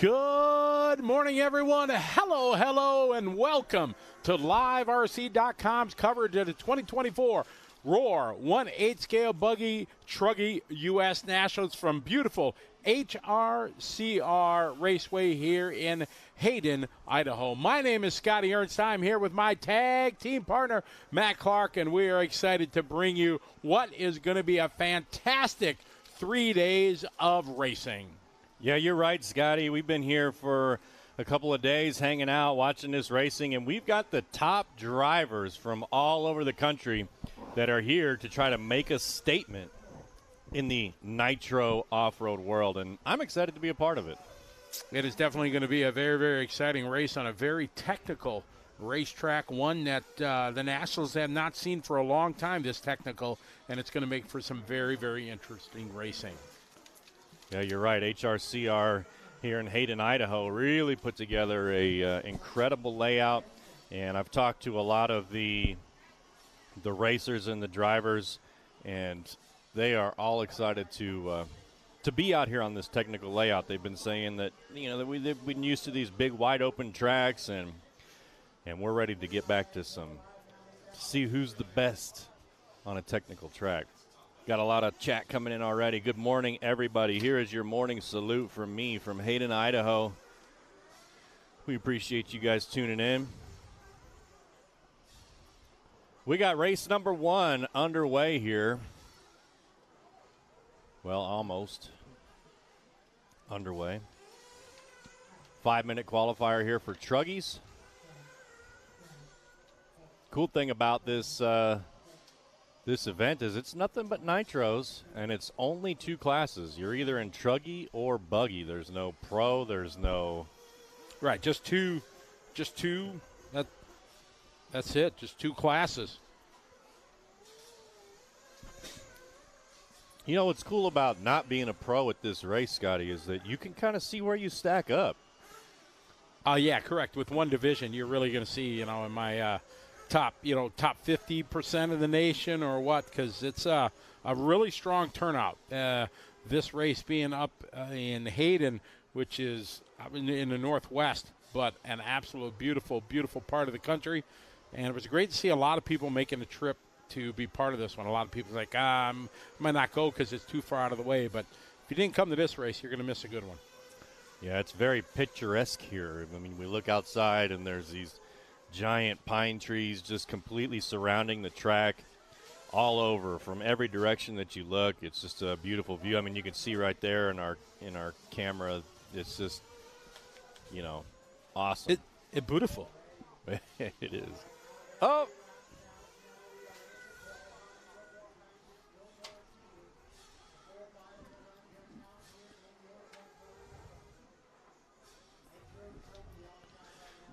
Good morning, everyone. Hello, hello, and welcome to LiveRC.com's coverage of the 2024 Roar 1/8 scale Buggy Truggy U.S. Nationals from beautiful HRCR Raceway here in Hayden, Idaho. My name is Scotty Ernst. I'm here with my tag team partner, Matt Clark, and we are excited to bring you what is going to be a fantastic 3 days of racing. Yeah, you're right, Scotty. We've been here for a couple of days hanging out, watching this racing, and we've got the top drivers from all over the country that are here to try to make a statement in the nitro off-road world, and I'm excited to be a part of it. It is definitely going to be a very, very exciting race on a very technical racetrack, one that the Nationals have not seen for a long time, this technical, and it's going to make for some very, very interesting racing. Yeah, you're right. HRCR here in Hayden, Idaho really put together a incredible layout, and I've talked to a lot of the racers and the drivers, and they are all excited to be out here on this technical layout. They've been saying that, you know, that we've been used to these big wide open tracks, and we're ready to get back to see who's the best on a technical track. Got a lot of chat coming in already. Good morning, everybody. Here is your morning salute from me from Hayden, Idaho. We appreciate you guys tuning in. We got race number 1 underway here. Well, almost underway. 5-minute qualifier here for Truggies. Cool thing about this event is it's nothing but nitros, and it's only 2 classes. You're either in Truggy or Buggy. There's no pro. There's no... Right, just two. That's it, just 2 classes. You know what's cool about not being a pro at this race, Scotty, is that you can kind of see where you stack up. Yeah, correct. With one division, you're really going to see, in my... top 50% of the nation or what, because it's a really strong turnout. This race being up in Hayden, which is in the Northwest, but an absolute beautiful, beautiful part of the country. And it was great to see a lot of people making the trip to be part of this one. A lot of people like, I might not go because it's too far out of the way. But if you didn't come to this race, you're going to miss a good one. Yeah, it's very picturesque here. I mean, we look outside and there's these giant pine trees just completely surrounding the track all over from every direction that you look. It's just a beautiful view. I mean, you can see right there in our camera. It's just, awesome. It's beautiful. It is. Oh.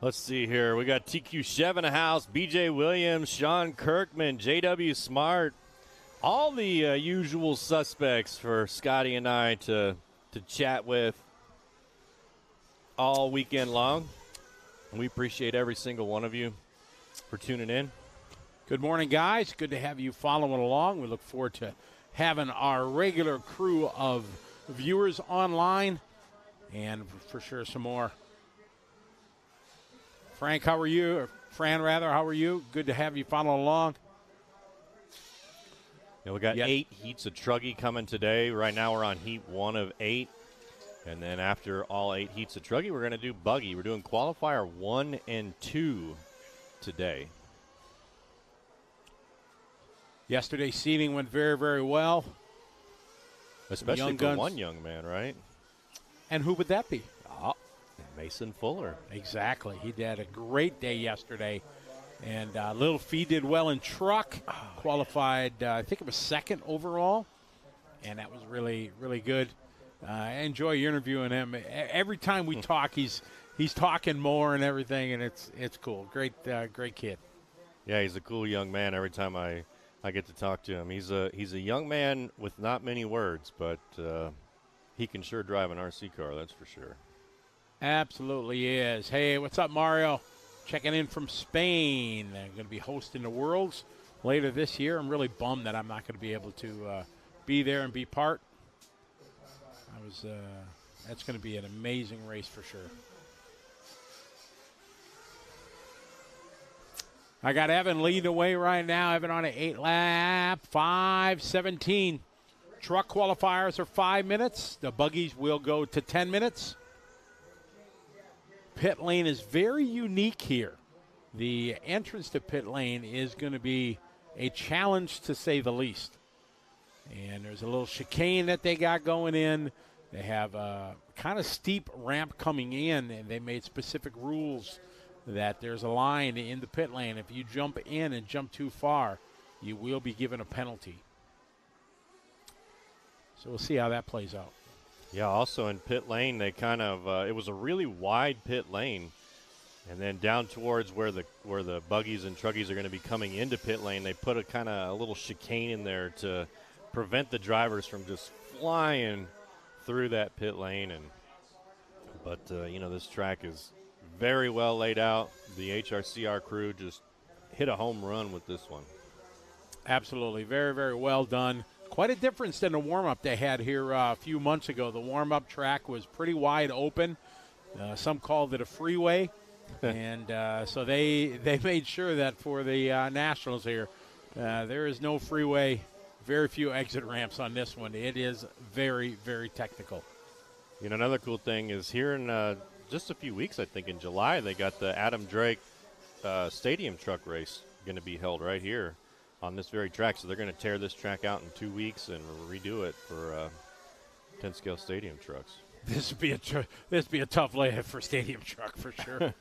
Let's see here. We got TQ Chev in the house, BJ Williams, Sean Kirkman, JW Smart, all the usual suspects for Scotty and I to chat with all weekend long. We appreciate every single one of you for tuning in. Good morning, guys. Good to have you following along. We look forward to having our regular crew of viewers online, and for sure some more. Frank, how are you? Or Fran, rather, how are you? Good to have you following along. Yeah, we got 8 heats of Truggy coming today. Right now we're on heat 1 of 8. And then after all 8 heats of Truggy, we're going to do Buggy. We're doing qualifier 1 and 2 today. Yesterday's seating went very, very well. Especially for one young man, right? And who would that be? Mason Fuller. Exactly. He had a great day yesterday. And Little Fee did well in truck. Qualified, I think it was 2nd overall. And that was really, really good. I enjoy interviewing him. Every time we talk, he's talking more and everything, and it's cool. Great kid. Yeah, he's a cool young man. Every time I get to talk to him, he's a young man with not many words, but he can sure drive an RC car. That's for sure. Absolutely is. Hey, what's up, Mario? Checking in from Spain. I'm going to be hosting the Worlds later this year. I'm really bummed that I'm not going to be able to be there and be part. I was That's going to be an amazing race for sure. I got Evan leading away right now. Evan on an 8-lap, 5:17. Truck qualifiers are 5 minutes. The buggies will go to 10 minutes. Pit lane is very unique here. The entrance to pit lane is going to be a challenge to say the least. And there's a little chicane that they got going in. They have a kind of steep ramp coming in, and they made specific rules that there's a line in the pit lane. If you jump in and jump too far, you will be given a penalty. So we'll see how that plays out. Yeah, also in pit lane, they kind of it was a really wide pit lane, and then down towards where the buggies and truggies are going to be coming into pit lane, they put a little chicane in there to prevent the drivers from just flying through that pit lane. But this track is very well laid out. The HRCR crew just hit a home run with this one. Absolutely, very, very well done. Quite a difference than the warm-up they had here a few months ago. The warm-up track was pretty wide open. Some called it a freeway. And so they made sure that for the Nationals here, there is no freeway, very few exit ramps on this one. It is very, very technical. Another cool thing is here in just a few weeks, I think in July, they got the Adam Drake Stadium truck race going to be held right here on this very track. So they're going to tear this track out in 2 weeks and redo it for 10-scale stadium trucks. This would be a tough layup for stadium truck for sure.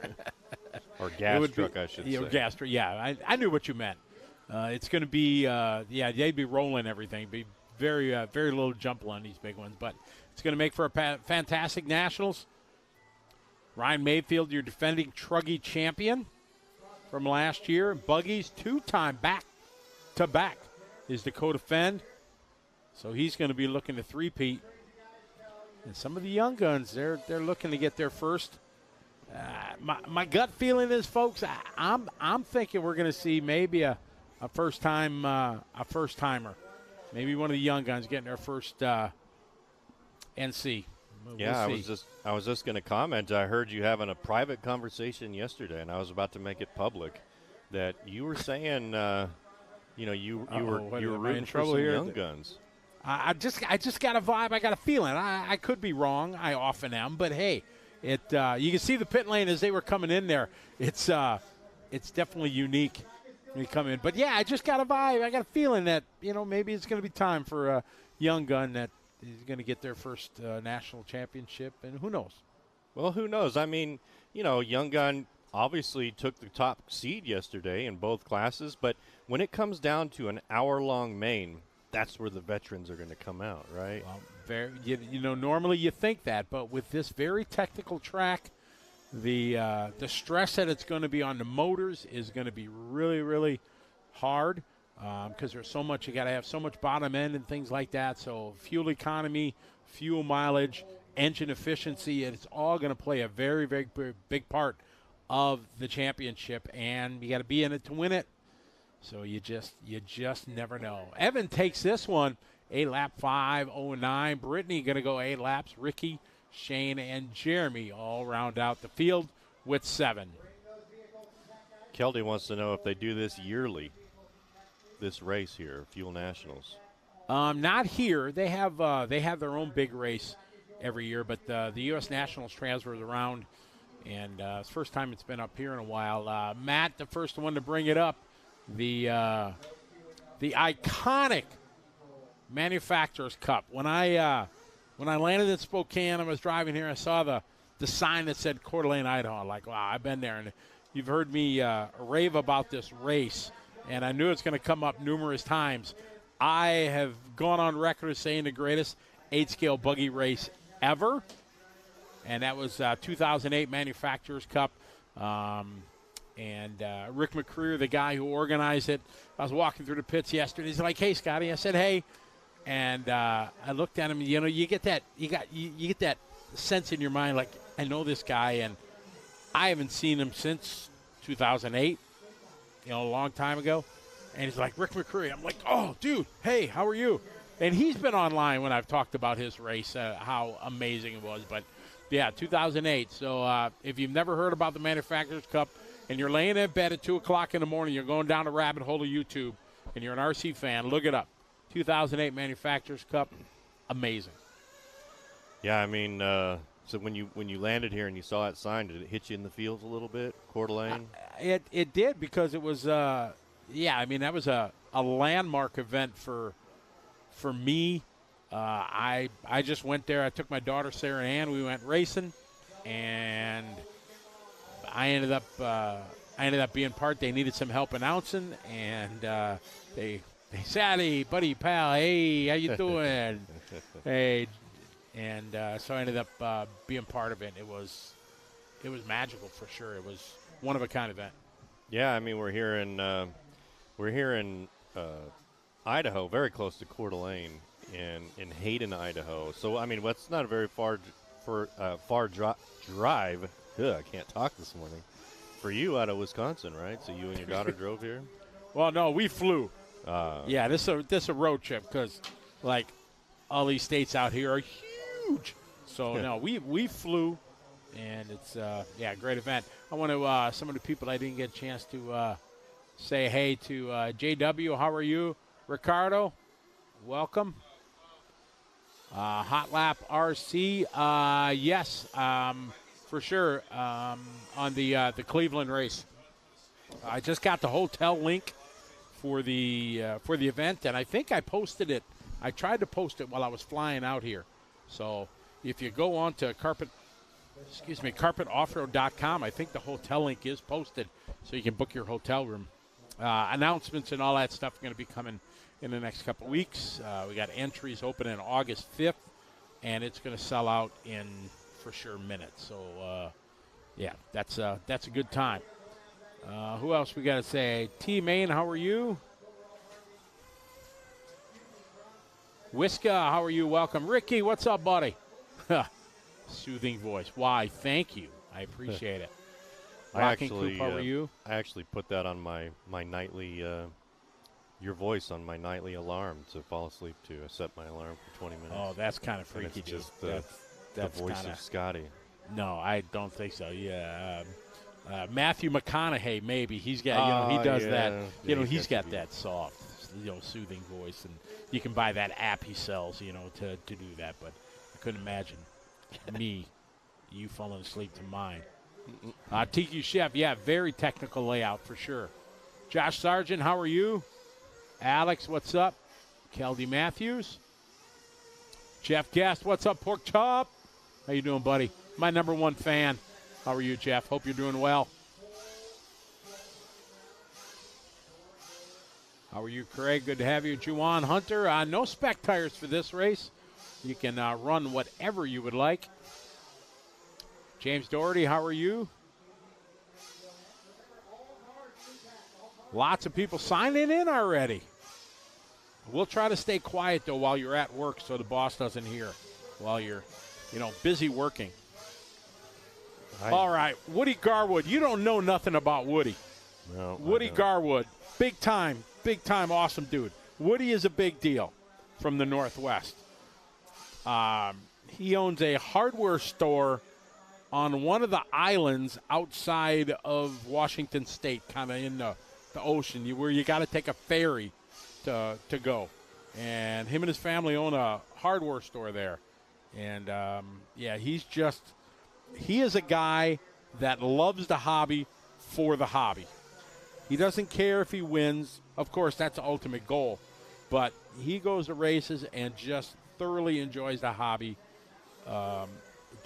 Or gas truck, I should say. Or gas truck, yeah. I knew what you meant. It's going to be, they'd be rolling everything. It'd be very, very little jump on these big ones. But it's going to make for a fantastic Nationals. Ryan Mayfield, your defending Truggy champion from last year. Buggy's two-time back-to-back is Dakota Fend. So he's going to be looking to three-peat. And some of the young guns, they're looking to get their first. My gut feeling is, folks, I'm thinking we're going to see maybe a first timer, maybe one of the young guns getting their first NC. Yeah, I was just going to comment. I heard you having a private conversation yesterday, and I was about to make it public that you were saying, you were rooting for some young guns. I just got a vibe. I got a feeling. I could be wrong. I often am, but hey, you can see the pit lane as they were coming in there. It's definitely unique when you come in. But yeah, I just got a vibe. I got a feeling that maybe it's going to be time for a young gun that is going to get their first national championship, and who knows? Well, who knows? I mean, young gun obviously took the top seed yesterday in both classes, but when it comes down to an hour-long main, that's where the veterans are going to come out, right? Well, normally you think that, but with this very technical track, the stress that it's going to be on the motors is going to be really, really hard because there's so much. You got to have so much bottom end and things like that. So fuel economy, fuel mileage, engine efficiency, it's all going to play a very, very big part of the championship, and you got to be in it to win it. So you just never know. Evan takes this one, 8-lap 5:09. Brittany going to go 8 laps. Ricky, Shane, and Jeremy all round out the field with 7. Keldy wants to know if they do this yearly, this race here, Fuel Nationals. Not here. They have their own big race every year, but the U.S. Nationals transfers around, and it's the first time it's been up here in a while. Matt, the first one to bring it up. The iconic Manufacturers Cup. When I landed in Spokane, I was driving here. I saw the sign that said Coeur d'Alene, Idaho. I'm like, wow, I've been there. And you've heard me rave about this race, and I knew it's going to come up numerous times. I have gone on record as saying the greatest 8-scale buggy race ever, and that was 2008 Manufacturers Cup. And Rick McCreer, the guy who organized it, I was walking through the pits yesterday. He's like, "Hey, Scotty." I said, "Hey," and I looked at him. You get that sense in your mind, like, I know this guy, and I haven't seen him since 2008, a long time ago. And he's like, "Rick McCreer." I'm like, "Oh, dude, hey, how are you?" And he's been online when I've talked about his race, how amazing it was. But, yeah, 2008. So if you've never heard about the Manufacturers Cup and you're laying in bed at 2 o'clock in the morning, you're going down the rabbit hole of YouTube, and you're an RC fan, look it up. 2008 Manufacturers Cup, amazing. Yeah, I mean, so when you landed here and you saw that sign, did it hit you in the feels a little bit, Coeur d'Alene? It did, because it was, that was a landmark event for me. I just went there. I took my daughter Sarah Ann. We went racing, and I ended up being part. They needed some help announcing, and they said, "Hey, buddy, pal, hey, how you doing?" Hey, and so I ended up being part of it. It was magical for sure. It was one of a kind event. Yeah, I mean we're here in Idaho, very close to Coeur d'Alene, in Hayden, Idaho. So I mean that's not a very far drive. Ugh, I can't talk this morning. For you out of Wisconsin, right? So you and your daughter drove here? Well, no, we flew. Yeah, this is a road trip, because like all these states out here are huge. So no, we flew, and it's a great event. I want to some of the people I didn't get a chance to say hey to. JW, how are you? Ricardo, welcome. Hot Lap RC, yes, for sure. On the Cleveland race, I just got the hotel link for the event, and I think I posted it. I tried to post it while I was flying out here. So if you go on to carpetoffroad.com, I think the hotel link is posted, so you can book your hotel room. Announcements and all that stuff are going to be coming in the next couple weeks. We got entries open in August 5th, and it's going to sell out in, for sure, minutes. So, that's a good time. Who else we got to say? T. Main, how are you? Whiska, how are you? Welcome. Ricky, what's up, buddy? Soothing voice. Why, thank you. I appreciate it. Rocking Coop, how are you? I actually put that on my nightly, your voice on my nightly alarm to fall asleep to. I set my alarm for 20 minutes. Oh, that's kind of freaky, and it's just that's the voice kinda, of Scotty. No, I don't think so. Yeah. Matthew McConaughey, maybe. He's got, he does that. He's got that soft, soothing voice. And you can buy that app he sells, to do that. But I couldn't imagine you falling asleep to mine. TQ Chef, very technical layout for sure. Josh Sargent, how are you? Alex, what's up? Keldy Matthews. Jeff Guest, what's up, Pork Chop? How you doing, buddy? My number one fan. How are you, Jeff? Hope you're doing well. How are you, Craig? Good to have you. Juwan Hunter, no spec tires for this race. You can run whatever you would like. James Doherty, how are you? Lots of people signing in already. We'll try to stay quiet, though, while you're at work so the boss doesn't hear while you're, busy working. All right, Woody Garwood. You don't know nothing about Woody. No, Woody Garwood, big time, awesome dude. Woody is a big deal from the Northwest. He owns a hardware store on one of the islands outside of Washington State, kind of in the ocean, where you got to take a ferry to go. And him and his family own a hardware store there. And, he is a guy that loves the hobby for the hobby. He doesn't care if he wins. Of course, that's the ultimate goal. But he goes to races and just thoroughly enjoys the hobby.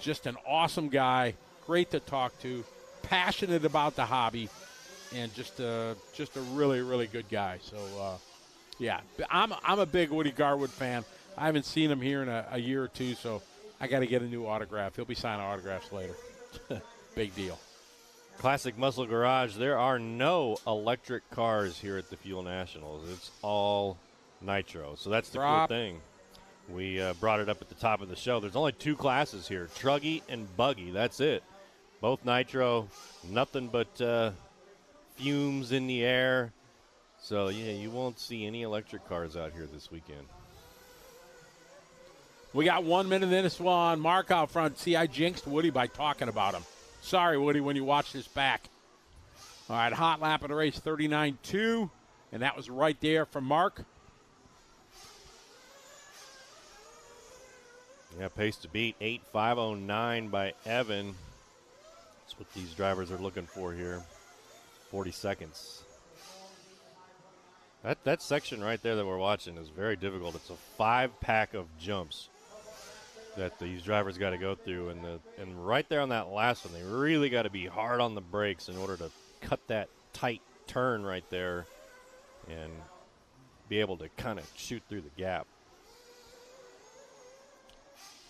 Just an awesome guy, great to talk to, passionate about the hobby, and just a really, really good guy. So, I'm a big Woody Garwood fan. I haven't seen him here in a year or two, so I got to get a new autograph. He'll be signing autographs later. Big deal. Classic Muscle Garage, there are no electric cars here at the Fuel Nationals. It's all nitro. So that's the cool thing. We brought it up at the top of the show. There's only two classes here, Truggy and Buggy. That's it. Both nitro, nothing but fumes in the air. So, you won't see any electric cars out here this weekend. We got 1 minute in this one. Mark out front. See, I jinxed Woody by talking about him. Sorry, Woody, when you watch this back. All right, hot lap of the race, 39.2. And that was right there from Mark. Yeah, pace to beat, 8.509 by Evan. That's what these drivers are looking for here. 40 seconds. That section right there that we're watching is very difficult. It's a 5-pack of jumps that these drivers got to go through. And right there on that last one, they really got to be hard on the brakes in order to cut that tight turn right there and be able to kind of shoot through the gap.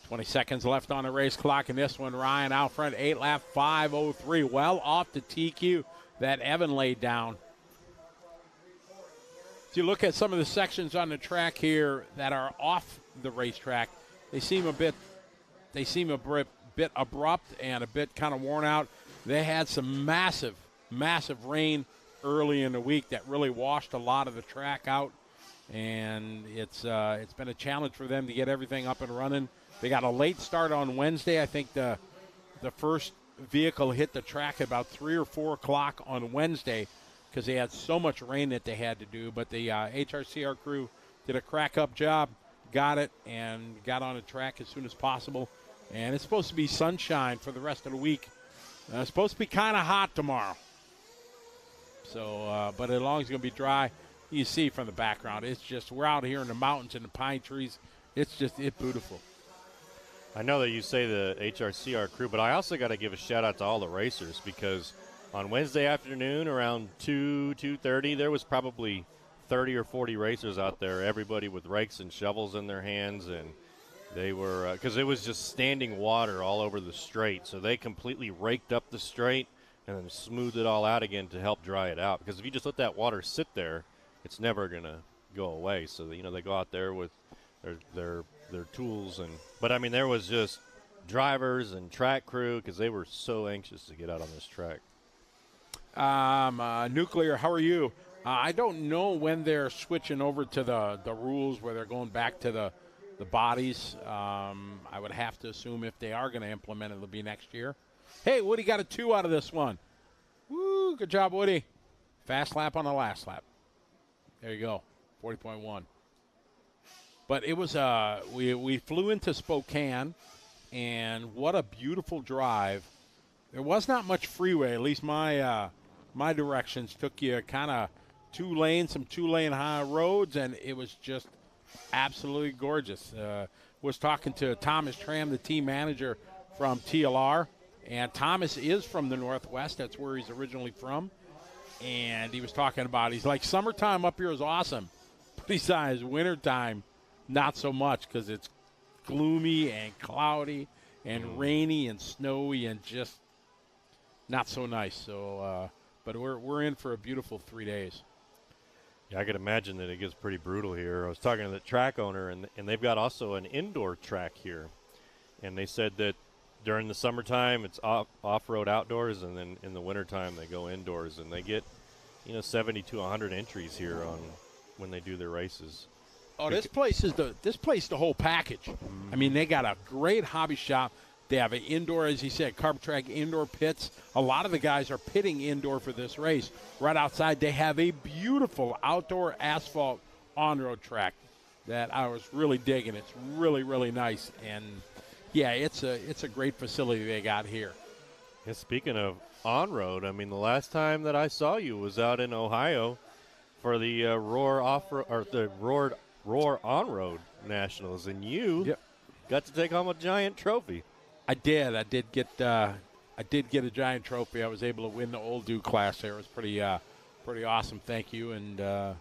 20 seconds left on the race clock in this one. Ryan out front, 8 lap, 5:03. Well off the TQ that Evan laid down. If you look at some of the sections on the track here that are off the racetrack, they seem a bit abrupt and a bit kind of worn out. They had some massive rain early in the week that really washed a lot of the track out, and it's been a challenge for them to get everything up and running. They got a late start on Wednesday. I think the first vehicle hit the track at about 3 or 4 o'clock on Wednesday because they had so much rain that they had to do. But the HRCR crew did a crack-up job, got it, and got on the track as soon as possible. And it's supposed to be sunshine for the rest of the week. It's supposed to be kind of hot tomorrow. So, but as long as it's going to be dry, you see from the background, it's just, we're out here in the mountains and the pine trees. It's beautiful. I know that you say the HRCR crew, but I also got to give a shout-out to all the racers because on Wednesday afternoon around 2:30, there was probably 30 or 40 racers out there, everybody with rakes and shovels in their hands, and they were because it was just standing water all over the straight, so they completely raked up the straight and then smoothed it all out again to help dry it out. Because if you just let that water sit there, it's never going to go away. So, they go out there with their tools. But, I mean, there was just drivers and track crew because they were so anxious to get out on this track. Nuclear, how are you? I don't know when they're switching over to the rules where they're going back to the bodies. I would have to assume if they are going to implement it, it'll be next year. Hey, Woody got a 2 out of this one. Woo, good job, Woody. Fast lap on the last lap. There you go, 40.1. But it was we flew into Spokane, and what a beautiful drive. There was not much freeway. At least my directions took you kind of 2 lanes, some 2-lane high roads, and it was just absolutely gorgeous. Was talking to Thomas Tram, the team manager from TLR, and Thomas is from the Northwest. That's where he's originally from. And he was talking about, he's like, summertime up here is awesome, but he says wintertime, not so much because it's gloomy and cloudy and rainy and snowy and just not so nice. So, but we're in for a beautiful 3 days. Yeah, I could imagine that it gets pretty brutal here. I was talking to the track owner, and they've got also an indoor track here. And they said that during the summertime, it's off-road outdoors, and then in the wintertime, they go indoors. And they get, 70 to 100 entries here on when they do their races. Oh, this place the whole package. I mean, they got a great hobby shop. They have an indoor, as he said, carb track indoor pits. A lot of the guys are pitting indoor for this race. Right outside, they have a beautiful outdoor asphalt on-road track that I was really digging. It's really, really nice. And, yeah, it's a great facility they got here. Yeah, speaking of on-road, I mean, the last time that I saw you was out in Ohio for the Roar On-Road Nationals, and you got to take home a giant trophy. I did. I did get a giant trophy. I was able to win the Old Dude class there. It was pretty awesome. Thank you. And it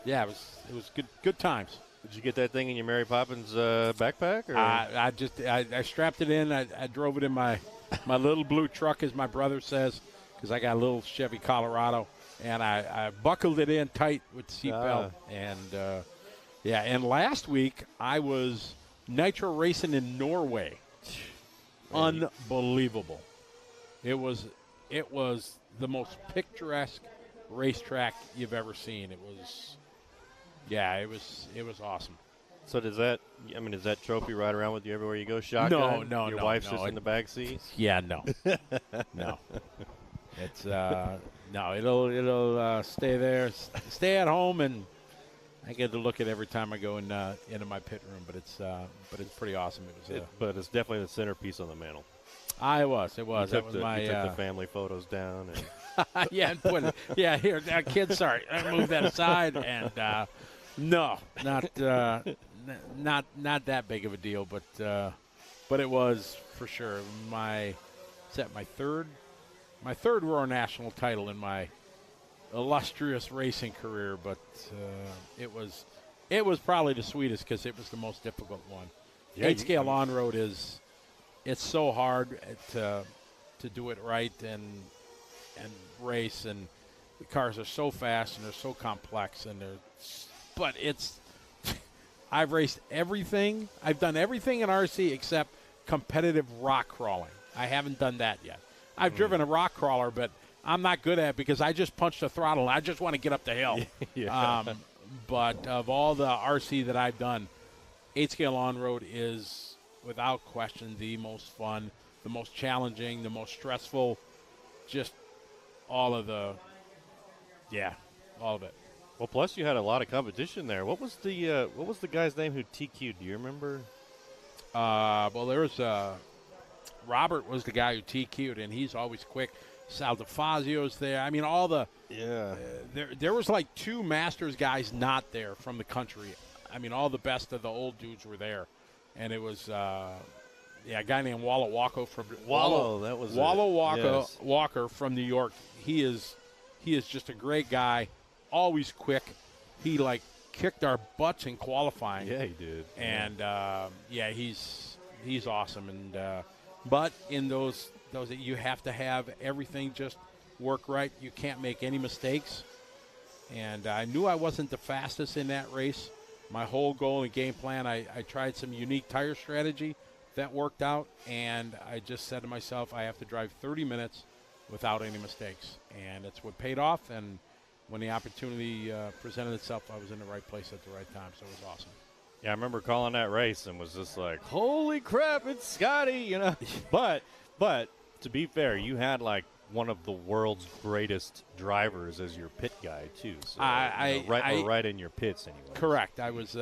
was good times. Did you get that thing in your Mary Poppins backpack? Or? I strapped it in. I drove it in my little blue truck, as my brother says, because I got a little Chevy Colorado, and I buckled it in tight with the seatbelt. And and last week I was nitro racing in Norway. Unbelievable. It was the most picturesque racetrack you've ever seen. It was awesome. So does that? I mean, does that trophy ride around with you everywhere you go? Shotgun. No, Your no, wife's no. just in the back seat. Yeah, no, no. It's no. It'll stay there, stay at home, and I get to look at it every time I go into my pit room. But it's pretty awesome. It was. But it's definitely the centerpiece on the mantle. It was. You That took was the, my. you took the family photos down. And Yeah, and put it. Yeah, here, kids. Sorry, I moved that aside, and no, not that big of a deal, but it was for sure my third Roar National title in my illustrious racing career, but it was probably the sweetest because it was the most difficult one. Yeah, 8-scale on road it's so hard to do it right and race, and the cars are so fast and they're so complex, but it's I've raced everything. I've done everything in RC except competitive rock crawling. I haven't done that yet. I've driven a rock crawler, but I'm not good at it because I just punch the throttle and I just want to get up the hill. Yeah. But of all the RC that I've done, 8-scale on-road is, without question, the most fun, the most challenging, the most stressful, just all of it. well, plus you had a lot of competition there. What was the guy's name who TQ'd? Do you remember? Well, there's Robert was the guy who TQ'd, and he's always quick. Sal DeFazio's there. I mean, all the there was like 2 Masters guys not there from the country. I mean, all the best of the old dudes were there, and it was a guy named Wallow Walker from Walker from New York. He is just a great guy, always quick. He like kicked our butts in qualifying. Yeah, he did. And he's awesome. And but in those you have to have everything just work right. You can't make any mistakes. And I knew I wasn't the fastest in that race. My whole goal and game plan, I tried some unique tire strategy that worked out, and I just said to myself, I have to drive 30 minutes without any mistakes. And it's what paid off, and when the opportunity presented itself, I was in the right place at the right time, so it was awesome. Yeah, I remember calling that race and was just like, holy crap, it's Scotty, you know. But to be fair, you had like one of the world's greatest drivers as your pit guy too. So right in your pits anyway. Correct. I was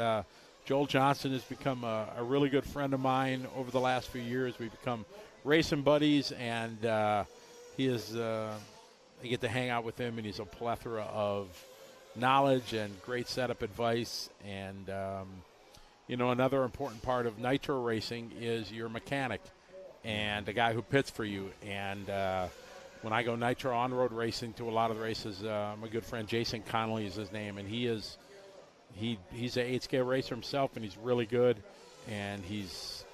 Joel Johnson has become a really good friend of mine over the last few years. We've become racing buddies, and he is I get to hang out with him, and he's a plethora of knowledge and great setup advice. And another important part of nitro racing is your mechanic and the guy who pits for you. And when I go nitro on-road racing to a lot of the races, my good friend Jason Connolly is his name, and he's an 8-scale racer himself, and he's really good. And he's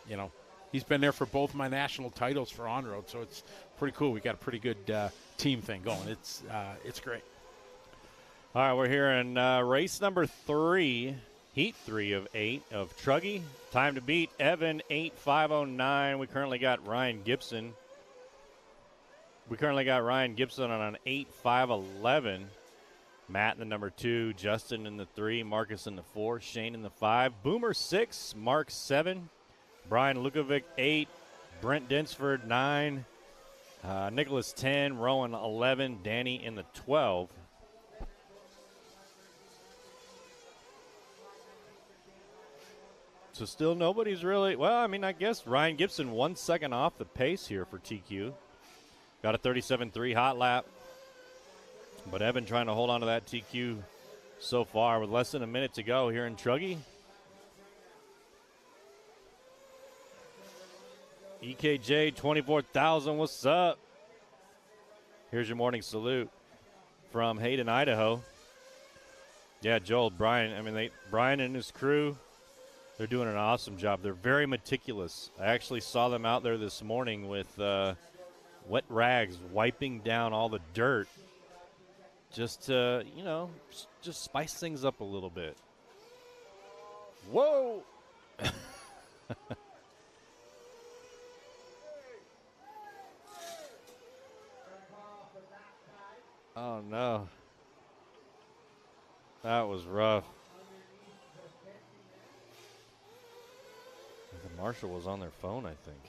been there for both my national titles for on-road, so it's pretty cool. We got a pretty good team thing going. It's great. All right, we're here in race number 3. Heat 3 of 8 of Truggy. Time to beat Evan 8:5:09. We currently got Ryan Gibson. On an 8:5:11. Matt in the number 2, Justin in the 3, Marcus in the 4, Shane in the 5, Boomer 6, Mark 7, Brian Lukovic 8, Brent Dinsford 9, Nicholas 10, Rowan 11, Danny in the 12. So still nobody's really, I guess Ryan Gibson 1 second off the pace here for TQ. Got a 37.3 hot lap. But Evan trying to hold on to that TQ so far with less than a minute to go here in Truggy. EKJ 24,000, what's up? Here's your morning salute from Hayden, Idaho. Yeah, Joel, Brian, Brian and his crew, they're doing an awesome job. They're very meticulous. I actually saw them out there this morning with wet rags wiping down all the dirt just to, just spice things up a little bit. Whoa! Oh, no. That was rough. Marshall was on their phone, I think.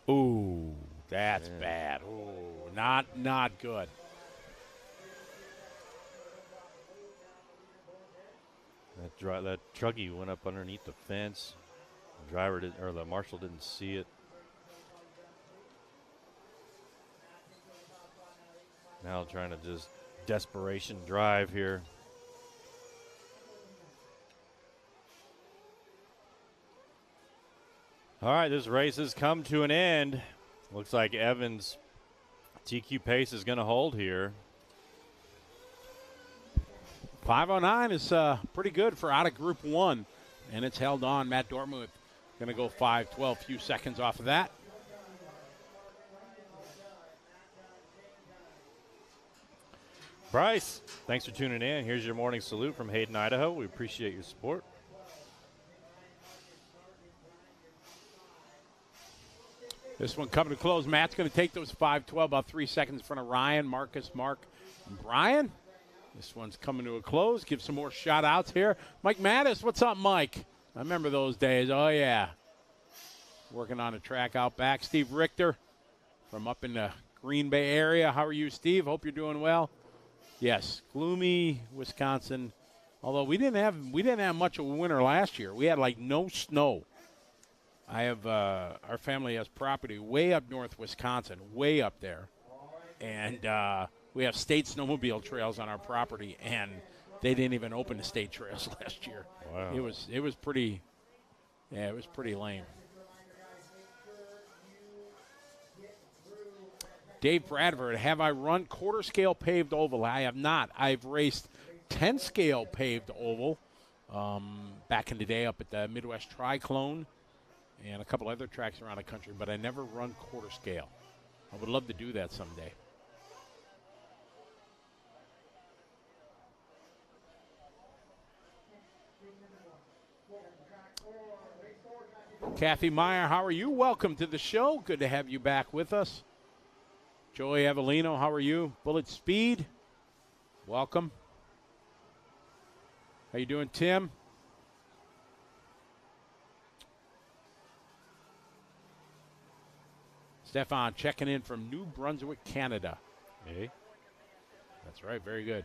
Ooh, that's bad. Ooh, not good. That Truggy went up underneath the fence. The driver didn't, or the Marshall didn't see it. Now trying to just desperation drive here. All right, this race has come to an end. Looks like Evans' TQ pace is going to hold here. 5:09 is pretty good for out of Group 1, and it's held on. Matt Dortmuth going to go 5:12, few seconds off of that. Bryce, thanks for tuning in. Here's your morning salute from Hayden, Idaho. We appreciate your support. This one coming to close. Matt's going to take those 5:12, about 3 seconds in front of Ryan, Marcus, Mark, and Brian. This one's coming to a close. Give some more shout-outs here. Mike Mattis, what's up, Mike? I remember those days. Oh, yeah. Working on a track out back. Steve Richter from up in the Green Bay area. How are you, Steve? Hope you're doing well. Yes, gloomy Wisconsin. Although we didn't have much of a winter last year. We had like no snow. I have our family has property way up north Wisconsin, way up there, and we have state snowmobile trails on our property, and they didn't even open the state trails last year. Wow. It was pretty lame. Dave Bradford, have I run quarter scale paved oval? I have not. I've raced 10 scale paved oval back in the day up at the Midwest Triclone and a couple other tracks around the country, but I never run quarter scale. I would love to do that someday. Kathy Meyer, how are you? Welcome to the show. Good to have you back with us. Joey Avellino, how are you? Bullet Speed, welcome. How you doing, Tim? Stefan checking in from New Brunswick, Canada. Hey. That's right, very good.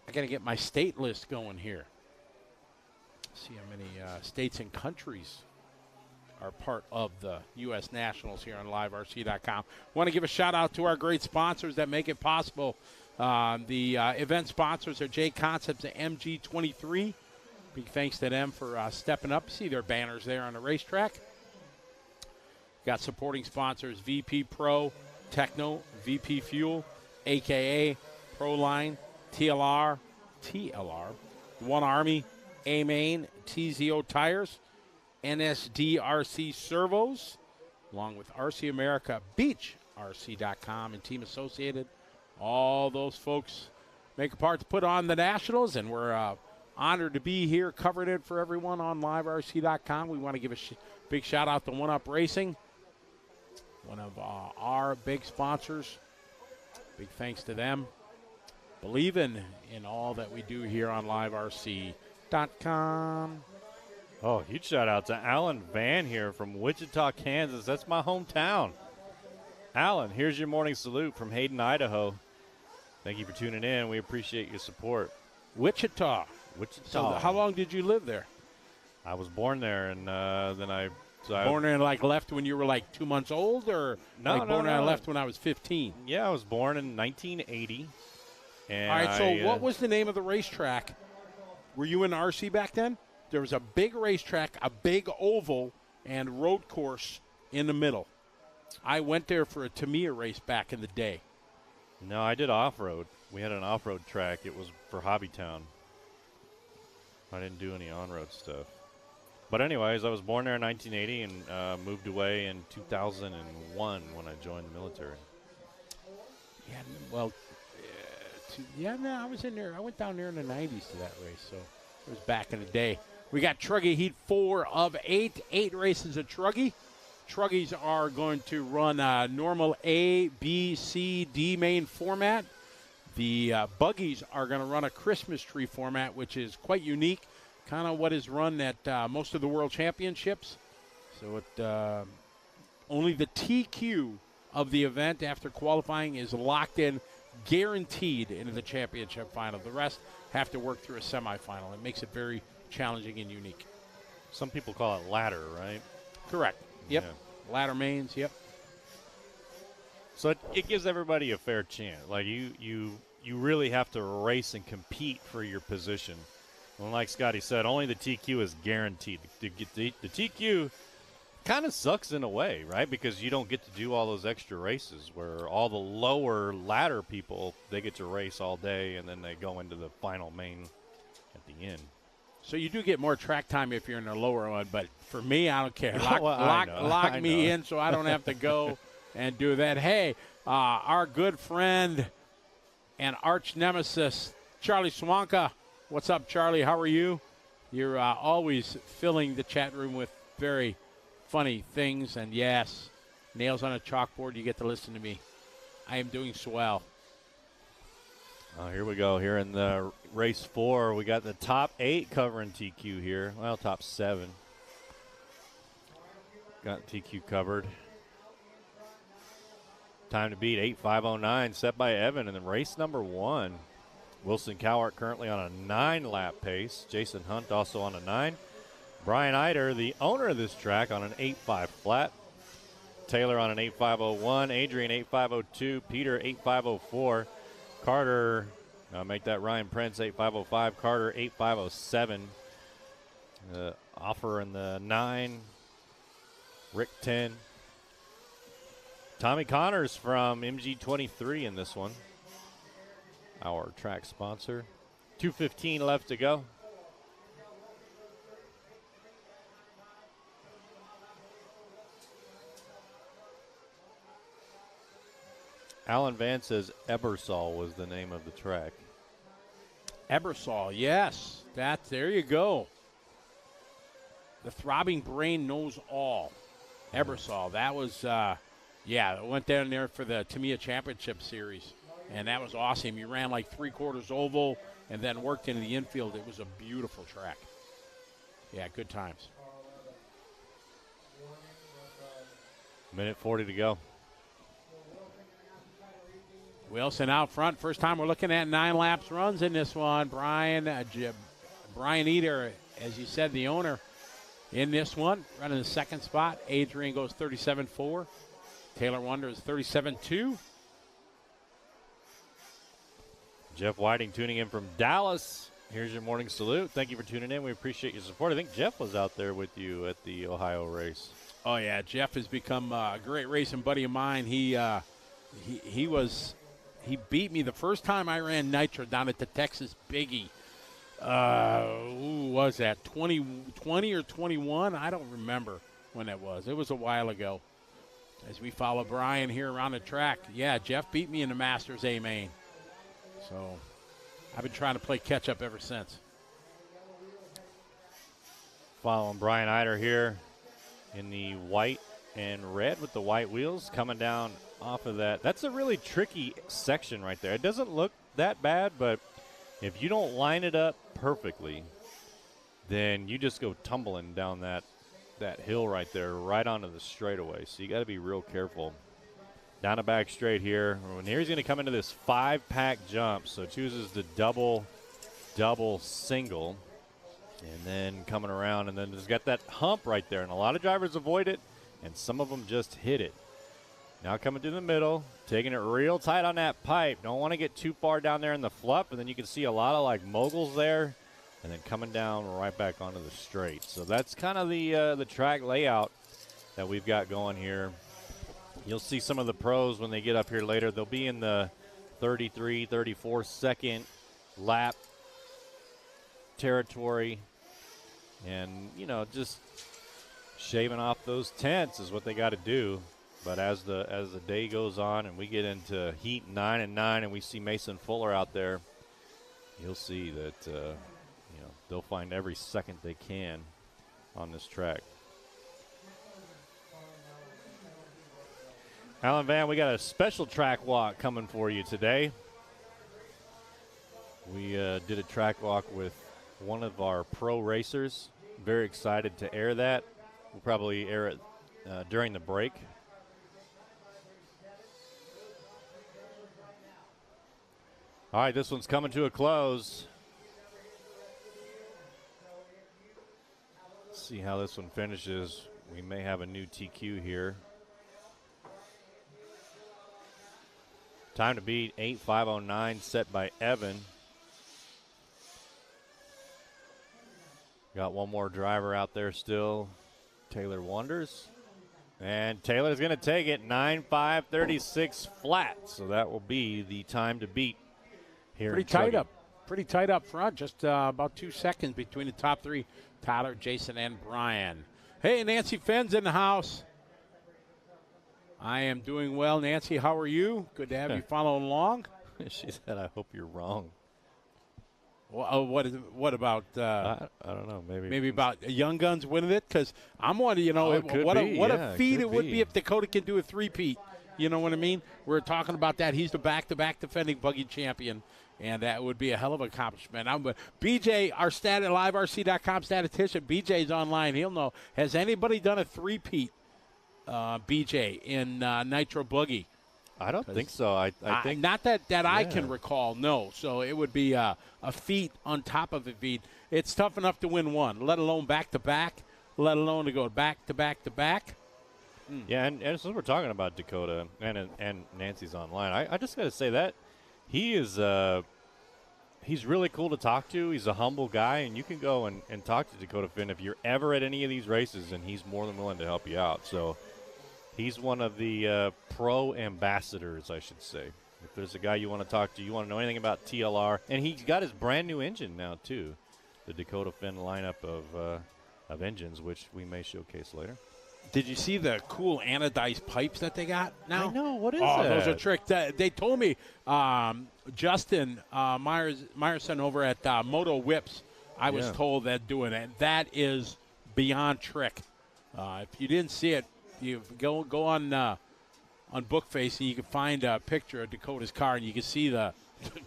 I got to get my state list going here. See how many states and countries are part of the U.S. Nationals here on liverc.com. Want to give a shout out to our great sponsors that make it possible. The event sponsors are J Concepts and MG23. Big thanks to them for stepping up. See their banners there on the racetrack. Got supporting sponsors VP Pro, Techno, VP Fuel, AKA, Proline, TLR, One Army, A-Main, TZO Tires, NSDRC Servos, along with RC America, BeachRC.com, and Team Associated. All those folks make a part to put on the Nationals, and we're honored to be here covering it for everyone on liverc.com. We want to give a big shout-out to One Up Racing, one of our big sponsors. Big thanks to them. Believing in all that we do here on liverc.com. Oh, huge shout out to Alan Van here from Wichita, Kansas. That's my hometown. Alan, here's your morning salute from Hayden, Idaho. Thank you for tuning in. We appreciate your support. Wichita. So how long did you live there? I was born there, and then I born there and left when you were like 2 months old, or born there and left when I was 15? Yeah, I was born in 1980. And all right, so what was the name of the racetrack? Were you in RC back then? There was a big racetrack, a big oval, and road course in the middle. I went there for a Tamiya race back in the day. No, I did off-road. We had an off-road track. It was for Hobbytown. I didn't do any on-road stuff. But anyways, I was born there in 1980 and moved away in 2001 when I joined the military. Yeah, well, I was in there. I went down there in the 90s to that race, so it was back in the day. We got Truggy Heat 4 of 8. 8 races of Truggy. Truggies are going to run normal A, B, C, D main format. The Buggies are going to run a Christmas tree format, which is quite unique. kind of what is run at most of the World Championships. So only the TQ of the event after qualifying is locked in, guaranteed into the championship final. The rest have to work through a semifinal. It makes it very challenging and unique. Some people call it ladder, right? Correct. Yep. Yeah. Ladder mains. Yep. So it gives everybody a fair chance. Like you really have to race and compete for your position. And like Scotty said, only the TQ is guaranteed. The TQ kind of sucks in a way, right? Because you don't get to do all those extra races where all the lower ladder people, they get to race all day and then they go into the final main at the end. So you do get more track time if you're in the lower one, but for me, I don't care. I Lock me know. in so I don't have to go and do that. Hey, our good friend and arch nemesis, Charlie Swanka. What's up, Charlie? How are you? You're always filling the chat room with very funny things, and yes, nails on a chalkboard. You get to listen to me. I am doing swell. Here we go. Here in the race 4, we got the top 8 covering TQ here. Well, top 7. Got TQ covered. Time to beat 8:5:09, set by Evan. And then race number 1, Wilson Cowart currently on a 9-lap pace. Jason Hunt also on a 9. Brian Eider, the owner of this track, on an 8.5 flat. Taylor on an 8.501. Adrian 8.502. Peter 8.504. Carter, make that Ryan Prince 8.505. Carter 8.507. Offer in the 9. Rick 10. Tommy Connors from MG23 in this one. Our track sponsor. 2:15 left to go. Alan Van says Ebersol was the name of the track. Ebersol, yes. There you go. The throbbing brain knows all. Ebersol, that was, I went down there for the Tamiya Championship Series, and that was awesome. You ran like 3/4 oval and then worked into the infield. It was a beautiful track. Yeah, good times. Minute 40 to go. Wilson out front. First time we're looking at 9 laps runs in this one. Brian Eder, as you said, the owner in this one, running the second spot. Adrian goes 37.4. Taylor Wonder is 37.2. Jeff Whiting tuning in from Dallas. Here's your morning salute. Thank you for tuning in. We appreciate your support. I think Jeff was out there with you at the Ohio race. Oh, yeah. Jeff has become a great racing buddy of mine. He beat me the first time I ran Nitro down at the Texas Biggie. Who was that? 2020 or 21? I don't remember when it was. It was a while ago. As we follow Brian here around the track. Yeah, Jeff beat me in the Masters A main. So I've been trying to play catch up ever since. Following Brian Eider here in the white and red with the white wheels coming down off of that. That's a really tricky section right there. It doesn't look that bad, but if you don't line it up perfectly, then you just go tumbling down that hill right there, right onto the straightaway. So you got to be real careful. Down a back straight here. And here he's going to come into this 5-pack jump. So chooses the double, single. And then coming around, and then he's got that hump right there. And a lot of drivers avoid it, and some of them just hit it. Now coming to the middle, taking it real tight on that pipe. Don't want to get too far down there in the fluff, and then you can see a lot of like moguls there, and then coming down right back onto the straight. So that's kind of the track layout that we've got going here. You'll see some of the pros when they get up here later. They'll be in the 33, 34 second lap territory, and just shaving off those tenths is what they got to do. But as the day goes on and we get into heat 9 and 9 and we see Mason Fuller out there, you'll see that they'll find every second they can on this track. Alan Van, we got a special track walk coming for you today. We did a track walk with one of our pro racers. Very excited to air that. We'll probably air it during the break. All right, this one's coming to a close. Let's see how this one finishes. We may have a new TQ here. Time to beat 8:5:09 set by Evan. Got one more driver out there still. Taylor Wonders. And Taylor's going to take it 9:5:36 flat. So that will be the time to beat here. Pretty tight up. Pretty tight up front. Just about 2 seconds between the top three. Tyler, Jason, and Brian. Hey, Nancy Fenn's in the house. I am doing well. Nancy, how are you? Good to have you following along. She said, I hope you're wrong. Well, what about? I don't know. Maybe about Young Guns winning it, because I'm wondering, what a feat it would be if Dakota can do a three-peat. You know what I mean? We're talking about that. He's the back-to-back defending Buggy champion, and that would be a hell of an accomplishment. BJ, our liverc.com statistician, BJ's online. He'll know. Has anybody done a three-peat, BJ, in Nitro Buggy? I don't think so. I think not that I can recall. No, so it would be a feat on top of a feat. It's tough enough to win one, let alone back to back, let alone to go back to back to back. Yeah, and since we're talking about Dakota and Nancy's online, I just got to say that he is he's really cool to talk to. He's a humble guy, and you can go and talk to Dakota Finn if you're ever at any of these races, and he's more than willing to help you out. So. He's one of the pro ambassadors, I should say. If there's a guy you want to talk to, you want to know anything about TLR, and he's got his brand new engine now too, the Dakota Finn lineup of engines, which we may showcase later. Did you see the cool anodized pipes that they got now? I know. What is that? Those are tricks. They told me Justin Meyerson over at Moto Whips. I was told that doing it. That is beyond trick. If you didn't see it. You go on Bookface and you can find a picture of Dakota's car and you can see the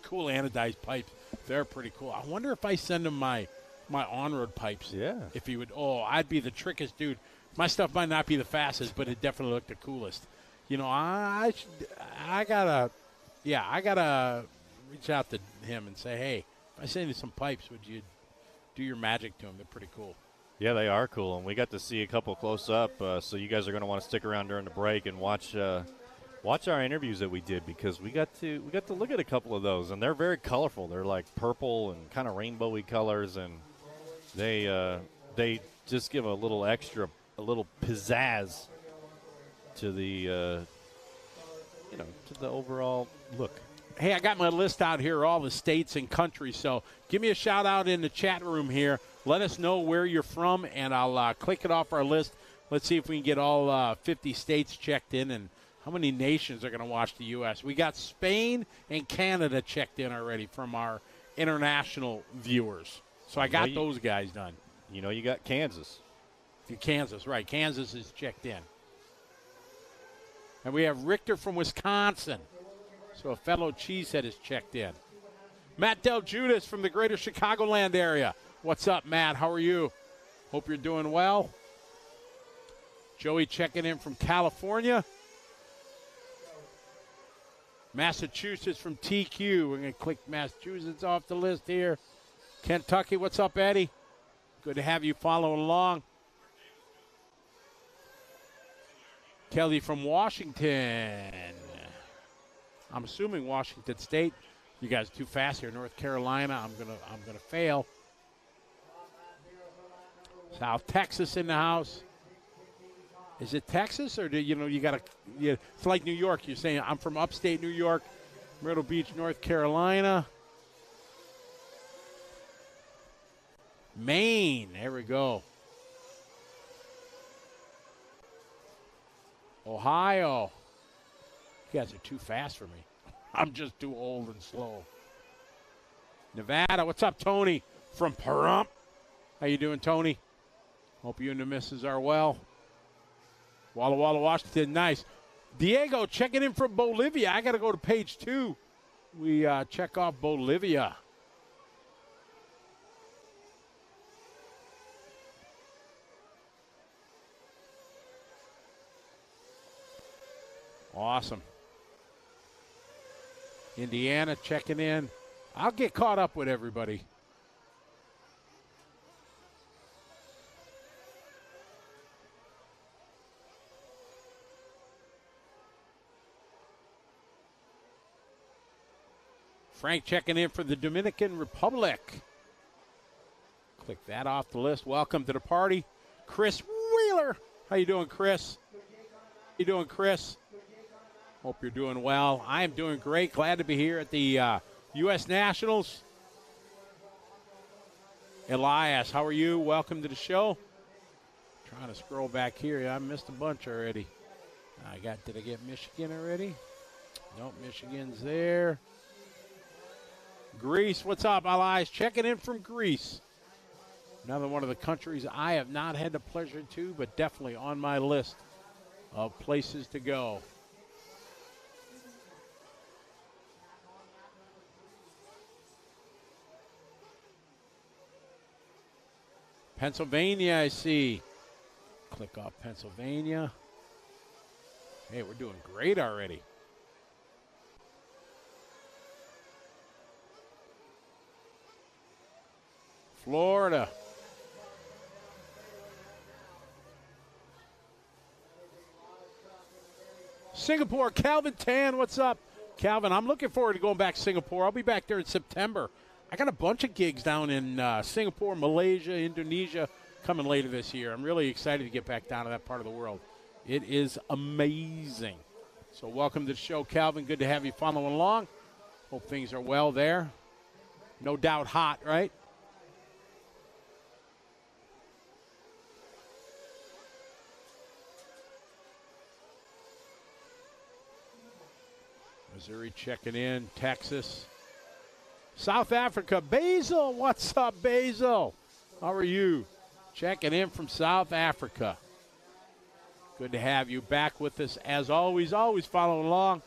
cool anodized pipes. They're pretty cool. I wonder if I send him my on-road pipes. Yeah. If he would. Oh, I'd be the trickiest dude. My stuff might not be the fastest, but it definitely looked the coolest. I gotta reach out to him and say, hey, if I send you some pipes, would you do your magic to them? They're pretty cool. Yeah, they are cool, and we got to see a couple close up. So you guys are going to want to stick around during the break and watch our interviews that we did, because we got to look at a couple of those, and they're very colorful. They're like purple and kind of rainbowy colors, and they just give a little pizzazz to the to the overall look. Hey, I got my list out here, all the states and countries, so give me a shout-out in the chat room here. Let us know where you're from, and I'll click it off our list. Let's see if we can get all 50 states checked in and how many nations are going to watch the U.S. We got Spain and Canada checked in already from our international viewers. So I got those guys done. You got Kansas. Kansas, right. Kansas is checked in. And we have Richter from Wisconsin. So a fellow cheesehead is checked in. Matt Del Judas from the greater Chicagoland area. What's up, Matt? How are you? Hope you're doing well. Joey checking in from California. Massachusetts from TQ. We're going to click Massachusetts off the list here. Kentucky, what's up, Eddie? Good to have you following along. Kelly from Washington. I'm assuming Washington State. You guys are too fast here. North Carolina, I'm gonna fail. South Texas in the house. Is it Texas, or do you gotta? It's like New York. You're saying I'm from upstate New York, Myrtle Beach, North Carolina, Maine. There we go. Ohio. You guys are too fast for me. I'm just too old and slow. Nevada, what's up, Tony from Pahrump? How you doing, Tony? Hope you and the missus are well. Walla Walla, Washington, nice. Diego checking in from Bolivia. I got to go to page 2. We check off Bolivia. Awesome. Indiana checking in. I'll get caught up with everybody. Frank checking in for the Dominican Republic. Click that off the list. Welcome to the party. Chris Wheeler. How you doing, Chris? How you doing, Chris? Hope you're doing well. I am doing great. Glad to be here at the U.S. Nationals. Elias, how are you? Welcome to the show. Trying to scroll back here. Yeah, I missed a bunch already. Did I get Michigan already? Nope, Michigan's there. Greece, what's up, Elias? Checking in from Greece. Another one of the countries I have not had the pleasure to, but definitely on my list of places to go. Pennsylvania, I see. Click off Pennsylvania. Hey, we're doing great already. Florida. Singapore, Calvin Tan, what's up? Calvin, I'm looking forward to going back to Singapore. I'll be back there in September. I got a bunch of gigs down in Singapore, Malaysia, Indonesia coming later this year. I'm really excited to get back down to that part of the world. It is amazing. So welcome to the show, Calvin. Good to have you following along. Hope things are well there. No doubt hot, right? Missouri checking in. Texas. South Africa. Basil. What's up, Basil? How are you? Checking in from South Africa. Good to have you back with us as always. Always following along.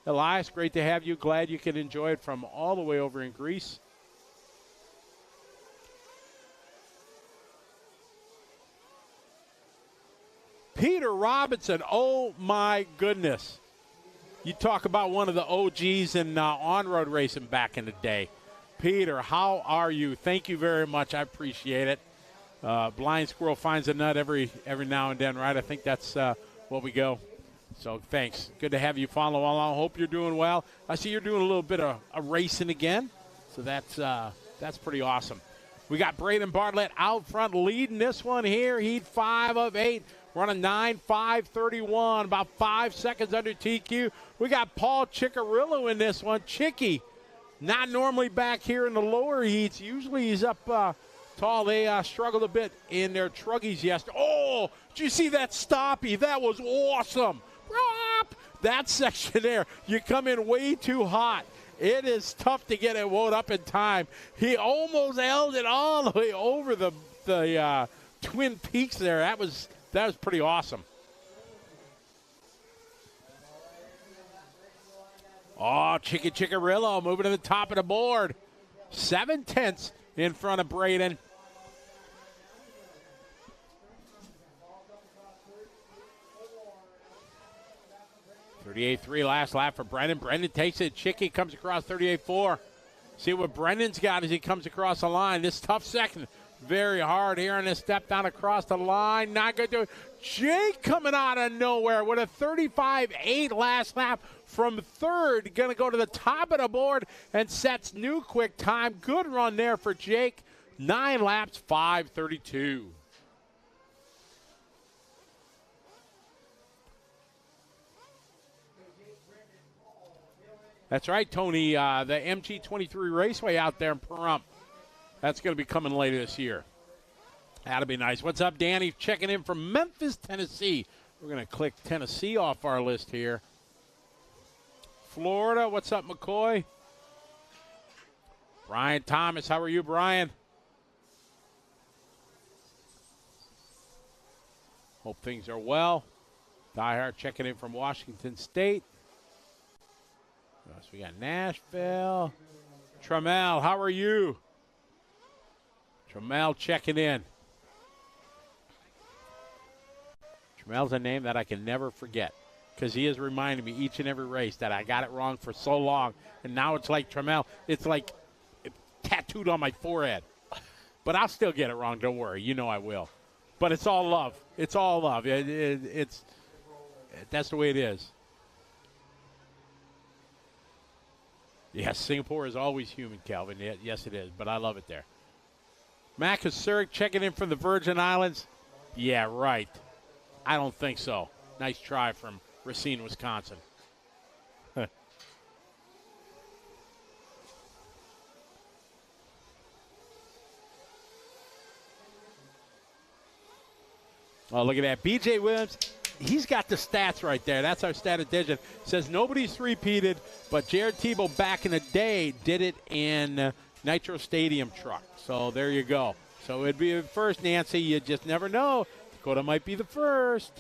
Elias, great to have you. Glad you can enjoy it from all the way over in Greece. Peter Robinson. Oh, my goodness. You talk about one of the OGs in on-road racing back in the day. Peter, how are you? Thank you very much. I appreciate it. Blind squirrel finds a nut every now and then, right? I think that's what we go. So thanks. Good to have you follow along. Hope you're doing well. I see you're doing a little bit of racing again, so that's pretty awesome. We got Braden Bartlett out front leading this one here. Heat 5 of 8. Running 9.531, about 5 seconds under TQ. We got Paul Ciccarillo in this one. Chicky, not normally back here in the lower heats. Usually he's up tall. They struggled a bit in their Truggies yesterday. Oh, did you see that stoppie? That was awesome. That section there, you come in way too hot. It is tough to get it wound up in time. He almost held it all the way over the Twin Peaks there. That was pretty awesome. Oh, Ciccarillo moving to the top of the board. 7/10 in front of Braden. .38.3 last lap for Brendan. Brendan takes it. Chicky comes across 38.4. See what Brendan's got as he comes across the line. This tough second. Very hard here on this step down across the line. Not good to it. Jake coming out of nowhere with a 35.8 last lap from third. Going to go to the top of the board and sets new quick time. Good run there for Jake. 9 laps, 5:32. That's right, Tony. The MG23 Raceway out there in Pahrump. That's going to be coming later this year. That'll be nice. What's up, Danny? Checking in from Memphis, Tennessee. We're going to click Tennessee off our list here. Florida, what's up, McCoy? Brian Thomas, how are you, Brian? Hope things are well. Diehard checking in from Washington State. So we got Nashville. Trammell, how are you? Trammell checking in. Trammell's a name that I can never forget. because he has reminded me each and every race that I got it wrong for so long. And now it's like Trammell. It's like tattooed on my forehead. But I'll still get it wrong. Don't worry. You know I will. But it's all love. It's all love. That's the way it is. Yes, Singapore is always human, Calvin. Yes, it is. But I love it there. Matt Kasurik checking in from the Virgin Islands. Yeah, right. I don't think so. Nice try from Racine, Wisconsin. Oh, look at that. B.J. Williams, he's got the stats right there. That's our stat addition. Says nobody's three-peated, but Jared Tebow back in the day did it in Nitro Stadium truck. So there you go. So it'd be the first, Nancy. You just never know. Dakota might be the first.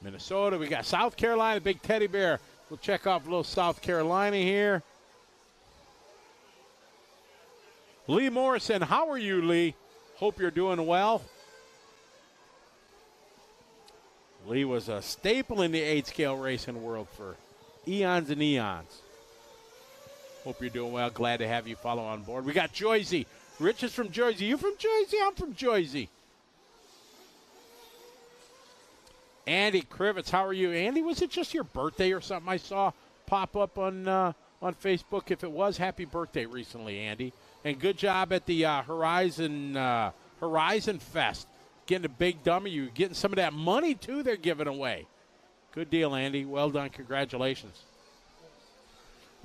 Minnesota, we got South Carolina, big teddy bear. We'll check off a little South Carolina here. Lee Morrison, how are you, Lee? Hope you're doing well. Lee was a staple in the 8-scale racing world for eons and eons. Hope you're doing well. Glad to have you follow on board. We got Joyzy. Rich is from Jersey. You from Jersey? I'm from Jersey. Andy Krivitz, how are you? Andy, was it just your birthday or something I saw pop up on Facebook? If it was, happy birthday recently, Andy. And good job at the Horizon Fest. Getting a big dummy. You're getting some of that money, too, they're giving away. Good deal, Andy. Well done. Congratulations.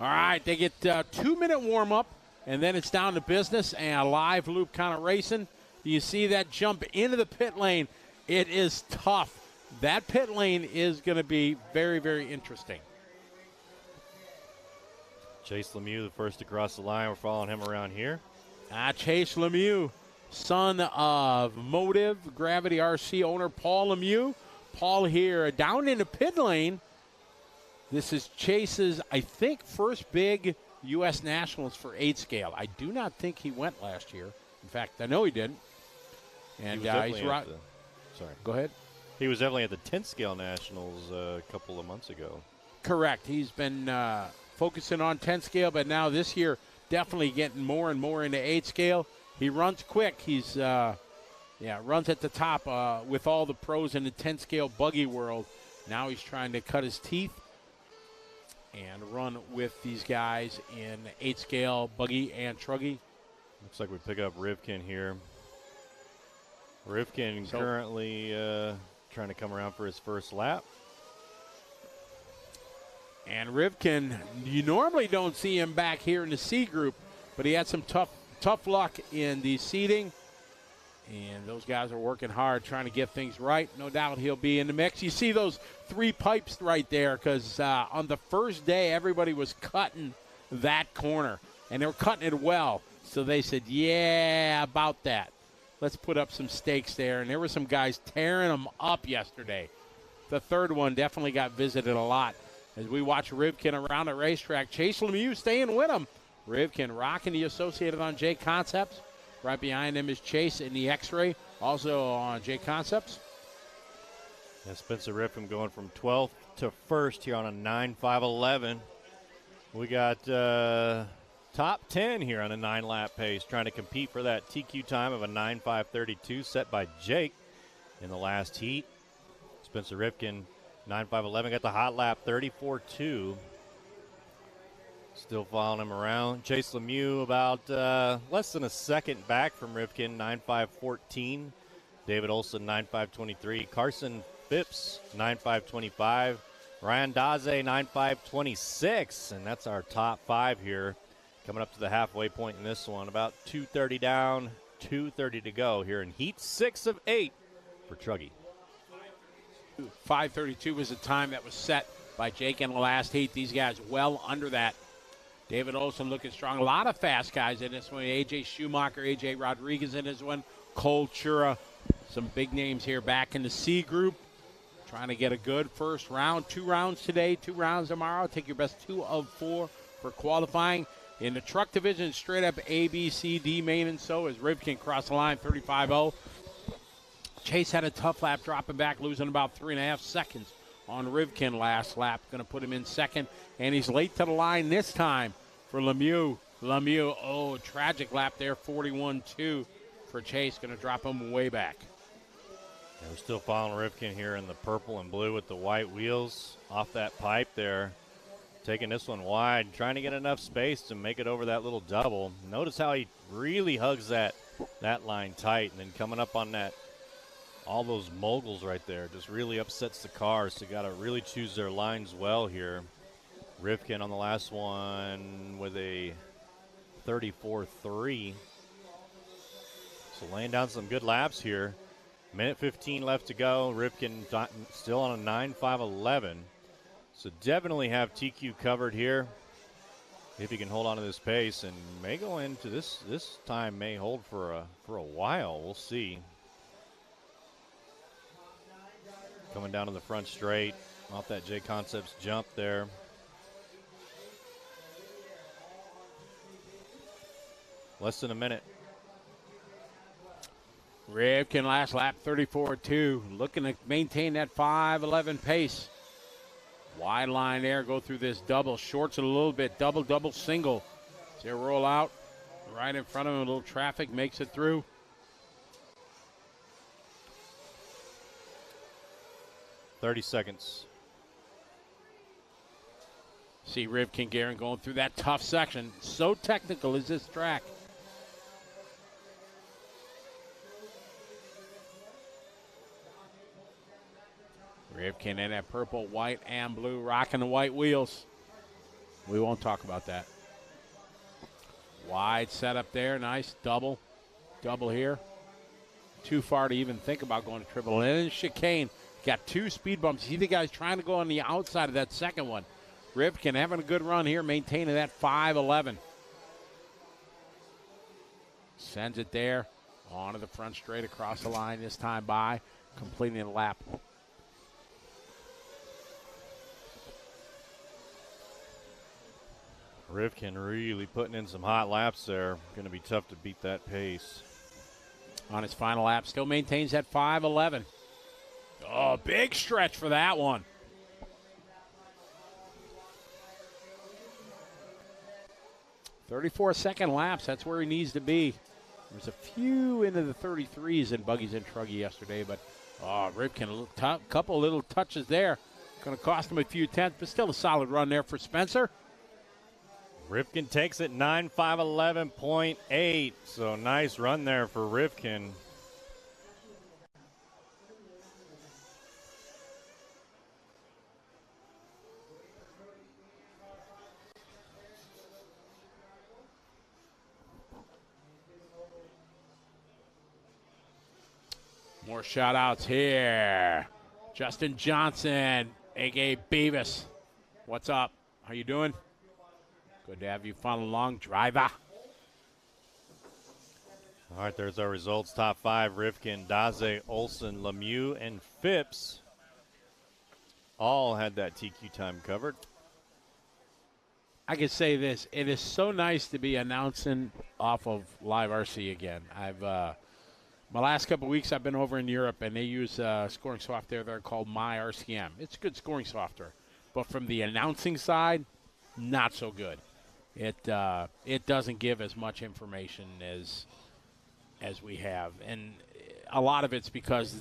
All right, they get a 2-minute warm-up, and then it's down to business and a live loop kind of racing. You see that jump into the pit lane. It is tough. That pit lane is going to be very, very interesting. Chase Lemieux, the first to cross the line. We're following him around here. Chase Lemieux, son of Motive Gravity RC owner Paul Lemieux. Paul here down in the pit lane. This is Chase's, I think, first big U.S. Nationals for 8-scale. I do not think he went last year. In fact, I know he didn't. And he's right. Sorry. Go ahead. He was definitely at the 10th-scale Nationals a couple of months ago. Correct. He's been focusing on 10-scale, but now this year definitely getting more and more into 8-scale. He runs quick. He's runs at the top with all the pros in the 10-scale buggy world. Now he's trying to cut his teeth and run with these guys in 8-scale buggy and truggy. Looks like we pick up Rivkin here. Rivkin currently trying to come around for his first lap. And Rivkin, you normally don't see him back here in the C group, but he had some tough luck in the seeding. And those guys are working hard trying to get things right. No doubt he'll be in the mix. You see those 3 pipes right there because on the first day, everybody was cutting that corner. And they were cutting it well. So they said, yeah, about that. Let's put up some stakes there. And there were some guys tearing them up yesterday. The third one definitely got visited a lot. As we watch Rivkin around the racetrack, Chase Lemieux staying with him. Rivkin rocking the Associated on J Concepts. Right behind him is Chase in the X-Ray, also on J Concepts. And Spencer Riffin going from 12th to 1st here on a 9.511. We got top 10 here on a 9-lap pace, trying to compete for that TQ time of a 9.532 set by Jake in the last heat. Spencer Rifkin, 9.511, got the hot lap, 34.2. Still following him around. Chase Lemieux about less than a second back from Rivkin, 9.514. David Olson, 9.523. Carson Phipps, 9.525. Ryan Daze, 9.526. And that's our top 5 here. Coming up to the halfway point in this one. About 2:30 down, 2:30 to go here in Heat 6 of 8 for Truggy. 5:32 was the time that was set by Jake in the last heat. These guys well under that. David Olson looking strong. A lot of fast guys in this one. A.J. Schumacher, A.J. Rodriguez in this one. Cole Chura. Some big names here back in the C group. Trying to get a good first round. 2 rounds today, 2 rounds tomorrow. Take your best 2 of 4 for qualifying. In the truck division, straight up A, B, C, D, main, and so as Rivkin cross the line, 35-0. Chase had a tough lap, dropping back, losing about 3.5 seconds on Rivkin last lap. Going to put him in second, and he's late to the line this time for Lemieux. Lemieux, oh, tragic lap there, 41-2 for Chase. Going to drop him way back. And we're still following Rivkin here in the purple and blue with the white wheels off that pipe there. Taking this one wide, trying to get enough space to make it over that little double. Notice how he really hugs that line tight, and then coming up on that, all those moguls right there just really upsets the cars. So got to really choose their lines well here. Rivkin on the last one with a 34.3. So laying down some good laps here. Minute 15 left to go. Rivkin still on a 9.5.11. So definitely have TQ covered here if he can hold on to this pace, and may go into this time may hold for a while. We'll see. Coming down to the front straight off that J Concepts jump there. Less than a minute. Rivkin last lap, 34.2, looking to maintain that 5.11 pace. Wide line there, go through this double, shorts it a little bit, double, single. See it roll out, right in front of him, a little traffic, makes it through. $30 seconds. See Rivkin Guerin going through that tough section. So technical is this track. Rivkin in that purple, white, and blue, rocking the white wheels. We won't talk about that. Wide setup there, nice double here. Too far to even think about going to triple. And then chicane, got 2 speed bumps. See the guy's trying to go on the outside of that second one. Rivkin having a good run here, maintaining that 5.11. Sends it there, onto the front straight, across the line this time by, completing the lap. Rivkin really putting in some hot laps there. Going to be tough to beat that pace. On his final lap, still maintains that 5.11. Oh, big stretch for that one. "34-second laps, that's where he needs to be. There's a few into the 33s in Buggies and Truggy yesterday, but Rivkin, a couple little touches there. Going to cost him a few tenths, but still a solid run there for Spencer. Rivkin takes it 9.511.8. So nice run there for Rivkin. More shout-outs here. Justin Johnson, a.k.a. Beavis. What's up? How you doing? Good to have you follow along, driver. All right, there's our results. Top 5, Rivkin, Daze, Olson, Lemieux, and Phipps all had that TQ time covered. I can say this. It is so nice to be announcing off of Live RC again. My last couple of weeks I've been over in Europe, and they use scoring software there called MyRCM. It's good scoring software. But from the announcing side, not so good. It doesn't give as much information as we have, and a lot of it's because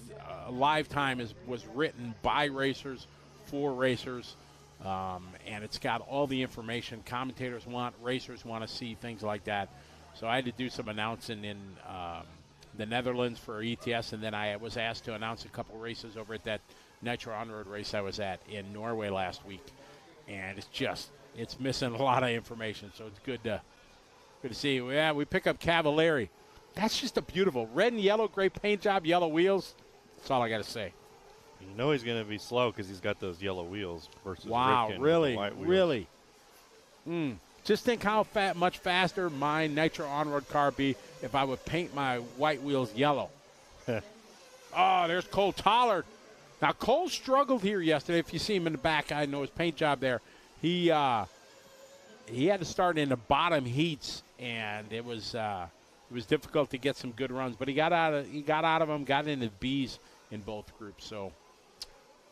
Live Time was written by racers for racers, and it's got all the information commentators want, racers want to see, things like that. So I had to do some announcing in the Netherlands for ETS, and then I was asked to announce a couple races over at that Nitro On-Road race I was at in Norway last week, and it's missing a lot of information, so it's good to see. Yeah, we pick up Cavalieri. That's just a beautiful red and yellow, great paint job, yellow wheels. That's all I got to say. You know he's going to be slow because he's got those yellow wheels versus wow, Rivkin really, with the white wheels. Really. Just think how much faster my Nitro On-Road car would be if I would paint my white wheels yellow. Oh, there's Cole Tollard. Now, Cole struggled here yesterday. If you see him in the back, I know his paint job there. He had to start in the bottom heats, and it was it was difficult to get some good runs, but he got out of them, got into B's in both groups. So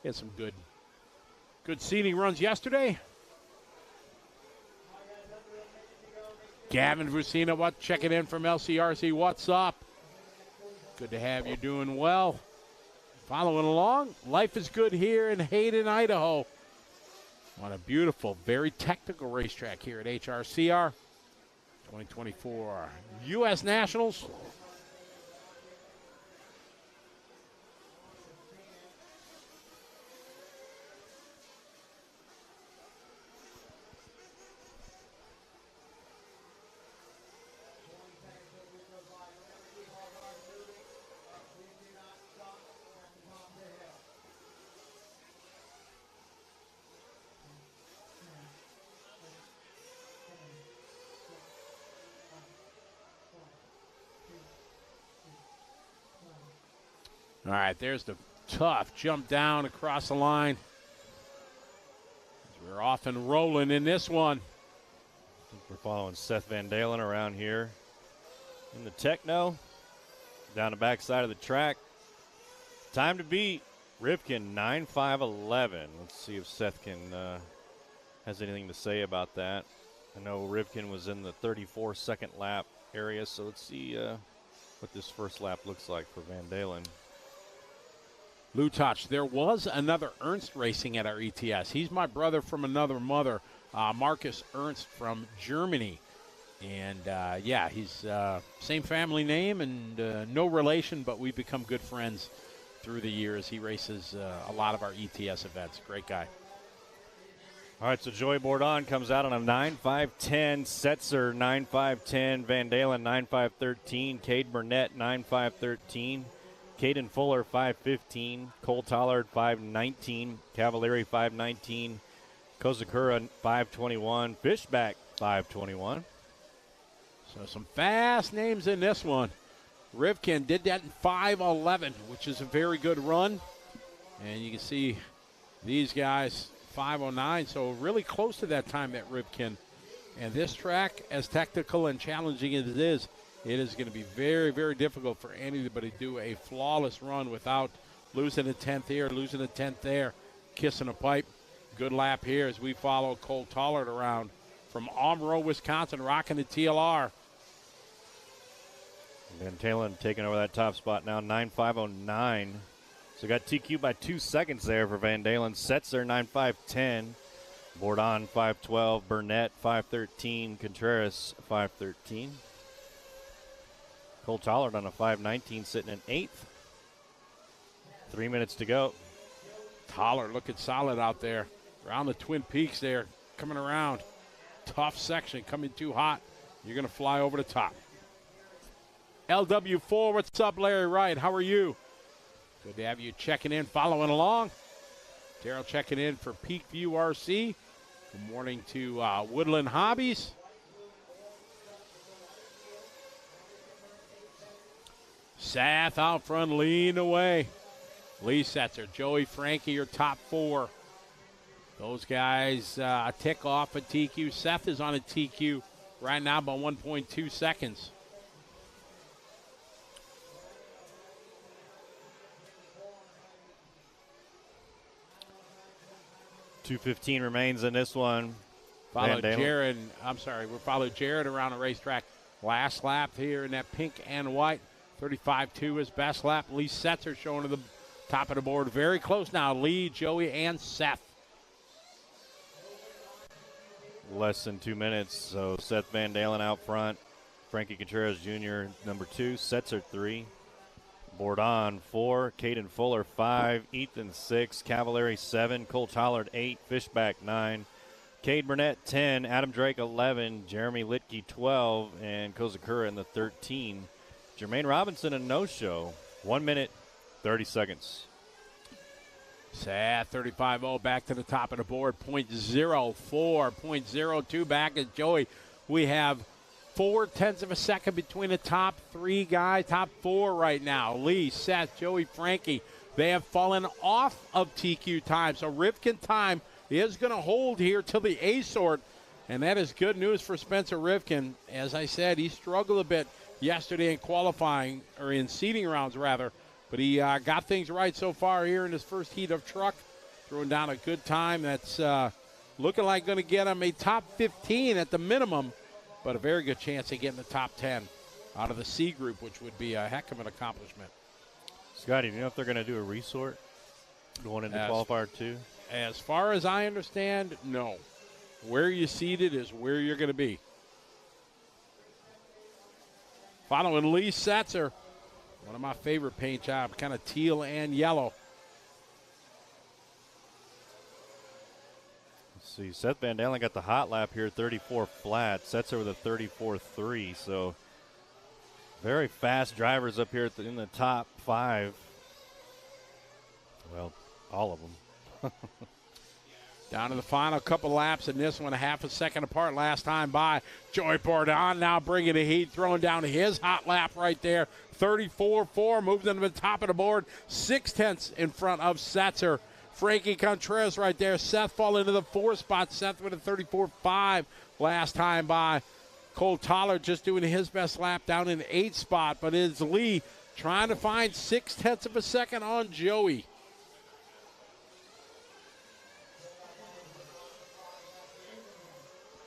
he had some good seeding runs yesterday. Gavin Vucina, checking in from LCRC. What's up? Good to have you doing well. Following along, life is good here in Hayden, Idaho. What a beautiful, very technical racetrack here at HRCR. 2024 U.S. Nationals. All right, there's the tough jump down across the line. We're off and rolling in this one. We're following Seth Van Dalen around here in the Techno, down the backside of the track. Time to beat Rivkin, 9.5.11. Let's see if Seth has anything to say about that. I know Rivkin was in the 34-second lap area, so let's see what this first lap looks like for Van Dalen. Lutoch, there was another Ernst racing at our ETS. He's my brother from another mother, Marcus Ernst from Germany. And, yeah, he's same family name and no relation, but we've become good friends through the years. He races a lot of our ETS events. Great guy. All right, so Joey Bourdon comes out on a 9.5.10, Setzer 9.5.10, Van Dalen 9.5.13, Cade Burnett 9.5.13, Caden Fuller 5.15, Cole Tollard 5.19, Cavalieri 5.19, Kozakura 5.21, Fishback 5.21. So some fast names in this one. Rivkin did that in 5.11, which is a very good run. And you can see these guys 5.09, so really close to that time at Rivkin. And this track, as technical and challenging as it is going to be very, very difficult for anybody to do a flawless run without losing a 10th here, losing a 10th there, kissing a pipe. Good lap here as we follow Cole Tollard around from Omro, Wisconsin, rocking the TLR. Van Dalen taking over that top spot now, 9.5.09. So got TQ by 2 seconds there for Van Dalen. Setzer 9.5.10. Bourdon 5.12. Burnett 5.13. Contreras 5.13. Cole Tollard on a 5.19, sitting in 8th. 3 minutes to go. Tollard looking solid out there. Around the Twin Peaks there, coming around. Tough section, coming too hot. You're going to fly over the top. LW4, what's up, Larry Wright? How are you? Good to have you checking in, following along. Daryl checking in for Peak View RC. Good morning to Woodland Hobbies. Seth out front, lean away. Lee Setzer, Joey Frankie, your top four. Those guys a tick off a TQ. Seth is on a TQ right now by 1.2 seconds. .215 remains in this one. Follow Jared. We'll follow Jared around the racetrack. Last lap here in that pink and white. 35.2 his best lap. Lee Setzer showing to the top of the board. Very close now. Lee, Joey, and Seth. Less than 2 minutes. So Seth Van Dalen out front. Frankie Contreras Jr. number 2. Setzer 3. Bourdon 4. Caden Fuller 5. Ethan 6. Cavalieri 7. Cole Tollard 8. Fishback 9. Cade Burnett 10. Adam Drake 11. Jeremy Litke 12. And Kozakura in the 13. Jermaine Robinson a no-show. 1 minute, 30 seconds. Seth 35.0 back to the top of the board. 0.04, 0.02 back as Joey. We have 0.4 of a second between the top three guys, top four right now. Lee, Seth, Joey, Frankie. They have fallen off of TQ time. So Rivkin time is going to hold here till the A sort. And that is good news for Spencer Rivkin. As I said, he struggled a bit yesterday in qualifying, or in seeding rounds rather. But he got things right so far here in his first heat of truck, throwing down a good time. That's looking like going to get him a top 15 at the minimum, but a very good chance of getting the top 10 out of the C group, which would be a heck of an accomplishment. Scotty, do you know if they're going to do a resort going into qualifier 2? As far as I understand, no. Where you seated is where you're going to be. Following Lee Setzer, one of my favorite paint jobs, kind of teal and yellow. Let's see, Seth Van Dalen got the hot lap here, 34 flat. Setzer with a 34.3, so very fast drivers up here in the top 5. Well, all of them. Down to the final couple laps in this one, a half a second apart last time by. Joey Bourdon now bringing the heat, throwing down his hot lap right there. 34.4, moves into the top of the board, 0.6 in front of Setzer. Frankie Contreras right there. Seth fall into the 4th spot. Seth with a 34.5 last time by. Cole Toller just doing his best lap down in the 8th spot, but it's Lee trying to find 0.6 of a second on Joey.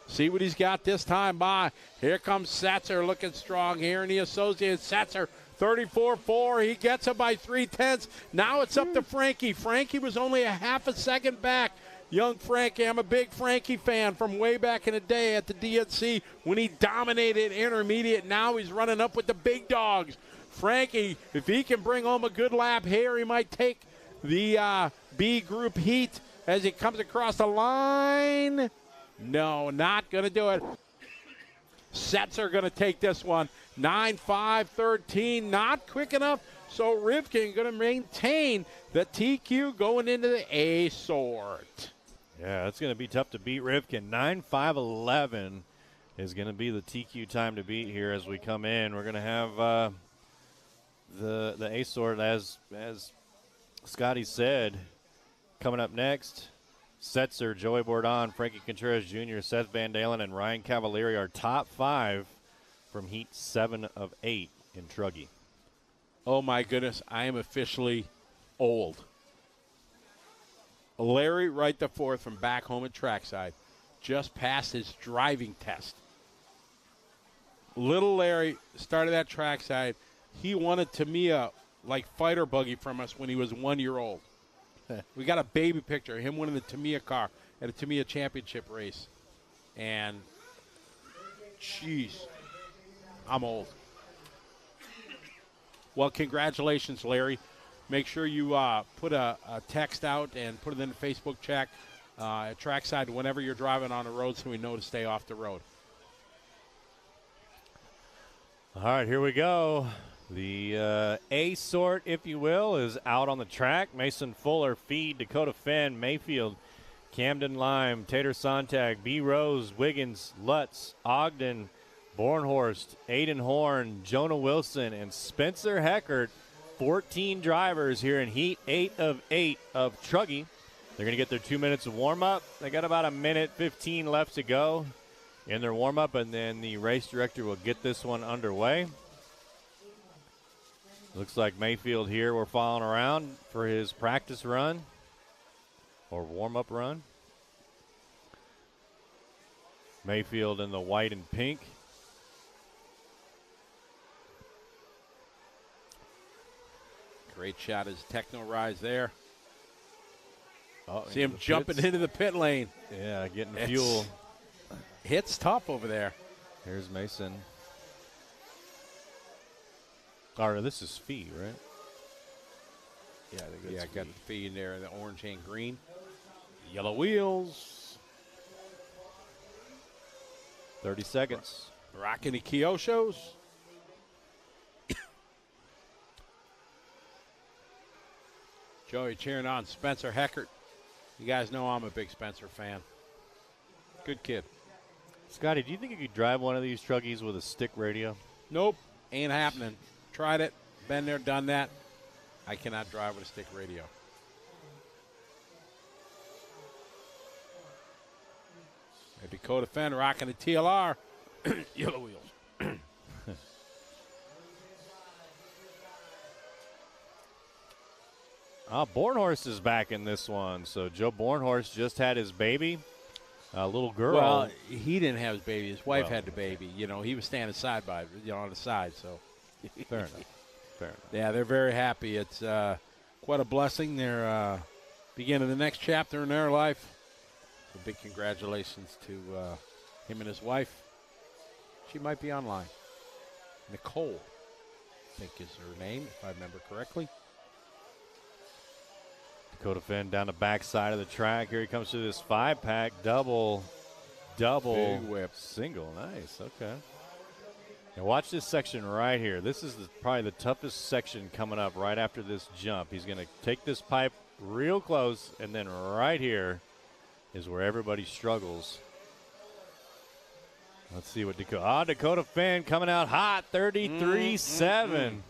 See what he's got this time by. Here comes Setzer looking strong here in the Associated. Setzer 34.4. He gets it by 0.3. Now it's up to Frankie. Frankie was only a half a second back. Young Frankie, I'm a big Frankie fan from way back in the day at the DNC when he dominated intermediate. Now he's running up with the big dogs. Frankie, if he can bring home a good lap here, he might take the B group heat as he comes across the line. No, not going to do it. Setzer going to take this one. 9.5.13, not quick enough. So Rivkin going to maintain the TQ going into the A sort. Yeah, it's going to be tough to beat Rivkin. 9.5.11 is going to be the TQ time to beat here as we come in. We're going to have the A sort, as Scotty said, coming up next. Setzer, Joey Bourdon, Frankie Contreras Jr., Seth Van Dalen, and Ryan Cavalieri are top 5 from heat 7 of 8 in Truggy. Oh, my goodness. I am officially old. Larry Wright the fourth from back home at Trackside just passed his driving test. Little Larry started that Trackside. He won a Tamiya like fighter buggy from us when he was 1 year old. We got a baby picture of him winning the Tamiya car at a Tamiya championship race. And, jeez, I'm old. Well, congratulations, Larry. Make sure you put a text out and put it in the Facebook chat at Trackside whenever you're driving on the road so we know to stay off the road. All right, here we go. The A sort, if you will, is out on the track. Mason Fuller, Feed, Dakota Fenn, Mayfield, Camden Lime, Tater Sontag, B. Rose, Wiggins, Lutz, Ogden, Bornhorst, Aiden Horn, Jonah Wilson, and Spencer Heckert. 14 drivers here in Heat 8 of 8 of Truggy. They're going to get their 2 minutes of warm-up. They got about 1:15 left to go in their warm-up, and then the race director will get this one underway. Looks like Mayfield here we're following around for his practice run or warm-up run. Mayfield in the white and pink. Great shot as Techno Rise there. Oh, see him jumping into the pit lane. Yeah, getting fuel. Hits tough over there. Here's Mason. All right, this is Fee, right? Yeah, I got the Fee in there, the orange and green. Yellow wheels. 30 seconds. Rocking the Kyoshos. Joey cheering on Spencer Heckert. You guys know I'm a big Spencer fan. Good kid. Scotty, do you think you could drive one of these Truggies with a stick radio? Nope, ain't happening. Tried it, been there, done that. I cannot drive with a stick radio. Dakota Fenn rocking the TLR. Yellow wheels. Bornhorst is back in this one. So Joe Bornhorst just had his baby, a little girl. Well, he didn't have his baby. His wife had the baby. You know, he was standing side by, on the side. So fair enough. Fair enough. Yeah, they're very happy. It's quite a blessing. They're beginning the next chapter in their life. So big congratulations to him and his wife. She might be online. Nicole, I think is her name, if I remember correctly. Dakota Finn down the backside of the track. Here he comes to this 5-pack double, Big whip. single. Nice. Okay. Now watch this section right here. This is probably the toughest section coming up right after this jump. He's going to take this pipe real close, and then right here is where everybody struggles. Let's see what Dakota Finn coming out hot, 33.7.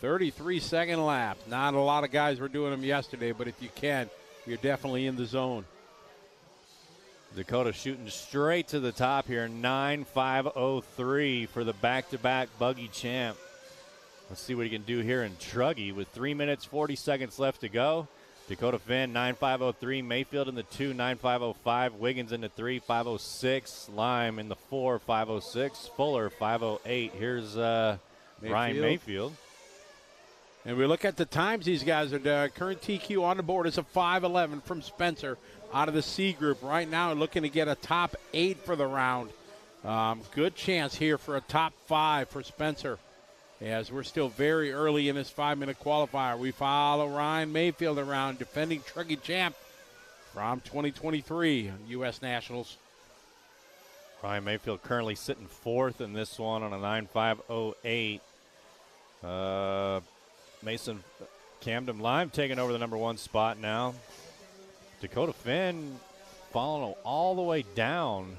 33-second lap. Not a lot of guys were doing them yesterday, but if you can, you're definitely in the zone. Dakota shooting straight to the top here, 9.503 for the back-to-back Buggy champ. Let's see what he can do here in Truggy with 3 minutes, 40 seconds left to go. Dakota Finn, 9.503. Mayfield in the 2, 9.505. Wiggins in the 3, 506. Lime in the 4, 506. Fuller, 508. Here's Ryan Mayfield. And we look at the times these guys are doing. Current TQ on the board is a 5.11 from Spencer out of the C group. Right now looking to get a top 8 for the round. Good chance here for a top 5 for Spencer, as we're still very early in this 5-minute qualifier. We follow Ryan Mayfield around, defending Truggy champ from 2023 U.S. Nationals. Ryan Mayfield currently sitting 4th in this one on a 9.508. Mason Camden Lime taking over the number 1 spot now. Dakota Finn following all the way down.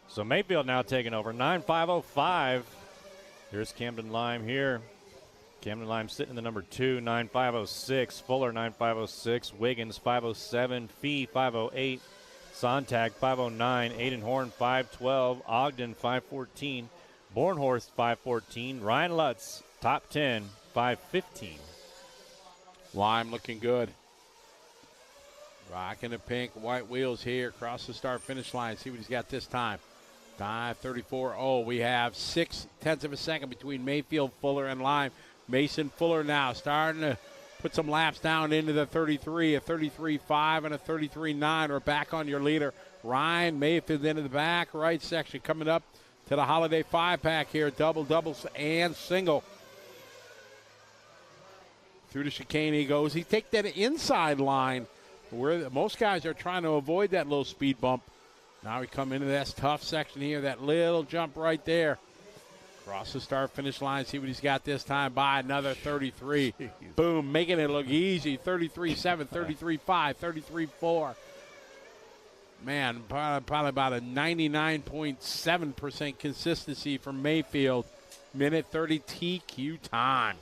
So Mayfield now taking over, 9.505. Here's Camden Lime here. Camden Lime sitting in the number 2, 9.506. Fuller, 9.506. Wiggins, 507. Fee, 508. Sontag, 509. Aiden Horn, 512. Ogden, 514. Bornhorst, 514. Ryan Lutz, top 10, 515. Lime looking good. Rocking the pink, white wheels here across the start-finish line. See what he's got this time. 5:34. Oh, we have 0.6 of a second between Mayfield, Fuller, and Lime. Mason Fuller now starting to put some laps down into the 33, a 33.5 and a 33.9. We're back on your leader. Ryan Mayfield into the back right section, coming up to the Holiday 5-pack here. Doubles, and single. Through the chicane he goes. He takes that inside line where most guys are trying to avoid that little speed bump. Now we come into this tough section here, that little jump right there. Across the start-finish line, see what he's got this time by another 33. Jeez. Boom, making it look easy. 33.7, 33.5, 33.4. Man, probably about a 99.7% consistency from Mayfield. Minute 30 TQ time.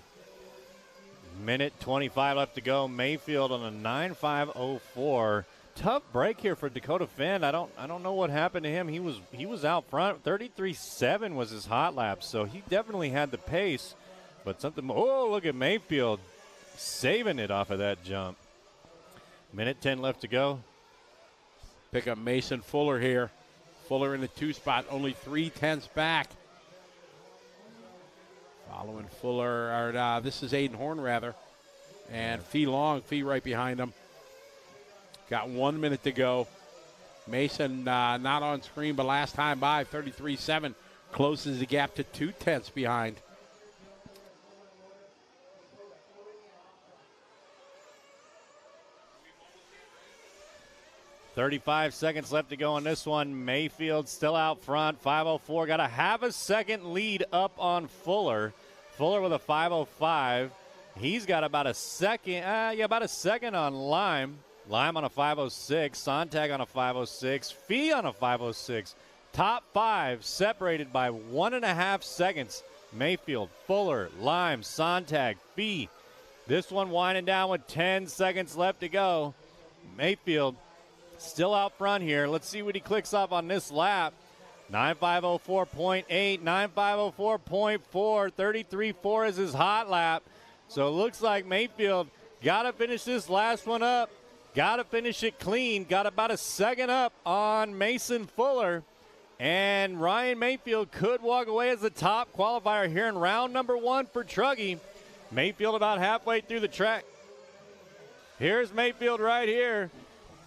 Minute 25 left to go. Mayfield on a 9.504. Tough break here for Dakota Finn. I don't know what happened to him. He was out front. 33.7 was his hot lap, so he definitely had the pace. But something. Oh, look at Mayfield saving it off of that jump. Minute 10 left to go. Pick up Mason Fuller here. Fuller in the 2 spot, only 0.3 back. Following Fuller, this is Aiden Horn rather, and Fee right behind him. Got 1 minute to go. Mason not on screen, but last time by 33.7 closes the gap to 0.2 behind. $35 seconds left to go on this one. Mayfield still out front. 5:04. Got a half a second lead up on Fuller. Fuller with a 5:05. He's got about a second. About a second on Lime. Lime on a 5:06. Sontag on a 5:06. Fee on a 5:06. Top 5 separated by 1.5 seconds. Mayfield, Fuller, Lime, Sontag, Fee. This one winding down with 10 seconds left to go. Mayfield still out front here. Let's see what he clicks up on this lap. 9.504.8, 9.504.4, 33.4 is his hot lap. So it looks like Mayfield Got to finish this last one up. Got to finish it clean. Got about a second up on Mason Fuller. And Ryan Mayfield could walk away as the top qualifier here in round number 1 for Truggy. Mayfield about halfway through the track. Here's Mayfield right here.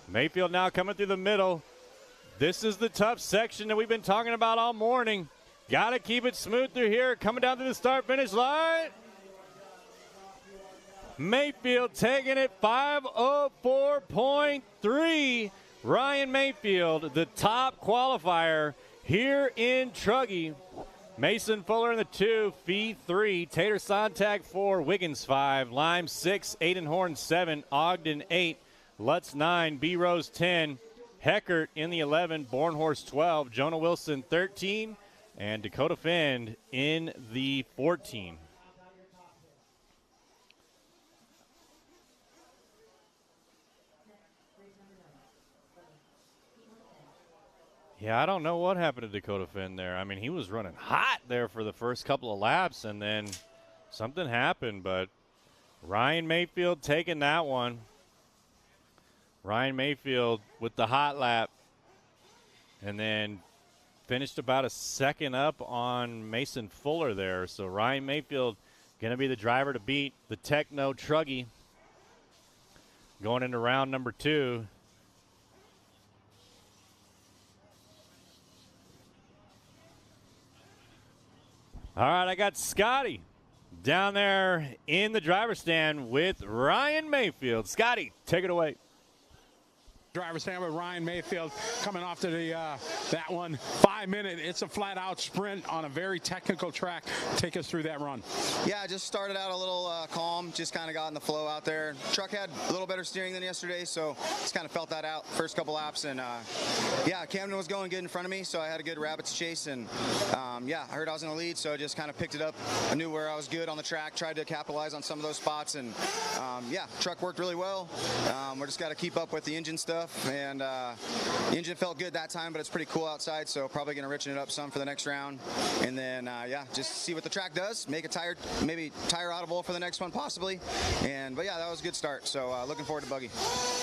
Mayfield now coming through the middle. This is the tough section that we've been talking about all morning. Got to keep it smooth through here. Coming down to the start-finish line. Mayfield taking it 5:04.3. Ryan Mayfield, the top qualifier here in Truggy. Mason Fuller in the 2, Fee 3, Tater Sontag 4, Wiggins 5, Lime 6, Aidenhorn 7, Ogden 8, Lutz 9, B Rose 10, Heckert in the 11, Bornhorst 12, Jonah Wilson 13, and Dakota Fend in the 14. Yeah, I don't know what happened to Dakota Finn there. I mean, he was running hot there for the first couple of laps, and then something happened. But Ryan Mayfield taking that one. Ryan Mayfield with the hot lap, and then finished about a second up on Mason Fuller there. So Ryan Mayfield going to be the driver to beat the Techno Truggy going into round number 2. All right, I got Scotty down there in the driver's stand with Ryan Mayfield. Scotty, take it away. Driver's stand with Ryan Mayfield coming off to the that one 5-minute. It's a flat-out sprint on a very technical track. Take us through that run. Yeah, I just started out a little calm, just kind of got in the flow out there. Truck had a little better steering than yesterday, so just kind of felt that out first couple laps. And yeah, Camden was going good in front of me, so I had a good rabbits chase. And yeah, I heard I was in the lead, so I just kind of picked it up. I knew where I was good on the track, tried to capitalize on some of those spots. And yeah, truck worked really well. We just got to keep up with the engine stuff. And the engine felt good that time, but it's pretty cool outside, so probably going to richen it up some for the next round. And then, yeah, just see what the track does, make a tire, maybe tire audible for the next one possibly. But yeah, that was a good start, so looking forward to Buggy.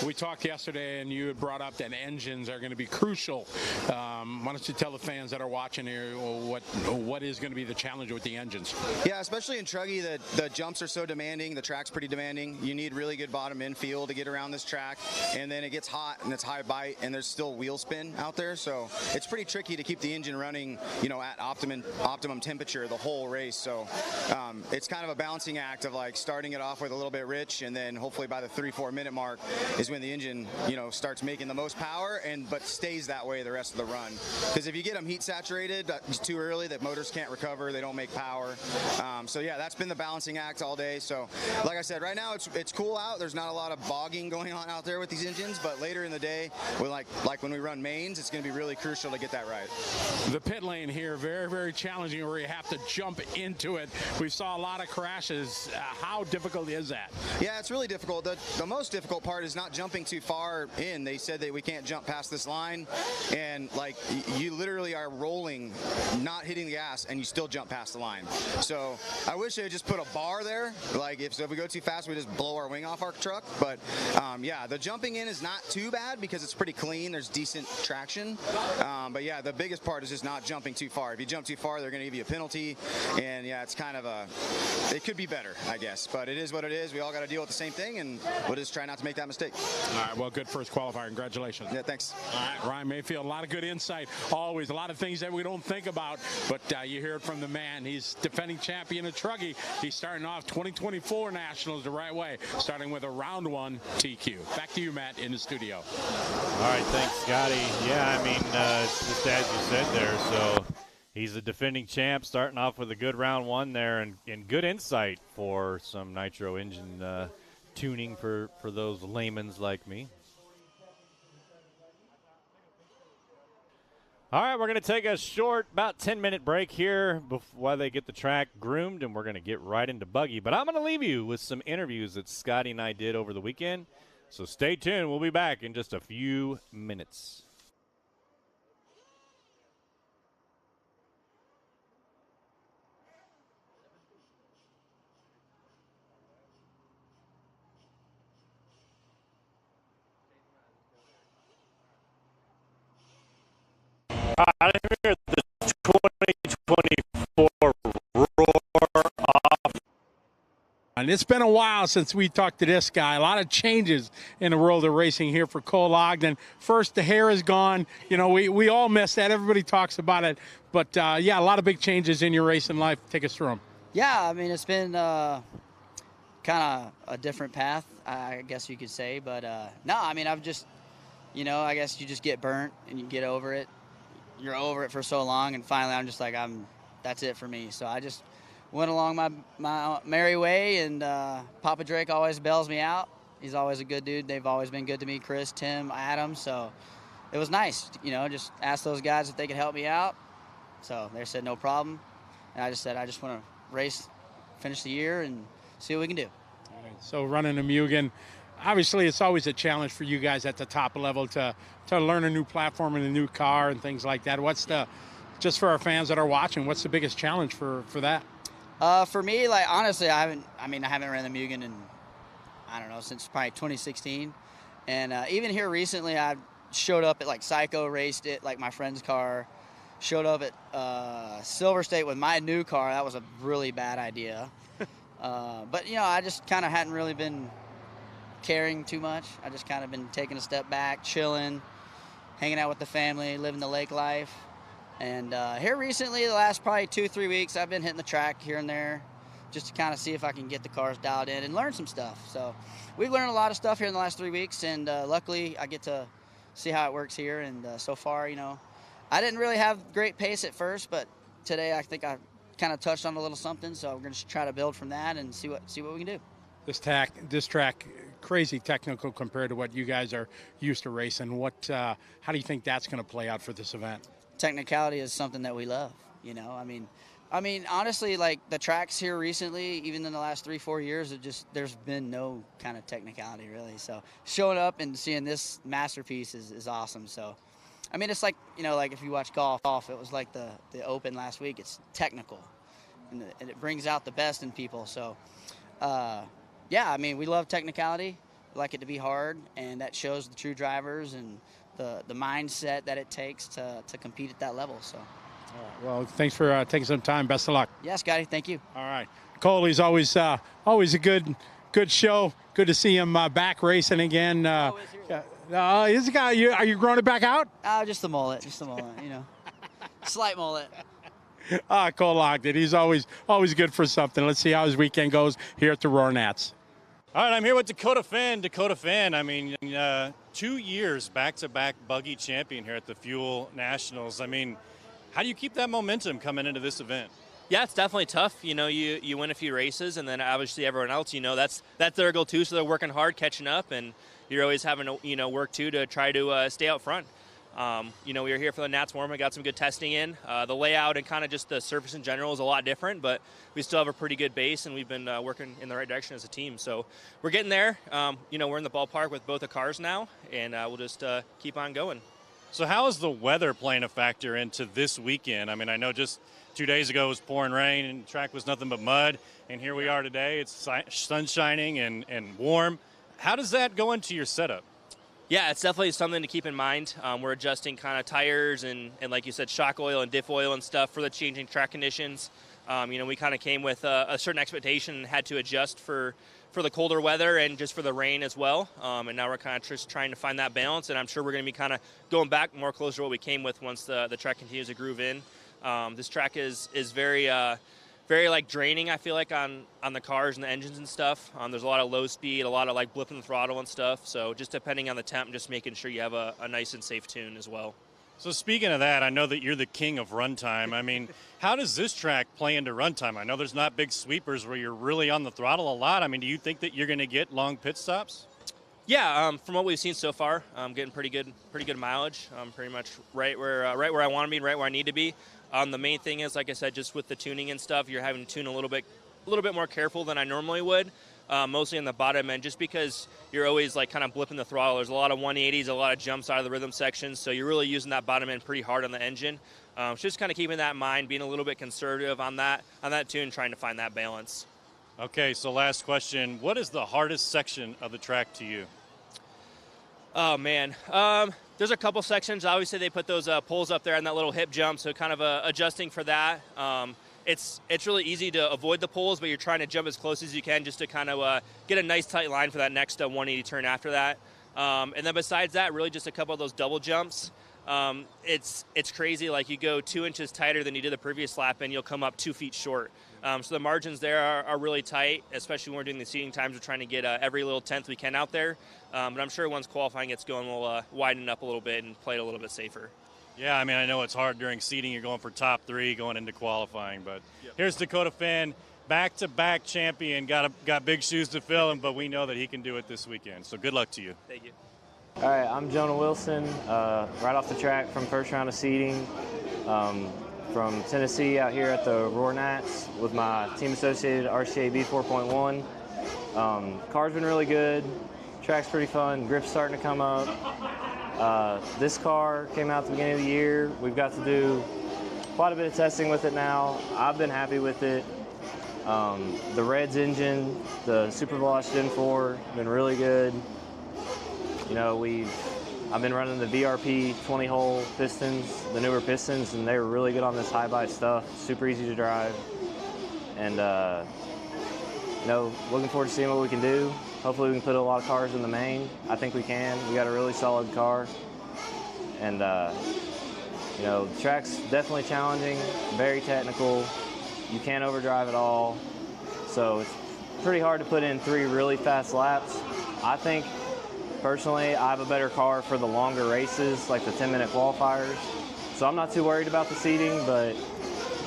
We talked yesterday, and you had brought up that engines are going to be crucial. Why don't you tell the fans that are watching here what is going to be the challenge with the engines? Yeah, especially in Truggy, the jumps are so demanding. The track's pretty demanding. You need really good bottom end feel to get around this track, and then it gets hot and it's high bite, and there's still wheel spin out there, so it's pretty tricky to keep the engine running, you know, at optimum temperature the whole race. So it's kind of a balancing act of like starting it off with a little bit rich, and then hopefully by the 3-4 minute mark is when the engine, you know, starts making the most power, but stays that way the rest of the run. Because if you get them heat saturated too early, that motors can't recover, they don't make power. So yeah, that's been the balancing act all day. So like I said, right now it's cool out. There's not a lot of bogging going on out there with these engines, but later in the day, with like when we run mains, it's going to be really crucial to get that right. The pit lane here, very, very challenging, where you have to jump into it. We saw a lot of crashes. How difficult is that? Yeah, it's really difficult. The most difficult part is not jumping too far in. They said that we can't jump past this line, and like you literally are rolling, not hitting the gas, and you still jump past the line. So I wish they had just put a bar there. Like if we go too fast, we just blow our wing off our truck. But yeah, the jumping in is not too bad because it's pretty clean. There's decent traction. But yeah, the biggest part is just not jumping too far. If you jump too far, they're going to give you a penalty. And yeah, it's kind of it could be better, I guess. But it is what it is. We all got to deal with the same thing, and we'll just try not to make that mistake. All right, well, good first qualifier. Congratulations. Yeah, thanks. All right, Ryan Mayfield, a lot of good insight. Always a lot of things that we don't think about, but you hear it from the man. He's defending champion of Truggy. He's starting off 2024 Nationals the right way, starting with a round 1 TQ. Back to you, Matt, in the studio. All right, thanks, Scotty. Yeah, I mean, just as you said there, so he's a defending champ, starting off with a good round 1 there, and good insight for some nitro engine tuning for those laymen's like me. All right, we're going to take a short, about 10-minute break here while they get the track groomed, and we're going to get right into Buggy. But I'm going to leave you with some interviews that Scotty and I did over the weekend. So stay tuned. We'll be back in just a few minutes. Out of here, the 2024 Roar Off. And it's been a while since we talked to this guy. A lot of changes in the world of racing here for Cole Ogden. First, the hair is gone. You know, we all miss that. Everybody talks about it. But, yeah, a lot of big changes in your racing life. Take us through them. Yeah, I mean, it's been kind of a different path, I guess you could say. But, no, I mean, I've just, you know, I guess you just get burnt and you get over it. You're over it for so long, and finally I'm just like, that's it for me. So I just went along my merry way, and Papa Drake always bails me out. He's always a good dude. They've always been good to me, Chris, Tim, Adam. So it was nice, you know, just ask those guys if they could help me out. So they said no problem. And I just said, I just want to race, finish the year, and see what we can do. All right, so running a Mugen, obviously it's always a challenge for you guys at the top level to learn a new platform and a new car and things like that. Just for our fans that are watching, what's the biggest challenge for that? For me, like, honestly, I haven't ran the Mugen in, I don't know, since probably 2016. And even here recently, I showed up at, like, Psycho, raced it, like my friend's car. Showed up at Silver State with my new car. That was a really bad idea. But, you know, I just kind of hadn't really been caring too much. I just kind of been taking a step back, chilling, hanging out with the family, living the lake life. And here recently, the last probably 2-3 weeks, I've been hitting the track here and there just to kind of see if I can get the cars dialed in and learn some stuff. So we've learned a lot of stuff here in the last 3 weeks, and luckily I get to see how it works here. And so far, you know, I didn't really have great pace at first, but today I think I kind of touched on a little something, so we're going to try to build from that and see what we can do. This track, crazy technical compared to what you guys are used to racing. How do you think that's going to play out for this event? Technicality is something that we love, you know. I mean, honestly, like the tracks here recently, even in the last 3-4 years, there's been no kind of technicality really. So showing up and seeing this masterpiece is awesome. So, I mean, it's like, you know, like if you watch golf, it was like the Open last week. It's technical, and it brings out the best in people. So, yeah, I mean, we love technicality. We like it to be hard, and that shows the true drivers and the mindset that it takes to compete at that level. So, all right, well, thanks for taking some time. Best of luck. Yeah, Scotty, thank you. All right, Coley's always a good show. Good to see him back racing again. Is the guy? Are you growing it back out? Just the mullet, you know, slight mullet. Cole Ogden, he's always good for something. Let's see how his weekend goes here at the Roar Nats. All right, I'm here with Dakota Finn. I mean, 2 years back-to-back Buggy champion here at the Fuel Nationals. I mean, how do you keep that momentum coming into this event? Yeah, it's definitely tough. You know, you win a few races, and then obviously everyone else, you know, that's their goal too. So they're working hard, catching up, and you're always having to, you know, work too to try to stay out front. You know, we were here for the Nats Warm. We got some good testing in. The layout and kind of just the surface in general is a lot different, but we still have a pretty good base, and we've been working in the right direction as a team. So we're getting there. You know, we're in the ballpark with both the cars now, and we'll just keep on going. So how is the weather playing a factor into this weekend? I mean, I know just 2 days ago it was pouring rain and the track was nothing but mud, and here we are today. It's sun shining and warm. How does that go into your setup? Yeah, it's definitely something to keep in mind. We're adjusting kind of tires and like you said, shock oil and diff oil and stuff for the changing track conditions. You know, we kind of came with a certain expectation and had to adjust for the colder weather and just for the rain as well. And now we're kind of just trying to find that balance, and I'm sure we're going to be kind of going back more closer to what we came with once the track continues to groove in. This track is very like draining, I feel like, on the cars and the engines and stuff. There's a lot of low speed, a lot of like blipping the throttle and stuff. So just depending on the temp, just making sure you have a nice and safe tune as well. So speaking of that, I know that you're the king of runtime. I mean, how does this track play into runtime? I know there's not big sweepers where you're really on the throttle a lot. I mean, do you think that you're going to get long pit stops? Yeah, from what we've seen so far, I'm getting pretty good mileage. Pretty much right where I want to be, right where I need to be. The main thing is, like I said, just with the tuning and stuff, you're having to tune a little bit more careful than I normally would. Mostly in the bottom end, just because you're always like kind of blipping the throttle. There's a lot of 180s, a lot of jumps out of the rhythm section, so you're really using that bottom end pretty hard on the engine. Just kind of keeping that in mind, being a little bit conservative on that tune, trying to find that balance. Okay, so last question. What is the hardest section of the track to you? Oh, man. There's a couple sections. Obviously, they put those poles up there on that little hip jump, so kind of adjusting for that. It's really easy to avoid the poles, but you're trying to jump as close as you can just to kind of get a nice tight line for that next 180 turn after that. And then besides that, really just a couple of those double jumps. It's crazy. Like, you go 2 inches tighter than you did the previous lap, and you'll come up 2 feet short. So the margins there are really tight, especially when we're doing the seating times. We're trying to get every little tenth we can out there. But I'm sure once qualifying gets going, we'll widen up a little bit and play it a little bit safer. Yeah, I mean, I know it's hard during seeding. You're going for top 3 going into qualifying. But here's Dakota Finn, back-to-back champion. Got big shoes to fill, but we know that he can do it this weekend. So good luck to you. Thank you. All right, I'm Jonah Wilson, right off the track from first round of seeding. From Tennessee out here at the Roar Nats with my team associated RCA B 4.1. Car's been really good. Track's pretty fun. Grip's starting to come up. This car came out at the beginning of the year. We've got to do quite a bit of testing with it now. I've been happy with it. The Reds engine, the Supervelox Gen 4, been really good. You know, I've been running the VRP 20-hole pistons, the newer pistons, and they were really good on this high bite stuff. Super easy to drive. And, you know, looking forward to seeing what we can do. Hopefully we can put a lot of cars in the main. I think we can. We got a really solid car. And, you know, the track's definitely challenging, very technical. You can't overdrive at all. So it's pretty hard to put in 3 really fast laps. I think, personally, I have a better car for the longer races, like the 10-minute qualifiers. So I'm not too worried about the seating, but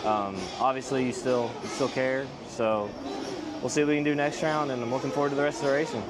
obviously you still care. So we'll see what we can do next round, and I'm looking forward to the rest of the racing.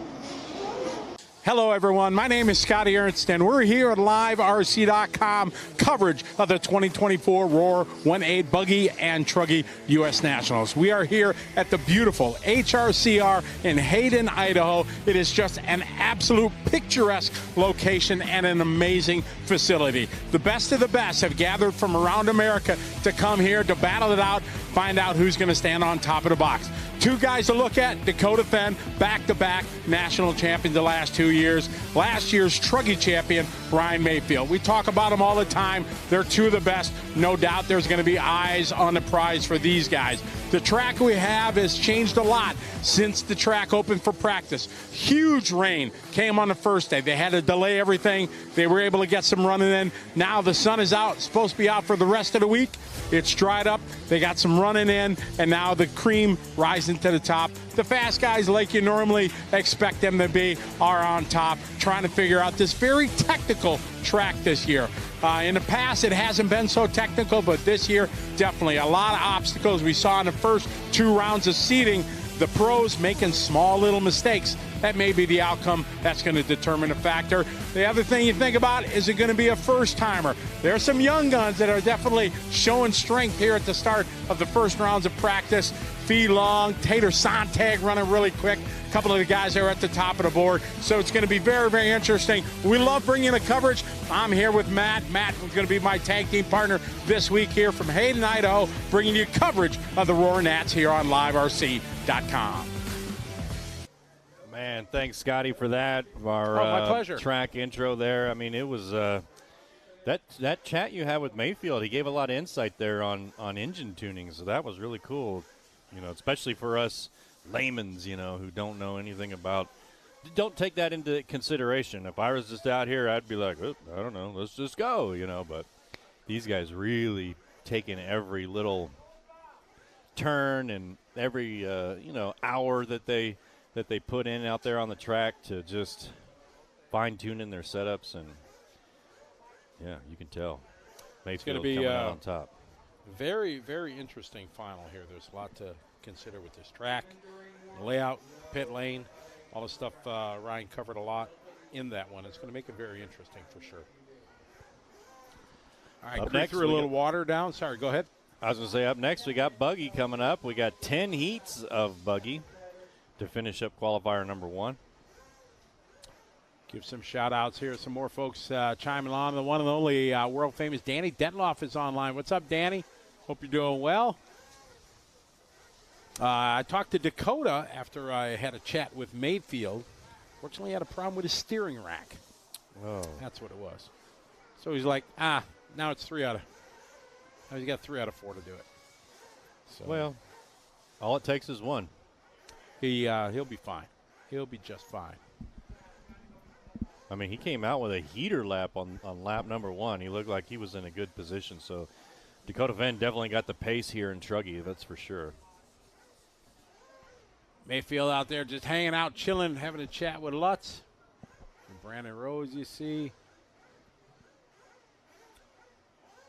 Hello, everyone. My name is Scotty Ernst, and we're here at LiveRC.com coverage of the 2024 Roar 1.8 Buggy and Truggy U.S. Nationals. We are here at the beautiful HRCR in Hayden, Idaho. It is just an absolute picturesque location and an amazing facility. The best of the best have gathered from around America to come here to battle it out, find out who's going to stand on top of the box. 2 guys to look at: Dakota Fenn, back-to-back national champion the last 2 years. Last year's Truggy champion, Ryan Mayfield. We talk about them all the time. They're 2 of the best. No doubt there's going to be eyes on the prize for these guys. The track we have has changed a lot since the track opened for practice. Huge rain came on the first day. They had to delay everything. They were able to get some running in. Now the sun is out. It's supposed to be out for the rest of the week. It's dried up. They got some running in, and now the cream rising to the top. The fast guys, like you normally expect them to be, are on top, trying to figure out this very technical track this year. In the past, it hasn't been so technical, but this year, definitely a lot of obstacles. We saw in the first 2 rounds of seeding, the pros making small little mistakes. That may be the outcome that's going to determine a factor. The other thing you think about, is it going to be a first-timer? There are some young guns that are definitely showing strength here at the start of the first rounds of practice. Fee Long, Tater Sontag running really quick. A couple of the guys are at the top of the board. So it's going to be very, very interesting. We love bringing the coverage. I'm here with Matt. Matt is going to be my tag team partner this week here from Hayden, Idaho, bringing you coverage of the Roar Nats here on LiveRC.com. Man, thanks, Scotty, for that. Our my pleasure. Track intro there. I mean, it was that chat you had with Mayfield. He gave a lot of insight there on engine tuning, so that was really cool. You know, especially for us laymen's, you know, who don't know anything about. Don't take that into consideration. If I was just out here, I'd be like, oh, I don't know, let's just go, you know. But these guys really taking every little turn and every hour that they put in out there on the track to just fine-tuning their setups, and yeah, you can tell Mayfield going to be coming out on top. Very, very interesting final here. There's a lot to consider with this track, layout, pit lane, all the stuff. Ryan covered a lot in that one. It's going to make it very interesting for sure. All right, next, threw a little water down. Sorry, go ahead. I was going to say, up next we got Buggy coming up. We got 10 heats of Buggy to finish up qualifier number 1. Give some shout-outs here. Some more folks chiming on. The one and only world-famous Danny Detloff is online. What's up, Danny? Hope you're doing well. I talked to Dakota after I had a chat with Mayfield. Fortunately, he had a problem with his steering rack. Oh. That's what it was. So he's like, now it's 3 out of. Now he's got 3 out of 4 to do it. So Well, all it takes is one. he'll be fine. He'll be just fine. I mean, he came out with a heater lap on lap number 1. He looked like he was in a good position. So Dakota Venn definitely got the pace here in Truggy, that's for sure. Mayfield out there just hanging out, chilling, having a chat with Lutz. And Brandon Rose, you see.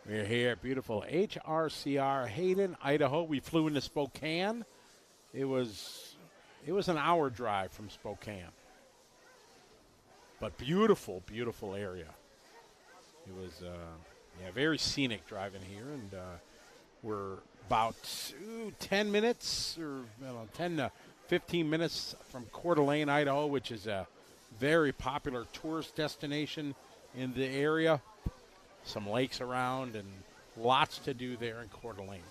We're here at beautiful HRCR Hayden, Idaho. We flew into Spokane. It was an hour drive from Spokane. But beautiful, beautiful area. It was very scenic driving here, and we're about 10 minutes or 10 to 15 minutes from Coeur d'Alene, Idaho, which is a very popular tourist destination in the area. Some lakes around and lots to do there in Coeur d'Alene.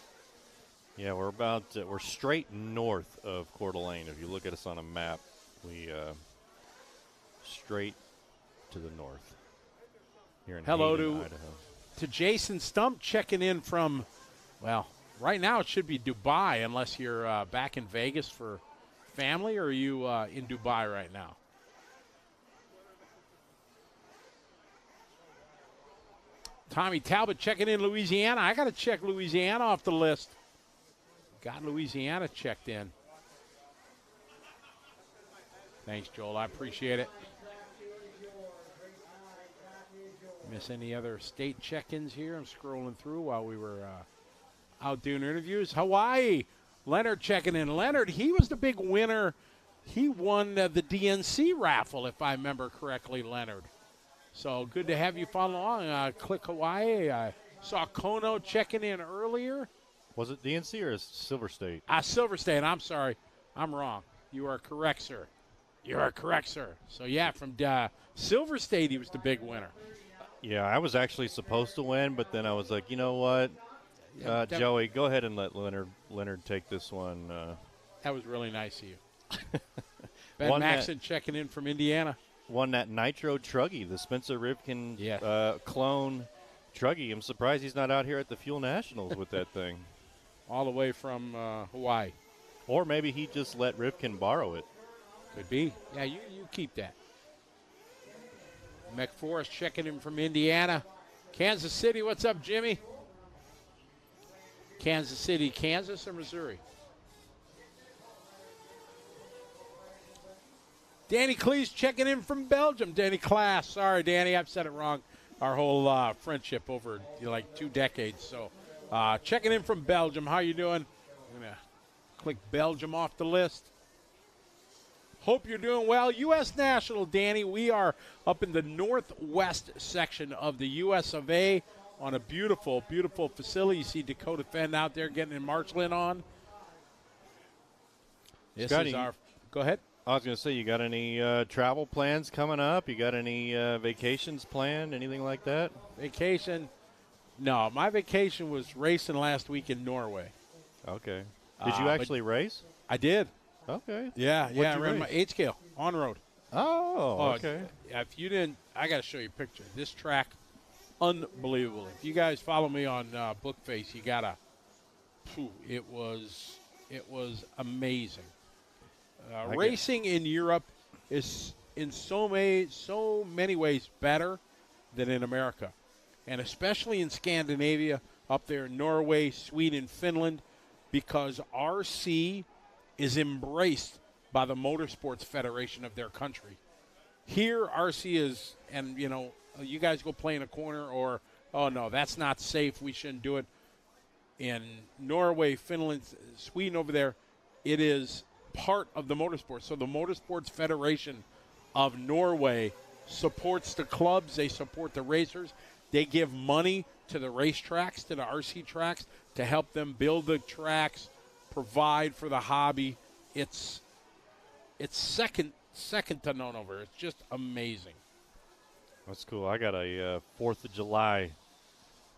Yeah, we're straight north of Coeur d'Alene. If you look at us on a map, we straight to the north here in Hello Hayden, to Idaho. To Jason Stump checking in from, right now it should be Dubai, unless you're back in Vegas for family, or are you in Dubai right now? Tommy Talbot checking in Louisiana. I got to check Louisiana off the list. Got Louisiana checked in. Thanks, Joel. I appreciate it. Miss any other state check-ins here? I'm scrolling through while we were out doing interviews. Hawaii. Leonard checking in. Leonard, he was the big winner. He won the DNC raffle, if I remember correctly, Leonard. So good to have you follow along. Click Hawaii. I saw Kono checking in earlier. Was it DNC or Silver State? Silver State. I'm sorry. I'm wrong. You are correct, sir. You are correct, sir. So, yeah, from Silver State, he was the big winner. Yeah, I was actually supposed to win, but then I was like, you know what, Joey, go ahead and let Leonard take this one. That was really nice of you. Ben Maxon checking in from Indiana. Won that Nitro Truggy, the Spencer Rivkin clone Truggy. I'm surprised he's not out here at the Fuel Nationals with that thing. All the way from Hawaii. Or maybe he just let Rivkin borrow it. Could be. Yeah, you keep that. McForrest checking in from Indiana. Kansas City, what's up, Jimmy? Kansas City, Kansas or Missouri? Danny Cleese checking in from Belgium. Danny Class. Sorry, Danny, I've said it wrong. Our whole friendship over like 2 decades. So checking in from Belgium. How you doing? I'm going to click Belgium off the list. Hope you're doing well. U.S. National, Danny. We are up in the northwest section of the U.S. of A. on a beautiful, beautiful facility. You see Dakota Fenn out there getting in Marchland on. This Scotty, is our – go ahead. I was going to say, you got any travel plans coming up? You got any vacations planned, anything like that? Vacation? No, my vacation was racing last week in Norway. Okay. Did you actually race? I did. Okay. Yeah, What'd I you ran race? my 8 scale on road. Oh, okay. If you didn't, I got to show you a picture. This track, unbelievable. If you guys follow me on Bookface, you got to, it was amazing. Racing in Europe is in so many ways better than in America, and especially in Scandinavia, up there in Norway, Sweden, Finland, because RC is embraced by the Motorsports Federation of their country. Here, RC is, and you guys go play in a corner, or, oh no, that's not safe, we shouldn't do it. In Norway, Finland, Sweden over there, it is part of the motorsport. So the Motorsports Federation of Norway supports the clubs. They support the racers. They give money to the racetracks, to the RC tracks, to help them build the tracks, provide for the hobby. It's second to none over. It's just amazing. That's cool. I got a 4th of July.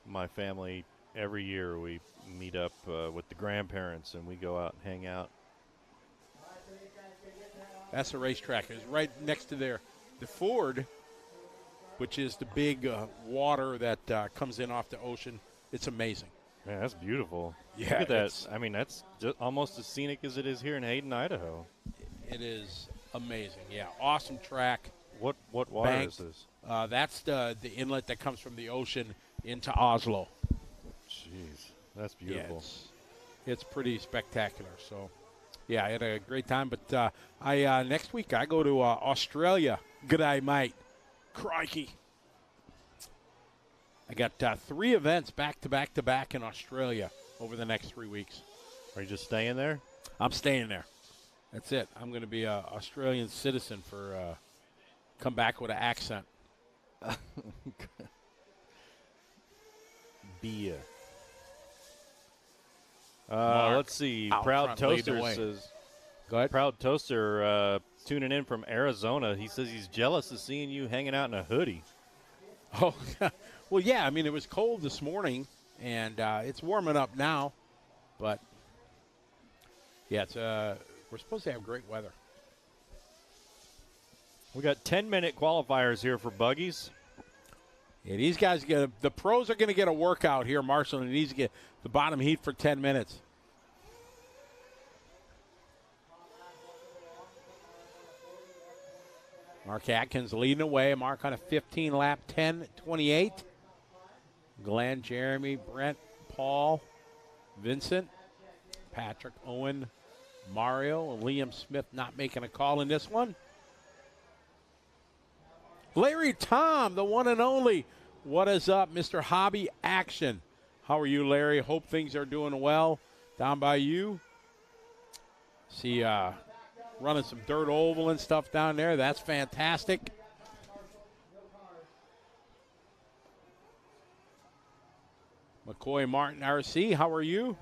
My family, every year we meet up with the grandparents and we go out and hang out. That's a racetrack. It's right next to there. The Ford which is the big water that comes in off the ocean. It's amazing. Man, that's beautiful. Yeah, Look at that. I mean, that's just almost as scenic as it is here in Hayden, Idaho. It is amazing. Yeah, awesome track. What water Banked. is this? That's the inlet that comes from the ocean into Oslo. Jeez, that's Yeah, beautiful. it's pretty spectacular. So, yeah, I had a great time. But I next week I go to Australia. G'day, mate. Crikey. I got 3 events back to back to back in Australia over the next 3 weeks. Are you just staying there? I'm staying there. That's it. I'm going to be an Australian citizen for come back with an accent. Beer. Mark Let's see. out Proud front leading the Toaster way. says. Go ahead. Proud Toaster tuning in from Arizona. He says he's jealous of seeing you hanging out in a hoodie. Oh, well, yeah. I mean, it was cold this morning, and it's warming up now. But, yeah, it's we're supposed to have great weather. We got 10-minute qualifiers here for buggies. Yeah, these guys the pros are going to get a workout here, Marshall, and needs to get the bottom heat for 10 minutes. Mark Atkins leading away. Mark on a 15-lap, 10:28. Glenn, Jeremy, Brent, Paul, Vincent, Patrick, Owen, Mario, and Liam Smith not making a call in this one. Larry Tom, the one and only. What is up, Mr. Hobby Action? How are you, Larry? Hope things are doing well down by you. See, running some dirt oval and stuff down there. That's fantastic. McCoy Martin RC, how are you?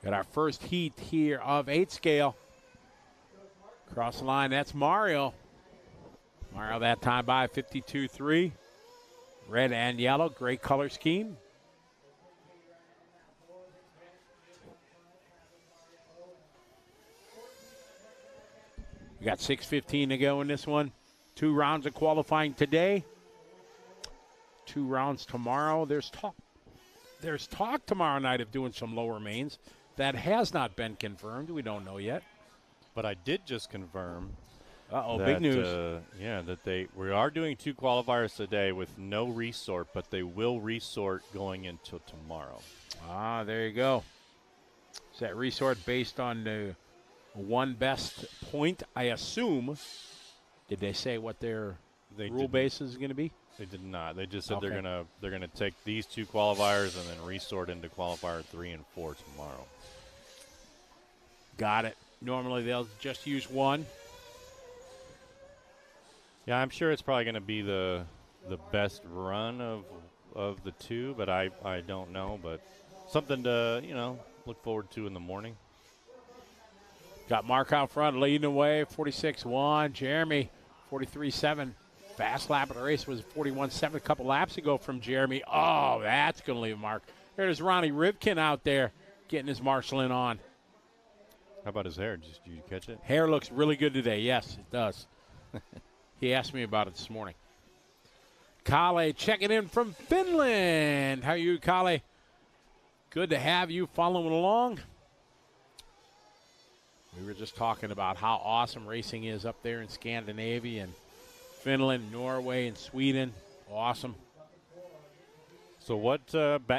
Got our first heat here of 8 scale. Cross the line, that's Mario. Mario that time by 52.3. Red and yellow, great color scheme. We got 6:15 to go in this one. 2 rounds of qualifying today. 2 rounds tomorrow. There's talk tomorrow night of doing some lower mains. That has not been confirmed. We don't know yet. But I did just confirm. Big news. That we are doing 2 qualifiers today with no resort, but they will resort going into tomorrow. There you go. Is that resort based on the one best point, I assume? Did they say what their rule base is going to be? They did not. They just said Okay. they're gonna take these 2 qualifiers and then resort into qualifier 3 and 4 tomorrow. Got it. Normally they'll just use one. Yeah, I'm sure it's probably going to be the best run of the 2, but I don't know. But something to look forward to in the morning. Got Mark out front leading away, 46.1. Jeremy, 43.7. Fast lap of the race was 41.7 a couple laps ago from Jeremy. Oh, that's going to leave a mark. There's Ronnie Rivkin out there getting his marshalling on. How about his hair? Did you catch it? Hair looks really good today. Yes, it does. He asked me about it this morning. Kalle checking in from Finland. How are you, Kalle? Good to have you following along. We were just talking about how awesome racing is up there in Scandinavia and Finland, Norway, and Sweden. Awesome. So what?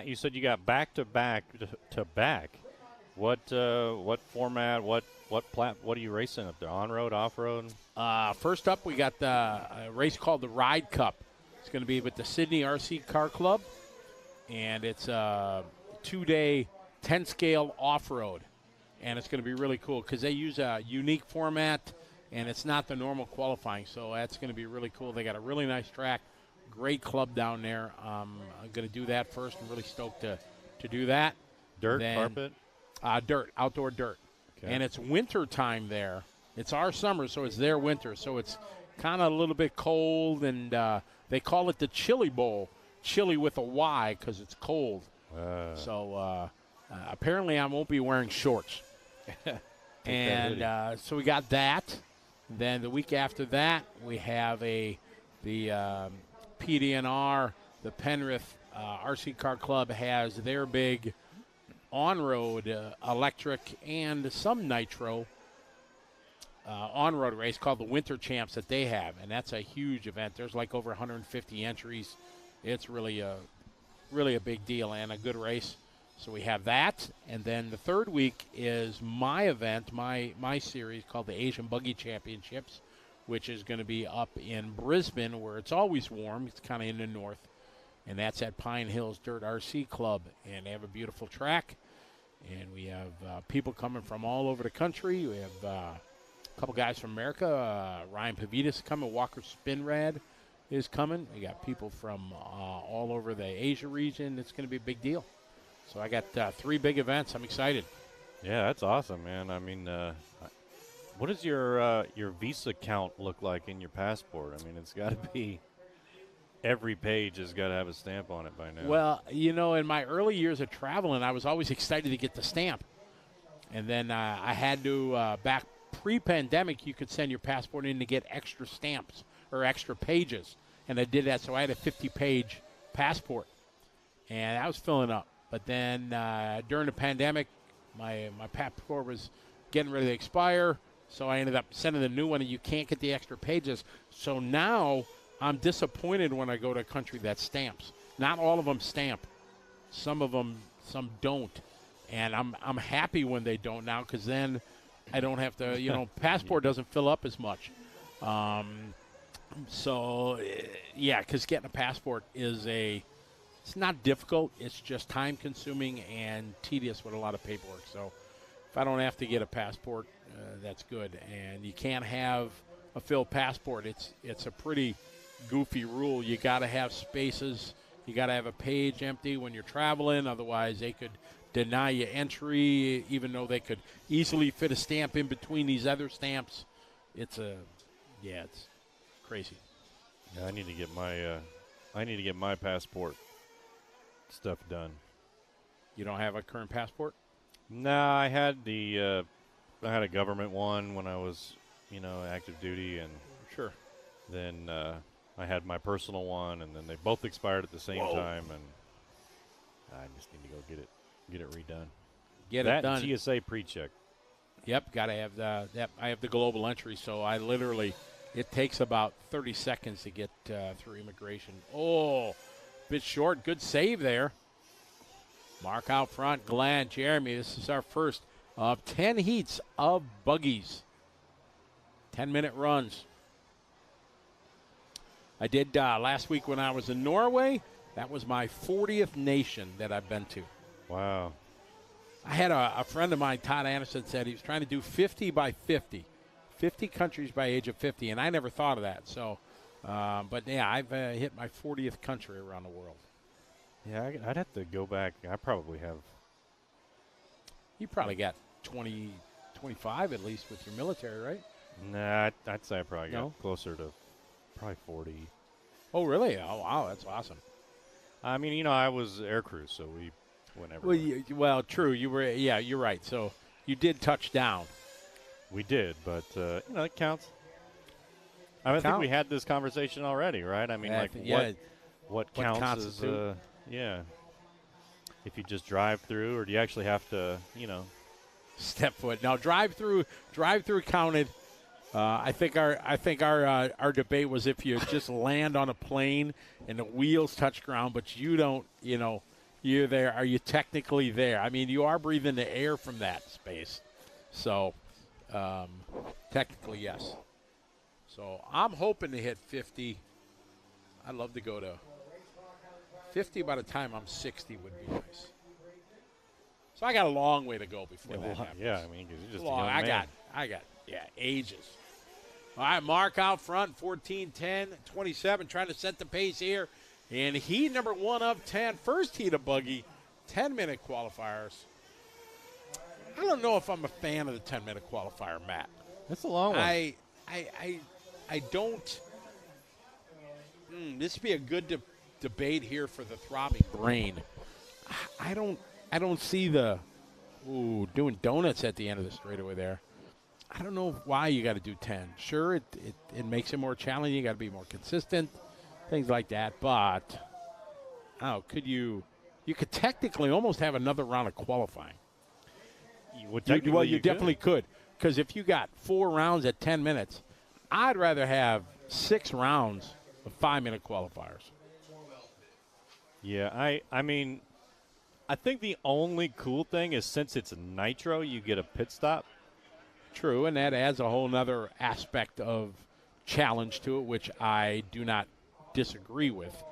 You said you got back to back to back. What format? What are you racing up there? On road, off road? First up, we got a race called the Ride Cup. It's going to be with the Sydney RC Car Club, and it's a 2-day 10-scale off-road, and it's going to be really cool because they use a unique format, and it's not the normal qualifying, so that's going to be really cool. They got a really nice track, great club down there. I'm going to do that first. I'm really stoked to do that. Dirt, carpet? Dirt, outdoor dirt. Okay. And it's winter time there. It's our summer, so it's their winter. So it's kind of a little bit cold, and they call it the Chili Bowl. Chili with a Y because it's cold. So apparently I won't be wearing shorts. And so we got that. Then the week after that, we have the PDNR, the Penrith RC Car Club has their big on-road electric and some nitro on-road race called the Winter Champs that they have, and that's a huge event. There's like over 150 entries. It's really a big deal and a good race. So we have that, and then the third week is my event, my series called the Asian Buggy Championships, which is going to be up in Brisbane, where it's always warm. It's kind of in the north, and that's at Pine Hills Dirt RC Club, and they have a beautiful track, and we have people coming from all over the country. We have a couple guys from America. Ryan Pavitas coming. Walker Spinrad is coming. We got people from all over the Asia region. It's going to be a big deal. So I got 3 big events. I'm excited. Yeah, that's awesome, man. I mean, what does your Visa count look like in your passport? I mean, it's got to be every page has got to have a stamp on it by now. Well, in my early years of traveling, I was always excited to get the stamp. And then I had to, back pre-pandemic, you could send your passport in to get extra stamps or extra pages. And I did that, so I had a 50-page passport. And I was filling up. But then during the pandemic, my passport was getting ready to expire, so I ended up sending the new one, and you can't get the extra pages. So now I'm disappointed when I go to a country that stamps. Not all of them stamp. Some don't. And I'm happy when they don't now, because then I don't have to, passport doesn't fill up as much. Because getting a passport is it's not difficult. It's just time-consuming and tedious with a lot of paperwork. So if I don't have to get a passport, that's good. And you can't have a filled passport. It's a pretty goofy rule. You got to have spaces. You got to have a page empty when you're traveling. Otherwise, they could deny you entry, even though they could easily fit a stamp in between these other stamps. It's crazy. Yeah, I need to get my passport stuff done. You don't have a current passport? No, I had a government one when I was, active duty, and sure. Then I had my personal one, and then they both expired at the same time, and I just need to go get it redone. Get that it done. TSA pre-check. Yep, got to have I have the global entry, so I literally, it takes about 30 seconds to get through immigration. Oh, bit short. Good save there. Mark out front. Glenn, Jeremy, this is our first of 10 heats of buggies. 10-minute runs. I did last week when I was in Norway. That was my 40th nation that I've been to. Wow. I had a friend of mine, Todd Anderson, said he was trying to do 50 by 50. 50 countries by age of 50, and I never thought of that. So, but, yeah, I've hit my 40th country around the world. Yeah, I'd have to go back. I probably have. You probably got 20, 25 at least with your military, right? Nah, I'd say I probably got closer to probably 40. Oh, really? Oh, wow, that's awesome. I mean, I was aircrew, so we went everywhere. Well, true. You were, yeah, you're right. So you did touch down. We did, but, it counts. I think we had this conversation already, right? I mean, what counts as, if you just drive through, or do you actually have to, step foot? Now, drive through counted. I think our debate was if you just land on a plane and the wheels touch ground, but you don't, you're there. Are you technically there? I mean, you are breathing the air from that space. So, technically, yes. So I'm hoping to hit 50. I'd love to go to 50 by the time I'm 60 would be nice. So I got a long way to go before that happens. Yeah, I mean, 'cause you're just long. a young man. I got, ages. All right, Mark out front, 14-10, 27, trying to set the pace here. And heat number 1 of 10, first heat of buggy, 10-minute qualifiers. I don't know if I'm a fan of the 10-minute qualifier, Matt. That's a long one. I don't. This would be a good debate here for the throbbing brain. I don't see the doing donuts at the end of the straightaway there. I don't know why you got to do 10. Sure, it makes it more challenging. You got to be more consistent, things like that. But you could technically almost have another round of qualifying. You definitely could. Because if you got 4 rounds at 10 minutes, I'd rather have 6 rounds of 5-minute qualifiers. Yeah, I mean, I think the only cool thing is since it's nitro, you get a pit stop. True, and that adds a whole nother aspect of challenge to it, which I do not disagree with.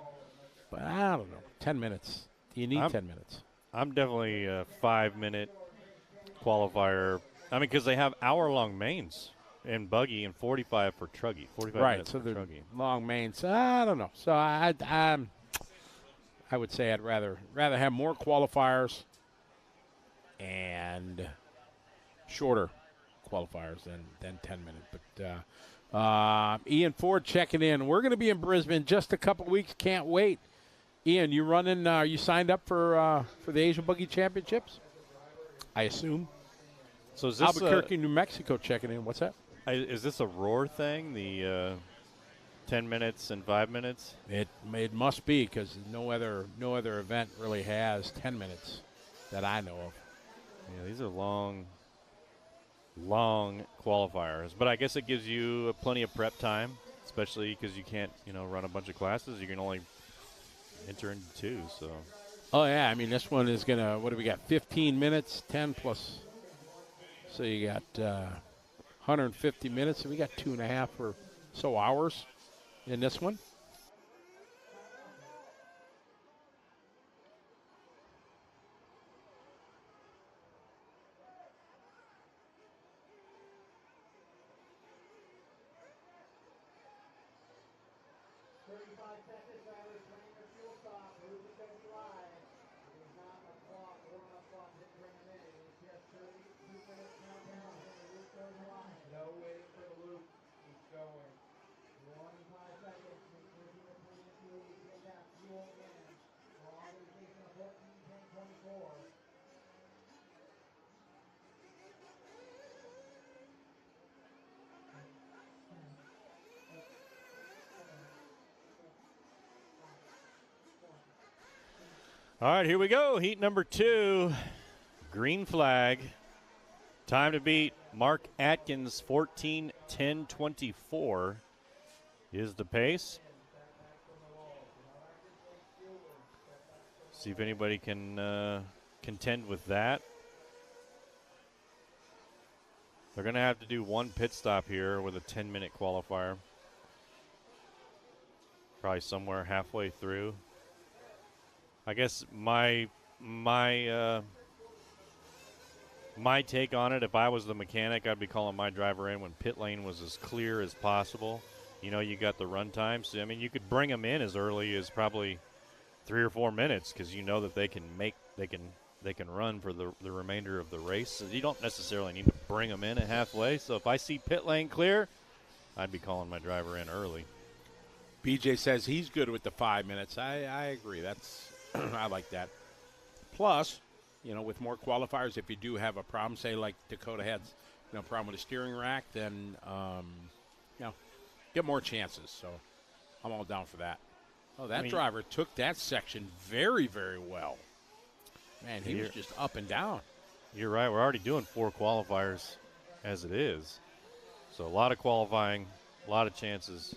But I don't know, 10 minutes. You need 10 minutes. I'm definitely a 5-minute qualifier. I mean, because they have hour-long mains in Buggy and 45 for Truggy. 45 right, minutes so for the Truggy. long mains. I don't know. So I would say I'd rather have more qualifiers and shorter qualifiers than 10 minutes. But Ian Ford checking in. We're going to be in Brisbane just a couple weeks. Can't wait. Ian, you running? Are you signed up for the Asian Buggy Championships? I assume. So is this Albuquerque, New Mexico checking in. What's that? Is this a Roar thing? The 10 minutes and 5 minutes? It must be because no other event really has 10 minutes that I know of. Yeah, these are long qualifiers, but I guess it gives you plenty of prep time, especially because you can't run a bunch of classes. You can only enter into 2. So. Oh yeah, I mean this one is gonna. What do we got? 15 minutes, 10 plus. So you got 150 minutes, and we got 2.5 or so hours in this one. All right, here we go. Heat number 2. Green flag. Time to beat Mark Atkins 14:10:24 is the pace. See if anybody can contend with that. They're going to have to do one pit stop here with a 10-minute qualifier. Probably somewhere halfway through. I guess my take on it, if I was the mechanic, I'd be calling my driver in when pit lane was as clear as possible. You got the run time. So, I mean, you could bring them in as early as probably 3 or 4 minutes because you know that they can run for the remainder of the race. So you don't necessarily need to bring them in at halfway. So if I see pit lane clear, I'd be calling my driver in early. BJ says he's good with the 5 minutes. I agree. That's I like that. Plus, with more qualifiers, if you do have a problem, say like Dakota had, problem with the steering rack, then get more chances. So I'm all down for that. Oh, that driver took that section very, very well. Man, he was just up and down. You're right. We're already doing 4 qualifiers as it is. So a lot of qualifying, a lot of chances.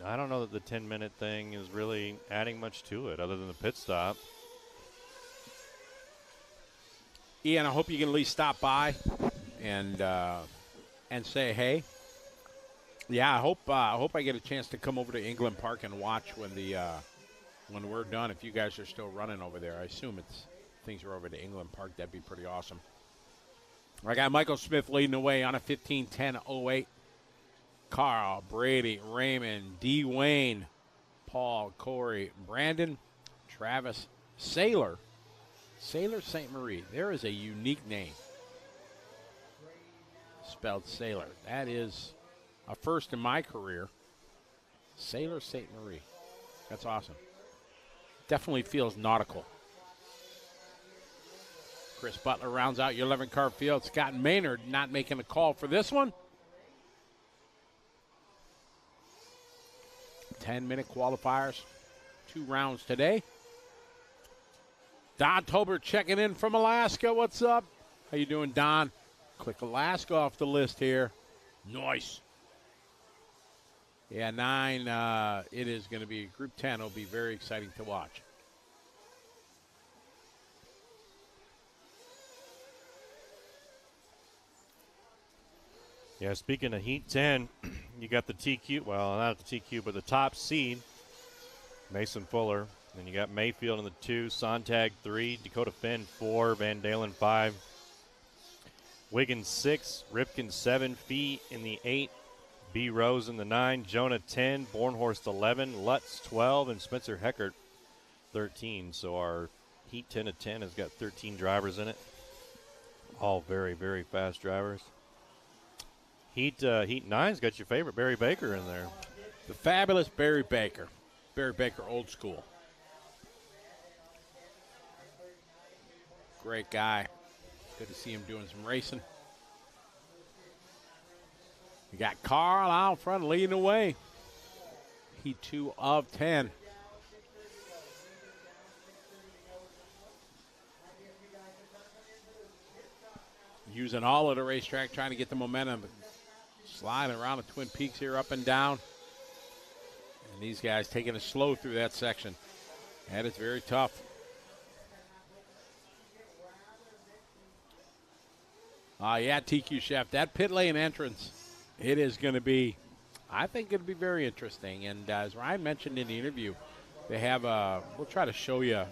I don't know that the 10-minute thing is really adding much to it other than the pit stop. Ian, I hope you can at least stop by and say hey. Yeah, I hope I get a chance to come over to England Park and watch when we're done. If you guys are still running over there, I assume things are over to England Park. That'd be pretty awesome. I got Michael Smith leading the way on a 15:10:08. Carl, Brady, Raymond, D. Wayne, Paul, Corey, Brandon, Travis, Sailor St. Marie. There is a unique name spelled Sailor. That is a first in my career. Sailor St. Marie. That's awesome. Definitely feels nautical. Chris Butler rounds out your 11-car field. Scott Maynard not making a call for this one. 10-minute qualifiers. 2 rounds today. Don Tolbert checking in from Alaska. What's up? How you doing, Don? Click Alaska off the list here. Nice. Yeah, 9, it is going to be Group 10. It'll be very exciting to watch. Yeah, speaking of Heat 10, you got the TQ, well, not the TQ, but the top seed, Mason Fuller. Then you got Mayfield in the 2, Sontag 3, Dakota Finn 4, Van Dalen 5, Wiggins 6, Ripken 7, Fee in the 8, B. Rose in the 9, Jonah 10, Bornhorst 11, Lutz 12, and Spencer Heckert 13. So our Heat 10 of 10 has got 13 drivers in it. All very, very fast drivers. Heat 9's got your favorite Barry Baker in there. The fabulous Barry Baker. Barry Baker, old school. Great guy. Good to see him doing some racing. We got Carl out front leading the way. Heat 2 of 10. Using all of the racetrack, trying to get the momentum. Sliding around the Twin Peaks here, up and down. And these guys taking it slow through that section. That is very tough. Yeah, TQ Chef, that pit lane entrance, it is going to be, I think it'll be very interesting. And as Ryan mentioned in the interview, they have we'll try to show you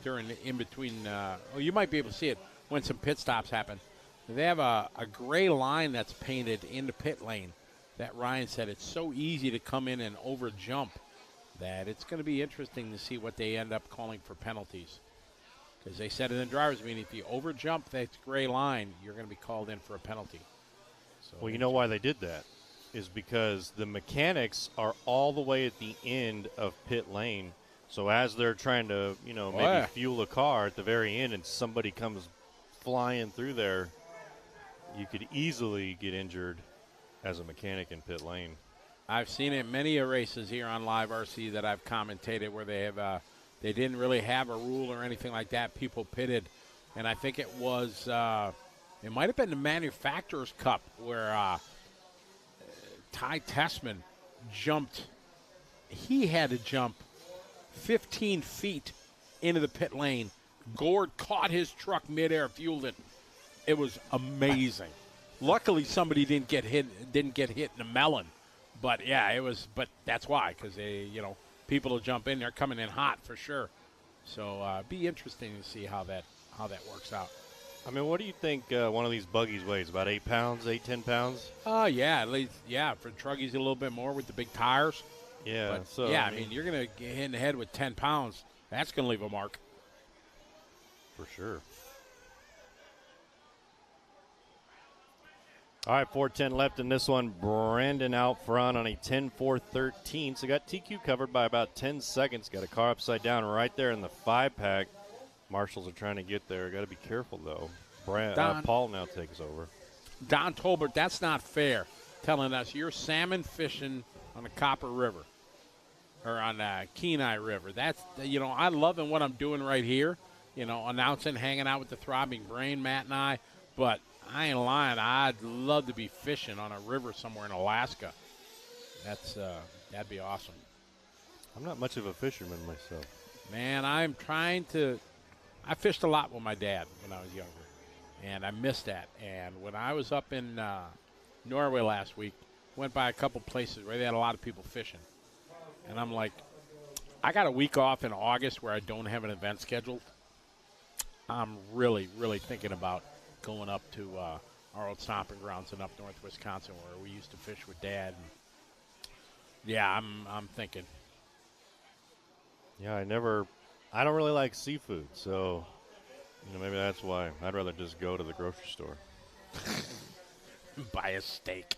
during the in-between, you might be able to see it when some pit stops happen. They have a gray line that's painted in the pit lane that Ryan said it's so easy to come in and over jump that it's going to be interesting to see what they end up calling for penalties. Because they said in the driver's meeting, if you over jump that gray line, you're going to be called in for a penalty. So well, you know why they did that is because the mechanics are all the way at the end of pit lane. So as they're trying to, maybe fuel a car at the very end and somebody comes flying through there, you could easily get injured as a mechanic in pit lane. I've seen it many races here on Live RC that I've commentated where they have they didn't really have a rule or anything like that. People pitted, and I think it was it might have been the Manufacturers Cup where Ty Tessman jumped. He had to jump 15 feet into the pit lane. Gord caught his truck midair, fueled it. It was amazing. Luckily, somebody didn't get hit in the melon. But yeah, it was. But that's why, because they, people will jump in. They're coming in hot for sure. So be interesting to see how that works out. I mean, what do you think one of these buggies weighs? About 8 pounds, 10 pounds? Yeah, at least, yeah. For Truggies, a little bit more with the big tires. Yeah. But, so yeah, I mean, you're going to get hit in the head with 10 pounds. That's going to leave a mark. For sure. All right, 4:10 left in this one. Brandon out front on a 10-4-13. So got TQ covered by about 10 seconds. Got a car upside down right there in the 5-pack. Marshals are trying to get there. Got to be careful, though. Paul now takes over. Don Tolbert, that's not fair, telling us you're salmon fishing on the Copper River or on Kenai River. That's, I love what I'm doing right here, announcing, hanging out with the Throbbing Brain, Matt and I. But I ain't lying. I'd love to be fishing on a river somewhere in Alaska. That'd be awesome. I'm not much of a fisherman myself. Man, I'm trying to. I fished a lot with my dad when I was younger, and I missed that. And when I was up in Norway last week, went by a couple places where they had a lot of people fishing, and I'm like, I got a week off in August where I don't have an event scheduled. I'm really, really thinking about going up to our old stomping grounds in up north Wisconsin where we used to fish with Dad. And yeah, I'm thinking. Yeah, I don't really like seafood, so maybe that's why. I'd rather just go to the grocery store. Buy a steak.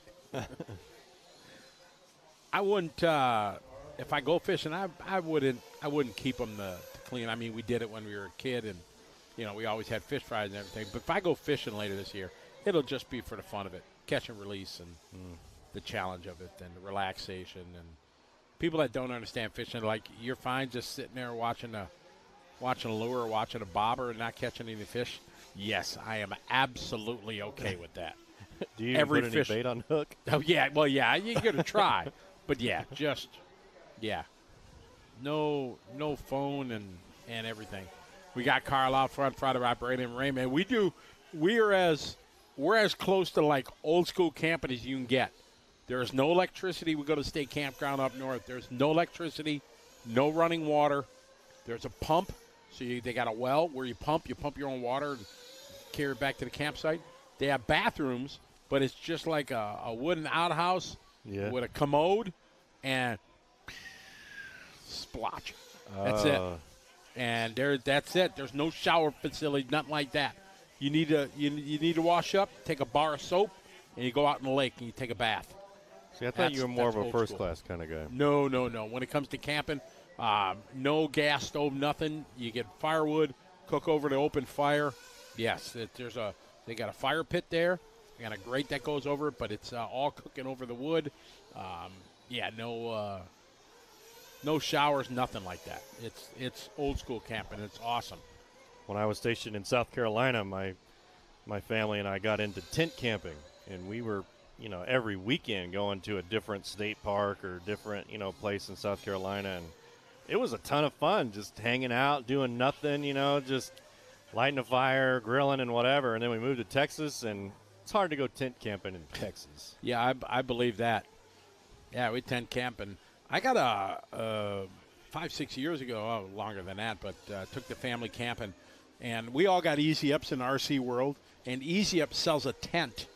I wouldn't if I go fishing, I wouldn't keep them to clean. I mean, we did it when we were a kid, and we always had fish fries and everything. But if I go fishing later this year, it'll just be for the fun of it, catch and release, and the challenge of it, and the relaxation. And people that don't understand fishing, like, you're fine just sitting there watching a lure or watching a bobber and not catching any fish. Yes, I am absolutely okay with that. Do you put any bait on hook? Oh, yeah. Well, yeah, you're going to try. But, yeah, no phone and everything. We got Carl out front, Friday operating Raymond. We're as close to, like, old school camping as you can get. There is no electricity. We go to the state campground up north. There's no electricity, no running water. There's a pump. So they got a well where you pump your own water and carry it back to the campsite. They have bathrooms, but it's just like a wooden outhouse with a commode and splotch. That's it. And that's it. There's no shower facility, nothing like that. You need to wash up, take a bar of soap, and you go out in the lake and you take a bath. See, I thought you were more of a first-class kind of guy. No. When it comes to camping, no gas stove, nothing. You get firewood, cook over the open fire. Yes, they got a fire pit there. They got a grate that goes over it, but it's all cooking over the wood. No showers, nothing like that. It's old school camping. It's awesome. When I was stationed in South Carolina, my family and I got into tent camping, and we were, every weekend going to a different state park or different, place in South Carolina, and it was a ton of fun just hanging out, doing nothing, just lighting a fire, grilling and whatever. And then we moved to Texas, and it's hard to go tent camping in Texas. Yeah, I believe that. Yeah, we tent camping. I got 5-6 years ago, longer than that, but took the family camping, and we all got Easy Ups in RC World, and Easy Up sells a tent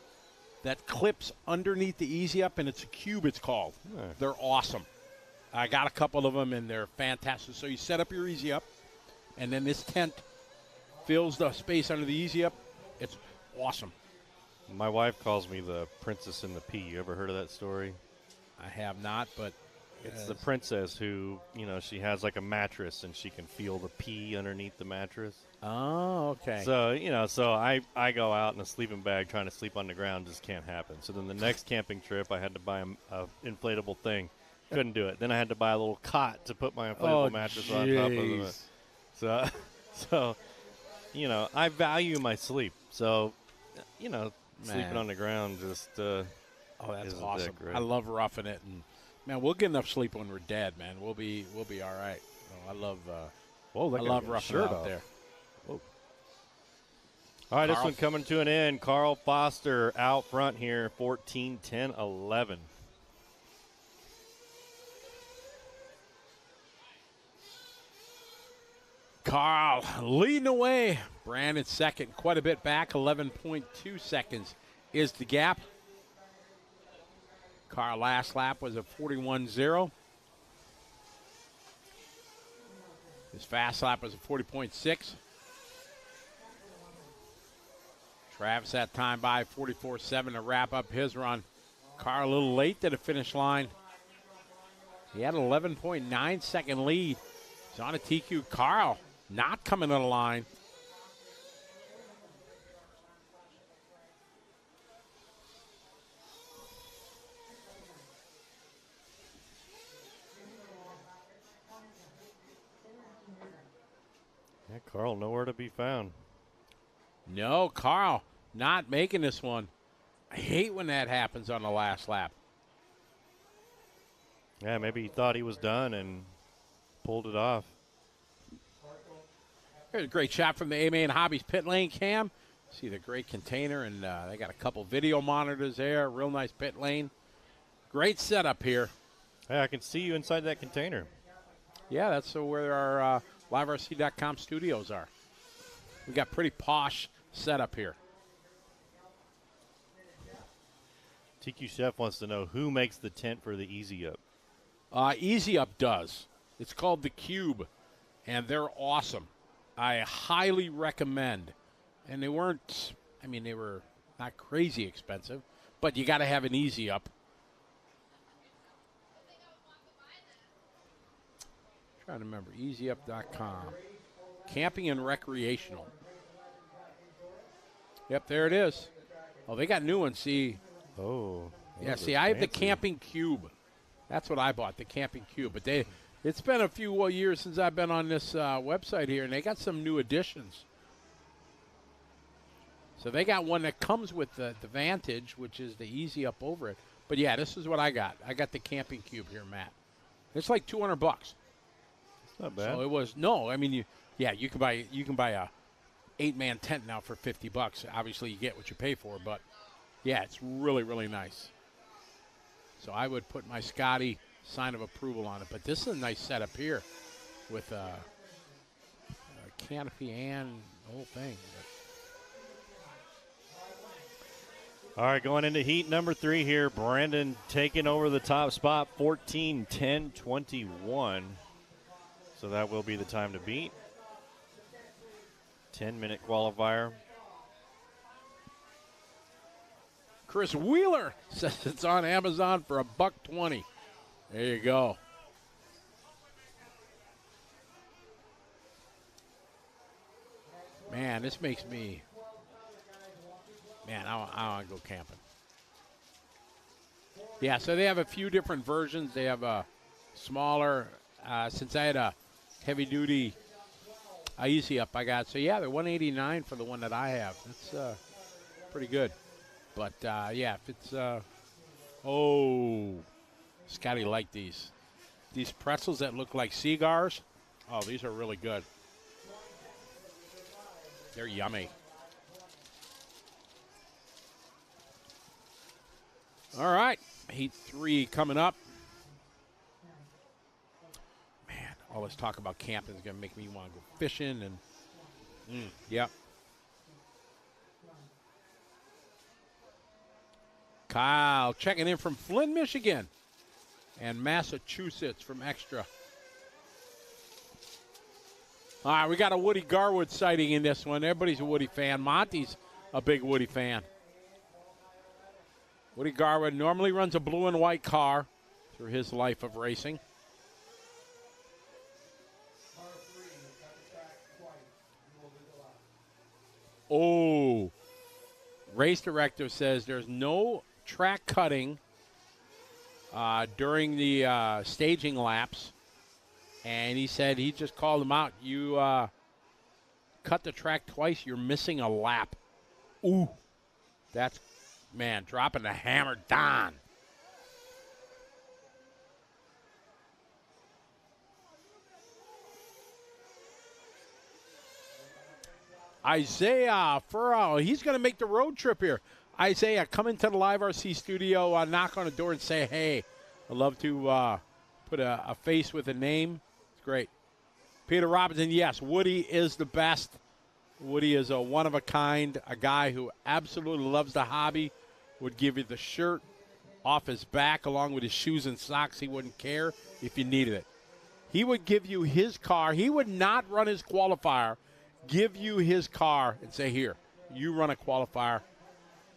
that clips underneath the Easy Up, and it's a cube, it's called. Yeah. They're awesome. I got a couple of them, and they're fantastic. So you set up your Easy Up, and then this tent fills the space under the Easy Up. It's awesome. My wife calls me the Princess and the Pea. You ever heard of that story? I have not, but it's the princess who, she has like a mattress and she can feel the pea underneath the mattress. Oh, okay. So, so I go out in a sleeping bag trying to sleep on the ground. Just can't happen. So then the next camping trip, I had to buy a inflatable thing. Couldn't do it. Then I had to buy a little cot to put my inflatable mattress on top of it. So, I value my sleep. So, sleeping on the ground just that's awesome. Dick, right? I love roughing it, and man, we'll get enough sleep when we're dead, man. We'll be all right. I love roughing it out there. Whoa. All right, Carl. This one coming to an end. Carl Foster out front here, 14, 10, 11. Carl leading away. Brandon second, quite a bit back. 11.2 seconds is the gap. Carl last lap was a 41.0. His fast lap was a 40.6. Travis that time by 44.7 to wrap up his run. Carl a little late to the finish line. He had an 11.9 second lead. He's on a TQ. Carl not coming to the line. Yeah, Carl nowhere to be found. No, Carl not making this one. I hate when that happens on the last lap. Yeah, maybe he thought he was done and pulled it off. Here's a great shot from the A-Main Hobbies pit lane cam. See the great container, and they got a couple video monitors there. Real nice pit lane. Great setup here. Hey, I can see you inside that container. Yeah, that's where our liverc.com studios are. We got pretty posh setup here. TQ Chef wants to know who makes the tent for the Easy Up. Easy Up does. It's called the Cube, and they're awesome. I highly recommend. And they were not crazy expensive, but you got to have an Easy Up. Trying to remember, easyup.com. Camping and recreational. Yep, there it is. Oh, they got new ones. See. Oh. Yeah, those see, are I have the fancy. camping cube. That's what I bought, the camping cube. But it's been a few years since I've been on this website here, and they got some new additions. So they got one that comes with the Vantage, which is the easy up over it. But yeah, this is what I got. I got the camping cube here, Matt. It's like $200. It's not bad. So it was you can buy a 8-man tent now for $50. Obviously, you get what you pay for, but yeah, it's really, really nice. So I would put my Scotty sign of approval on it. But this is a nice setup here with a canopy and the whole thing. All right, going into heat number 3 here. Brandon taking over the top spot, 14-10-21. So that will be the time to beat. 10-minute qualifier. Chris Wheeler says it's on Amazon for $120. There you go. Man, this makes me. Man, I want to go camping. Yeah, so they have a few different versions. They have a smaller. Since I had a heavy-duty Easy Up, I got. So yeah, they're $189 for the one that I have. That's pretty good. But, yeah, if it's, Scotty liked these. These pretzels that look like cigars, oh, these are really good. They're yummy. All right, heat 3 coming up. Man, all this talk about camping is going to make me want to go fishing and, yep. Kyle checking in from Flint, Michigan, and Massachusetts from Extra. All right, we got a Woody Garwood sighting in this one. Everybody's a Woody fan. Monty's a big Woody fan. Woody Garwood normally runs a blue and white car through his life of racing. Oh, race director says there's no track cutting during the staging laps, and he said he just called him out. You cut the track twice, you're missing a lap. Ooh, that's, man, dropping the hammer down. Isaiah Furrow, he's going to make the road trip here. Isaiah, come into the Live RC studio, knock on the door and say, hey, I'd love to put a face with a name. It's great. Peter Robinson, yes, Woody is the best. Woody is a one-of-a-kind, a guy who absolutely loves the hobby, would give you the shirt off his back along with his shoes and socks. He wouldn't care if you needed it. He would give you his car. He would not run his qualifier, give you his car and say, here, you run a qualifier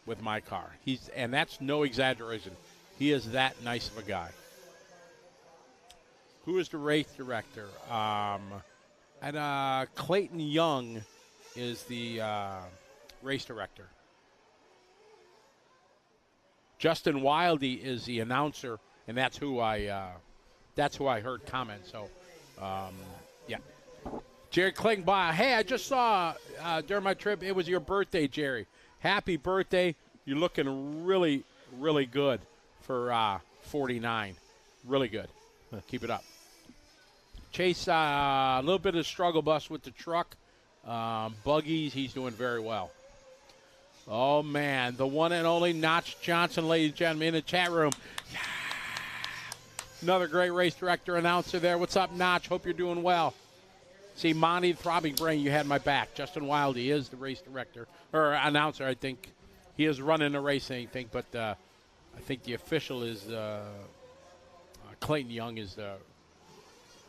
with my car. And that's no exaggeration. He is that nice of a guy. Who is the race director? Clayton Young is the race director. Justin Wildy is the announcer, and that's who I heard comment. So, yeah. Jerry Klingbeil, hey, I just saw during my trip, it was your birthday, Jerry. Happy birthday. You're looking really, really good for 49. Really good. Keep it up. Chase, a little bit of struggle bus with the truck. Buggies, he's doing very well. Oh, man, the one and only Notch Johnson, ladies and gentlemen, in the chat room. Yeah. Another great race director, announcer there. What's up, Notch? Hope you're doing well. See, Monty, Throbbing Brain, you had my back. Justin Wildy is the race director, or announcer, I think. He is running the race, I think, but I think the official is Clayton Young is the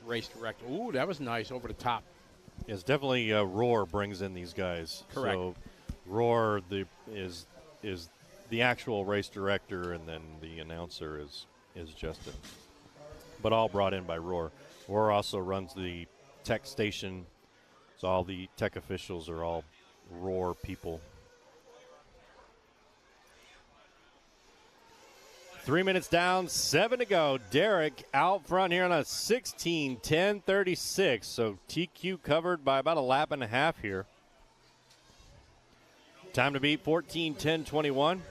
race director. Ooh, that was nice, over the top. It's definitely Roar brings in these guys. Correct. So Roar is the actual race director, and then the announcer is Justin. But all brought in by Roar. Roar also runs the tech station, so all the tech officials are all Roar people. 3 minutes down, 7 to go. Derek out front here on a 16:10:36. So TQ covered by about a lap and a half here. Time to beat 14:10:21.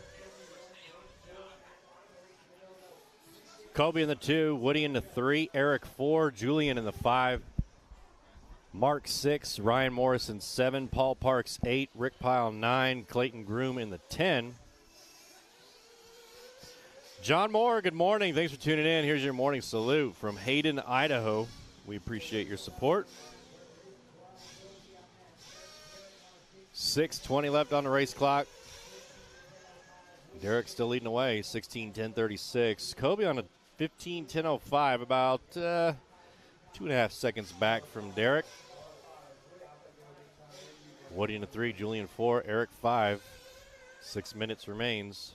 Kobe in the 2, Woody in the 3, Eric 4, Julian in the 5, Mark 6, Ryan Morrison 7, Paul Parks 8, Rick Pyle 9, Clayton Groom in the 10. John Moore, good morning. Thanks for tuning in. Here's your morning salute from Hayden, Idaho. We appreciate your support. 6:20 left on the race clock. Derek still leading away, 16:10:36. Kobe on a 15:10:05, about 2.5 seconds back from Derek. Woody in the 3, Julian 4, Eric 5. 6 minutes remains.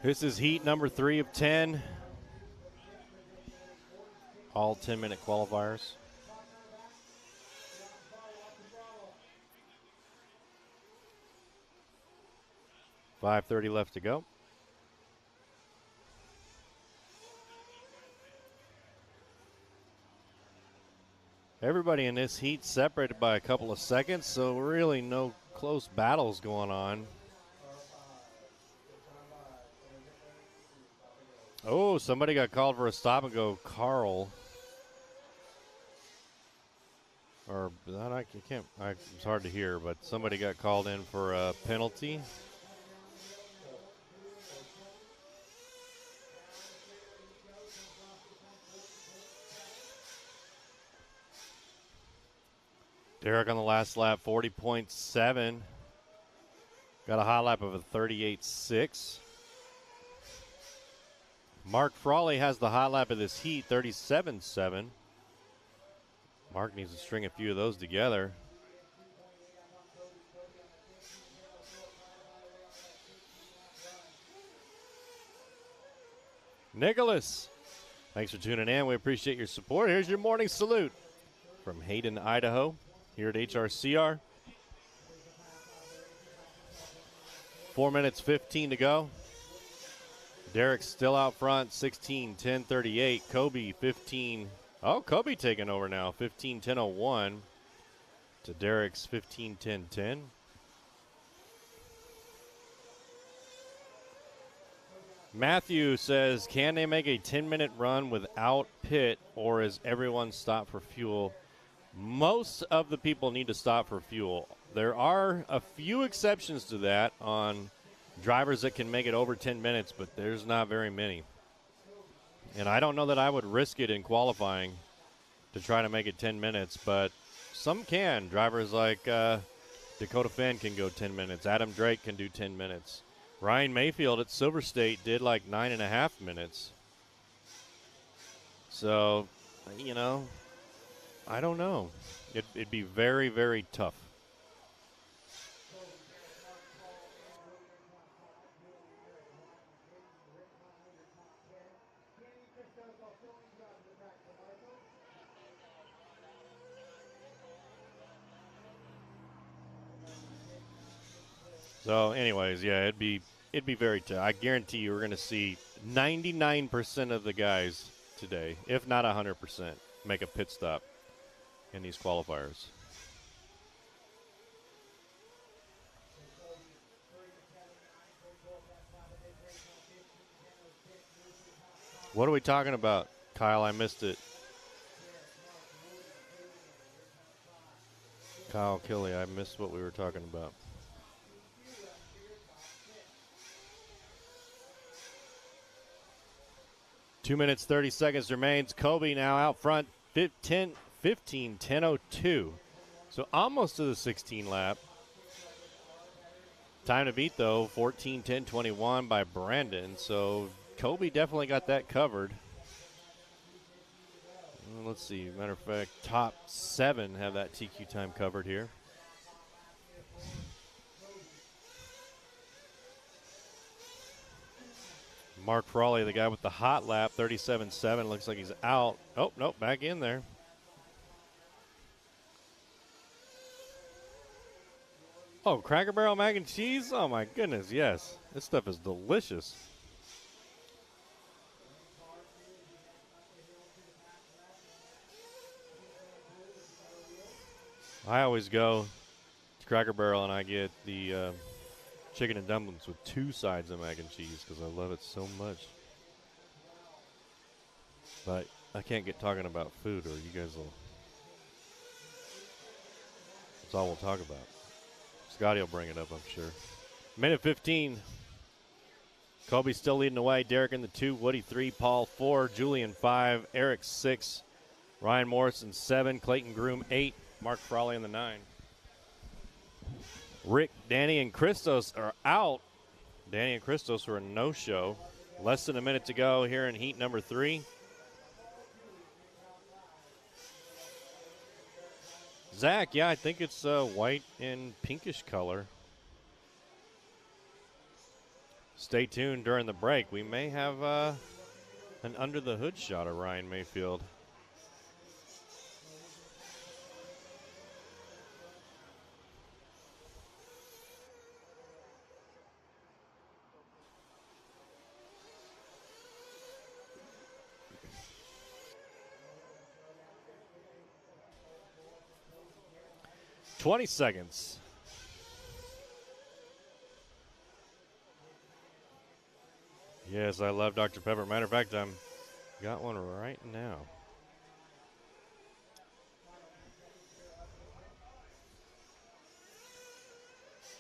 This is heat number 3 of 10. All 10-minute qualifiers. $5:30 left to go. Everybody in this heat separated by a couple of seconds, so really no close battles going on. Oh, somebody got called for a stop and go, Carl. Or that I can't. It's hard to hear, but somebody got called in for a penalty. Derek on the last lap, 40.7. Got a high lap of a 38.6. Mark Frawley has the high lap of this heat, 37.7. Mark needs to string a few of those together. Nicholas, thanks for tuning in. We appreciate your support. Here's your morning salute from Hayden, Idaho, here at HRCR. 4 minutes, 15 to go. Derek's still out front, 16:10:38. Kobe, 15. Oh, Kobe taking over now, 15:10:01 to Derek's 15:10:10. Matthew says, can they make a 10-minute run without pit, or is everyone stopped for fuel? Most of the people need to stop for fuel. There are a few exceptions to that on drivers that can make it over 10 minutes, but there's not very many. And I don't know that I would risk it in qualifying to try to make it 10 minutes, but some can. Drivers like Dakota Finn can go 10 minutes. Adam Drake can do 10 minutes. Ryan Mayfield at Silver State did like 9.5 minutes. So, you know, I don't know. It'd be very, very tough. So, anyways, yeah, it'd be very tough. I guarantee you we're going to see 99% of the guys today, if not 100%, make a pit stop in these qualifiers. What are we talking about, Kyle? I missed it. Kyle Kelly, I missed what we were talking about. Two minutes, 30 seconds remains. Kobe now out front, 15:10:02. So almost to the 16 lap. Time to beat, though, 14:10:21 by Brandon. So Kobe definitely got that covered. Let's see. Matter of fact, top 7 have that TQ time covered here. Mark Frawley, the guy with the hot lap, 37.7. Looks like he's out. Oh, nope, back in there. Oh, Cracker Barrel mac and cheese? Oh, my goodness, yes. This stuff is delicious. I always go to Cracker Barrel and I get the chicken and dumplings with 2 sides of mac and cheese because I love it so much. But I can't get talking about food or you guys will. That's all we'll talk about. Scotty will bring it up, I'm sure. Minute 15. Kobe still leading the way. Derek in the 2, Woody 3, Paul 4, Julian 5, Eric 6, Ryan Morrison 7, Clayton Groom 8, Mark Frawley in the 9. Rick, Danny, and Christos are out. Danny and Christos were a no-show. Less than a minute to go here in heat number 3. Zach, yeah, I think it's white and pinkish color. Stay tuned during the break. We may have an under-the-hood shot of Ryan Mayfield. $20 seconds. Yes, I love Dr. Pepper. Matter of fact, I'm got one right now.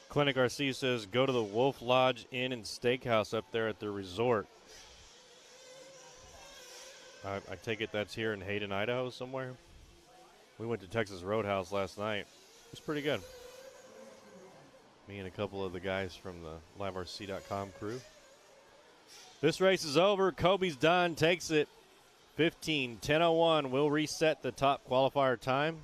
Clinic RC says, go to the Wolf Lodge Inn and Steakhouse up there at the resort. I take it that's here in Hayden, Idaho somewhere. We went to Texas Roadhouse last night. It was pretty good. Me and a couple of the guys from the LiveRC.com crew. This race is over. Kobe's done. Takes it 15:10:01. We'll reset the top qualifier time.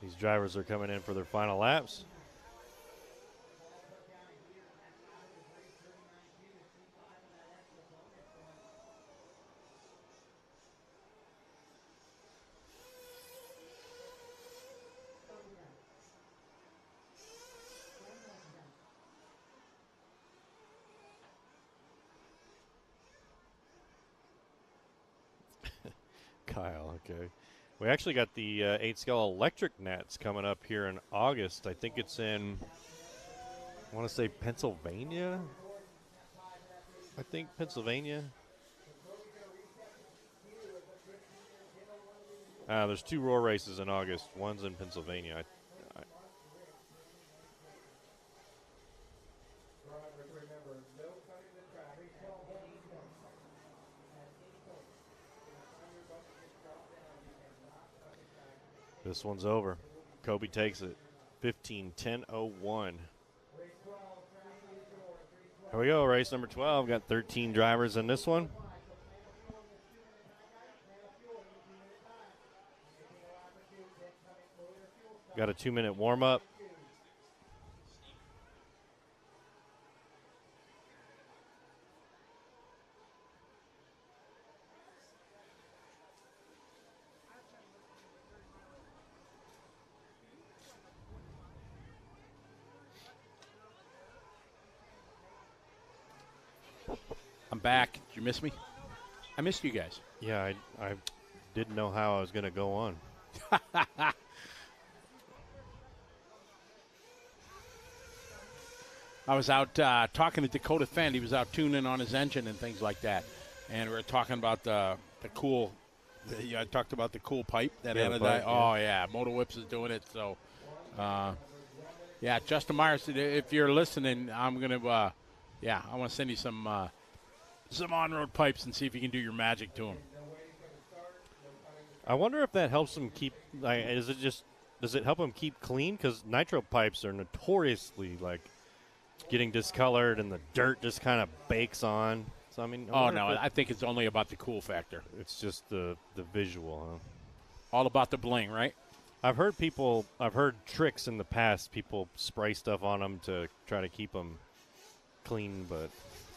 These drivers are coming in for their final laps. Kyle, okay. We actually got the 8-scale electric nats coming up here in August. I think it's in, I want to say Pennsylvania. I think Pennsylvania. There's 2 roar races in August. One's in Pennsylvania. This one's over. Kobe takes it. 15:10:01. Here we go, race number 12. Got 13 drivers in this one. Got a 2-minute warm-up. I'm back. Did you miss me? I missed you guys. Yeah, I didn't know how I was going to go on. I was out talking to Dakota Fend. He was out tuning on his engine and things like that. And we were talking about the cool I talked about the cool pipe that anodized. Oh, yeah. Moto Whips is doing it. So, yeah, Justin Myers, if you're listening, I'm going to Yeah, I want to send you some on-road pipes and see if you can do your magic to them. I wonder if that helps them keep. Like, does it help them keep clean? Because nitro pipes are notoriously like getting discolored, and the dirt just kind of bakes on. So I mean, I think it's only about the cool factor. It's just the visual, huh? All about the bling, right? I've heard tricks in the past. People spray stuff on them to try to keep them clean, but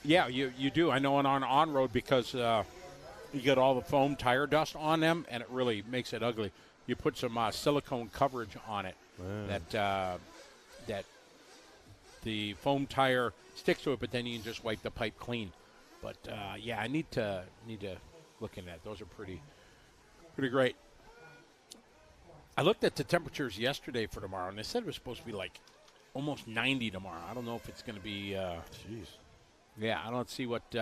yeah, you do. I know on road because you get all the foam tire dust on them, and it really makes it ugly. You put some silicone coverage on it that the foam tire sticks to it, but then you can just wipe the pipe clean. But yeah, I need to look into that. Those are pretty great. I looked at the temperatures yesterday for tomorrow, and they said it was supposed to be like almost 90 tomorrow. I don't know if it's going to be. Jeez. Yeah, I don't see what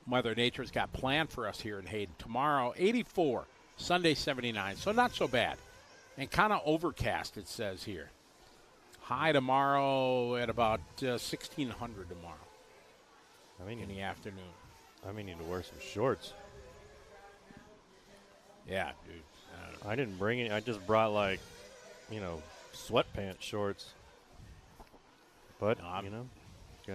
Mother Nature's got planned for us here in Hayden. Tomorrow, 84. Sunday, 79. So not so bad. And kind of overcast, it says here. High tomorrow at about 1,600 tomorrow. In the afternoon. I may need to wear some shorts. Yeah, dude. I didn't bring any. I just brought, like, sweatpants shorts. But, got to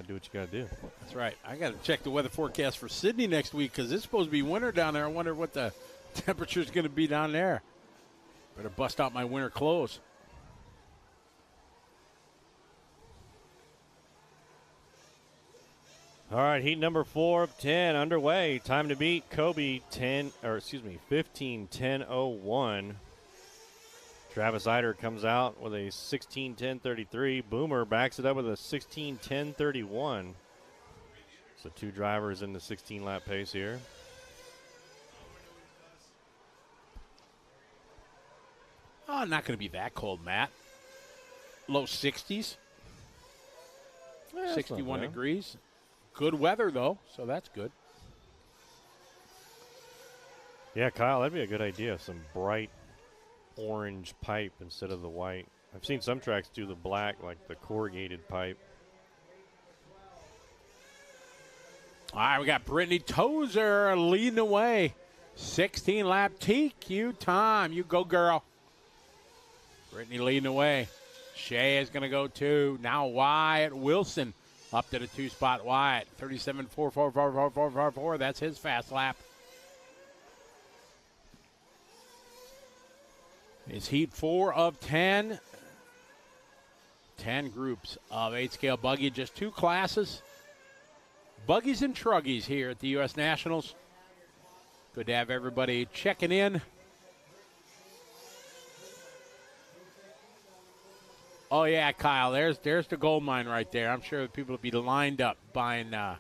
do what you got to do. That's right. I got to check the weather forecast for Sydney next week because it's supposed to be winter down there. I wonder what the temperature is going to be down there. Better bust out my winter clothes. All right, heat number 4 of 10 underway. Time to beat Kobe 15:10:01. Travis Eider comes out with a 16:10:33. Boomer backs it up with a 16:10:31. So 2 drivers in the 16-lap pace here. Oh, not going to be that cold, Matt. Low 60s. 61 degrees. Good weather, though, so that's good. Yeah, Kyle, that'd be a good idea. Some bright orange pipe instead of the white. I've seen some tracks do the black, like the corrugated pipe. All right, we got Brittany Tozer leading the way. 16-lap TQ time. You go, girl. Brittany leading the way. Shea is going to go 2. Now Wyatt Wilson up to the 2-spot. Wyatt, 37.44. That's his fast lap. It's heat 4 of 10. 10 groups of 8-scale buggy, just 2 classes. Buggies and Truggies here at the U.S. Nationals. Good to have everybody checking in. Oh, yeah, Kyle, there's the gold mine right there. I'm sure people will be lined up buying that.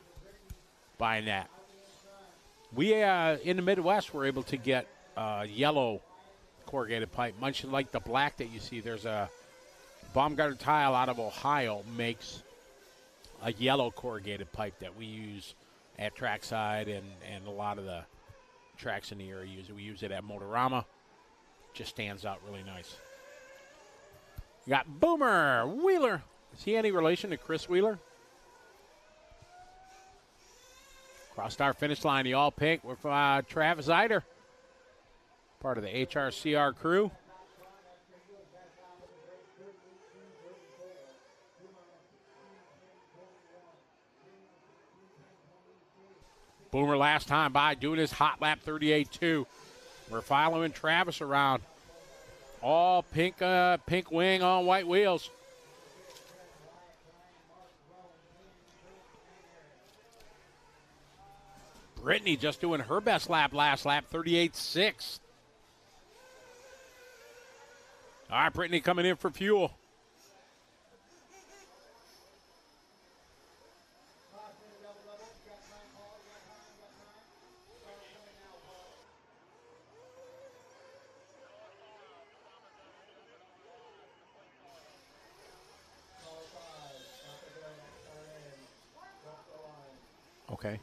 We, in the Midwest, were able to get yellow corrugated pipe, much like the black that you see. There's a Baumgartner Tile out of Ohio makes a yellow corrugated pipe that we use at trackside, and a lot of the tracks in the area use it. We use it at Motorama. Just stands out really nice. You got Boomer Wheeler. Is he any relation to Chris Wheeler? Crossed our finish line, the all pink with Travis Eider, part of the HRCR crew. Boomer last time by doing his hot lap 38.2. We're following Travis around. All pink wing on white wheels. Brittany just doing her best lap last lap, 38.6. All right, Brittany coming in for fuel. Okay.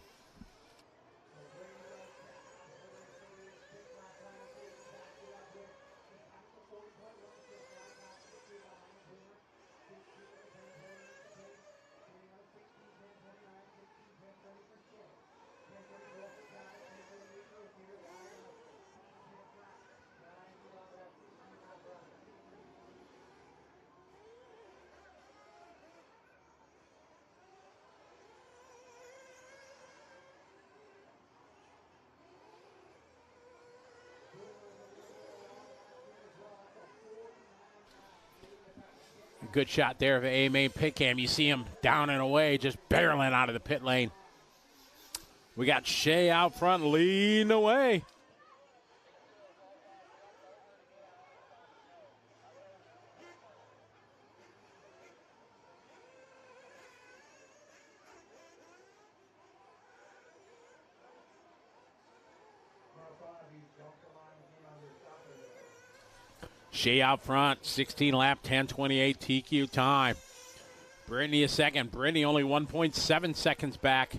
good shot there of A-Main pit cam. You see him down and away, just barreling out of the pit lane. We got Shea out front leading the way. Shea out front, 16 lap, 10:28 TQ time. Brittany a second. Brittany only 1.7 seconds back.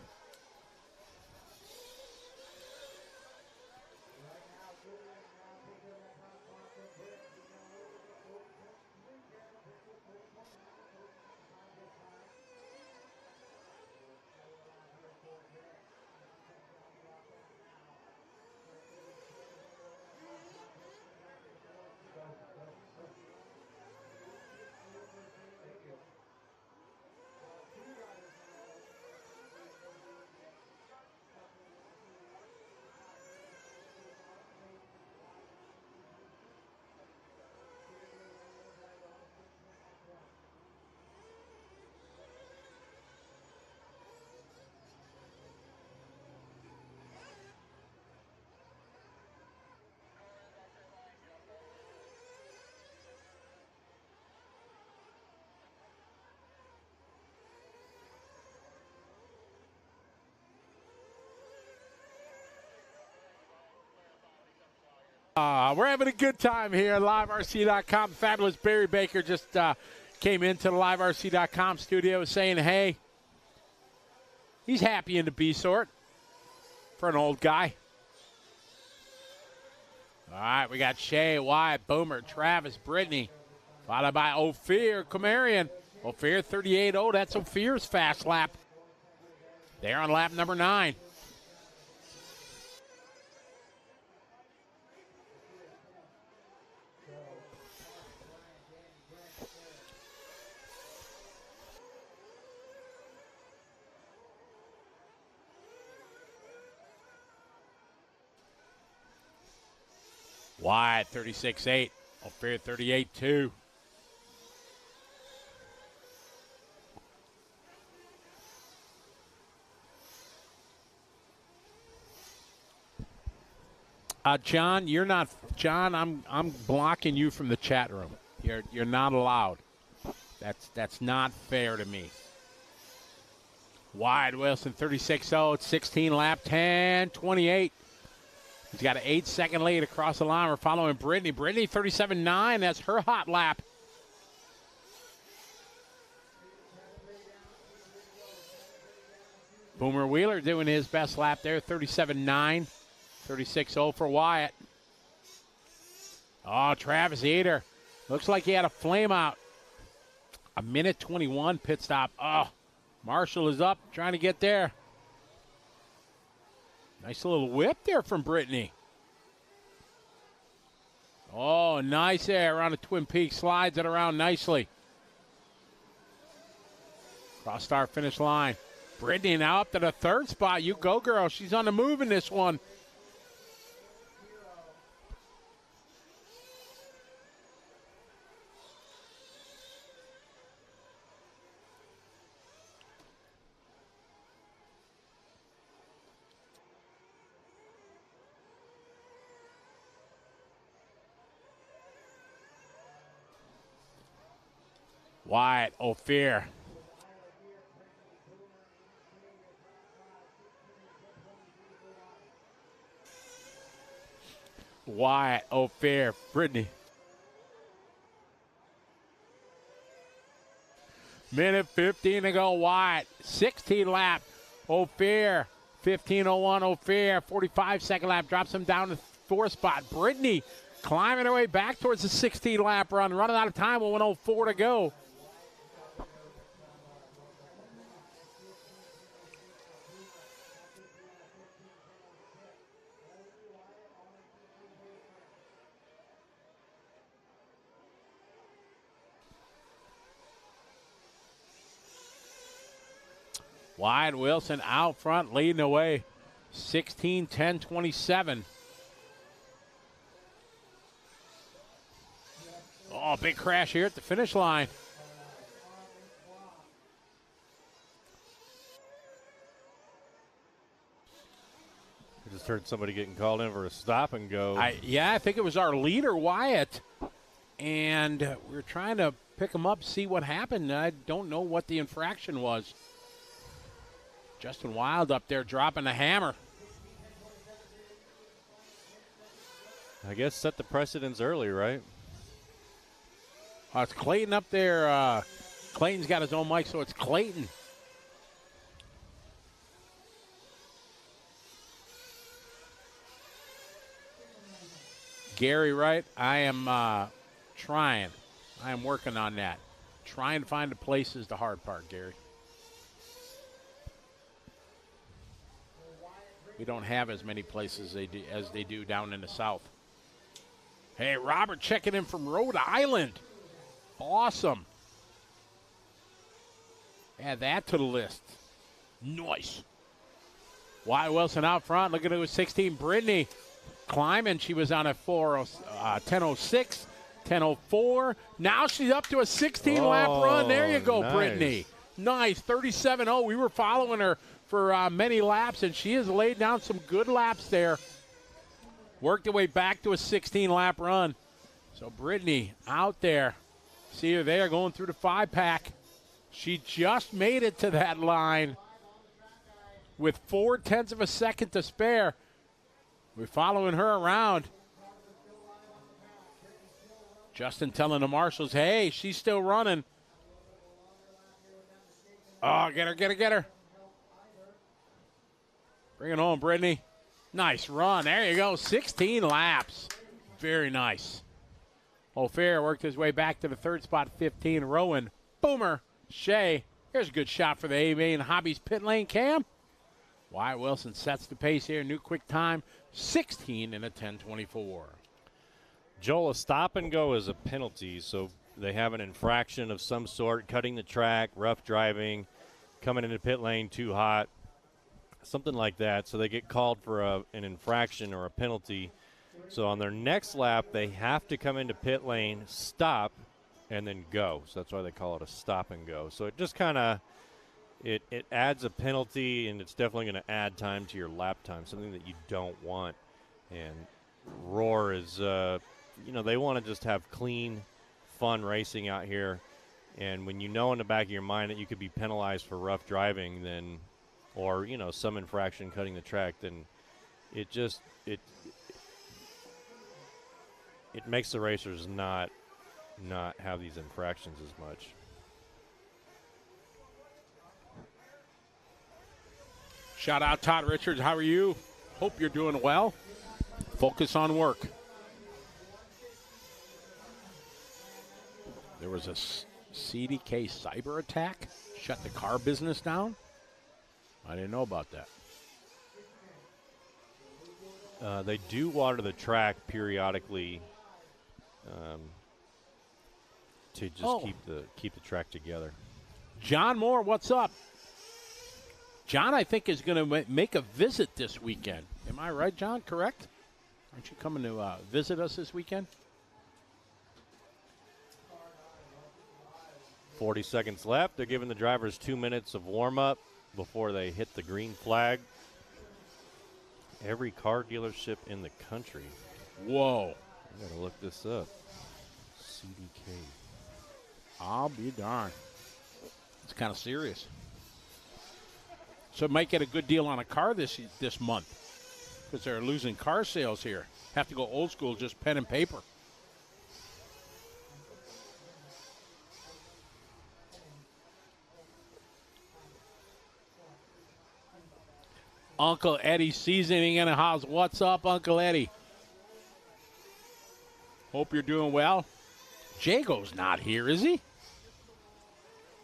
We're having a good time here at LiveRC.com. Fabulous Barry Baker just came into the LiveRC.com studio saying, hey, he's happy in the B sort for an old guy. All right, we got Shea, Wyatt, Boomer, Travis, Brittany, followed by Ophir, Kamarian. Ophir 38.0, that's Ophir's fast lap. They're on lap number 9. Wyatt 36.8, Ophir 38.2. John, you're not. John, I'm blocking you from the chat room. You're not allowed. That's not fair to me. Wyatt Wilson 36.0, 16 lap, 10:28. He's got an 8-second lead across the line. We're following Brittany. Brittany 37.9. That's her hot lap. Boomer Wheeler doing his best lap there. 37.9. 36.0 for Wyatt. Oh, Travis Eder. Looks like he had a flame out. A minute 21 pit stop. Oh, Marshall is up trying to get there. Nice little whip there from Brittany. Oh, nice there around the Twin Peaks. Slides it around nicely. Cross star finish line. Brittany now up to the 3rd spot. You go, girl. She's on the move in this one. Wyatt, Ophir. Wyatt, Ophir, Brittany. Minute 15 to go, Wyatt. 16 lap, Ophir. 15:01, Ophir. 45-second lap, drops him down to 4th spot. Brittany climbing her way back towards the 16-lap run. Running out of time with 1:04 to go. Wyatt Wilson out front, leading the way. 16:10:27. Oh, big crash here at the finish line. I just heard somebody getting called in for a stop and go. I think it was our leader, Wyatt, and we were trying to pick him up, see what happened. I don't know what the infraction was. Justin Wild up there dropping the hammer. I guess set the precedence early, right? It's Clayton up there. Clayton's got his own mic, so it's Clayton. Gary, right? I am trying. I am working on that. Trying to find the place is the hard part, Gary. We don't have as many places as they do down in the South. Hey, Robert checking in from Rhode Island. Awesome. Add that to the list. Nice. Wyatt Wilson out front. Looking at it 16. Brittany climbing. She was on a 10:06, 10:04. Now she's up to a 16-lap run. There you go, nice. Brittany. Nice. 37:0. We were following her for many laps, and she has laid down some good laps there. Worked her way back to a 16-lap run. So Brittany out there. See her there going through the 5-pack. She just made it to that line with 0.4 of a second to spare. We're following her around. Justin telling the marshals, hey, she's still running. Oh, get her, get her, get her. Bring it home, Brittany. Nice run. There you go. 16 laps. Very nice. O'Fair worked his way back to the third spot, 15. Rowan, Boomer, Shea. Here's a good shot for the A-Main Hobbies pit lane cam. Wyatt Wilson sets the pace here. New quick time, 16 in a 10:24. Joel, a stop and go is a penalty, so they have an infraction of some sort, cutting the track, rough driving, coming into pit lane too hot, something like that. So they get called for an infraction or a penalty. So on their next lap, they have to come into pit lane, stop, and then go. So that's why they call it a stop and go. So it just kind of it adds a penalty, and it's definitely going to add time to your lap time, something that you don't want. And Roar is, they want to just have clean, fun racing out here. And when you know in the back of your mind that you could be penalized for rough driving, then, or some infraction cutting the track, then it makes the racers not have these infractions as much. Shout out Todd Richards. How are you? Hope you're doing well. Focus on work. There was a CDK cyber attack. Shut the car business down. I didn't know about that. They do water the track periodically to just keep the track together. John Moore, what's up? John, I think, is going to make a visit this weekend. Am I right, John? Correct? Aren't you coming to visit us this weekend? 40 seconds left. They're giving the drivers 2 minutes of warm-up before they hit the green flag. Every car dealership in the country. Whoa. I got to look this up. CDK. I'll be darned. It's kind of serious. So might get a good deal on a car this month because they're losing car sales here. Have to go old school, just pen and paper. Uncle Eddie Seasoning in the house. What's up, Uncle Eddie? Hope you're doing well. Jago's not here, is he?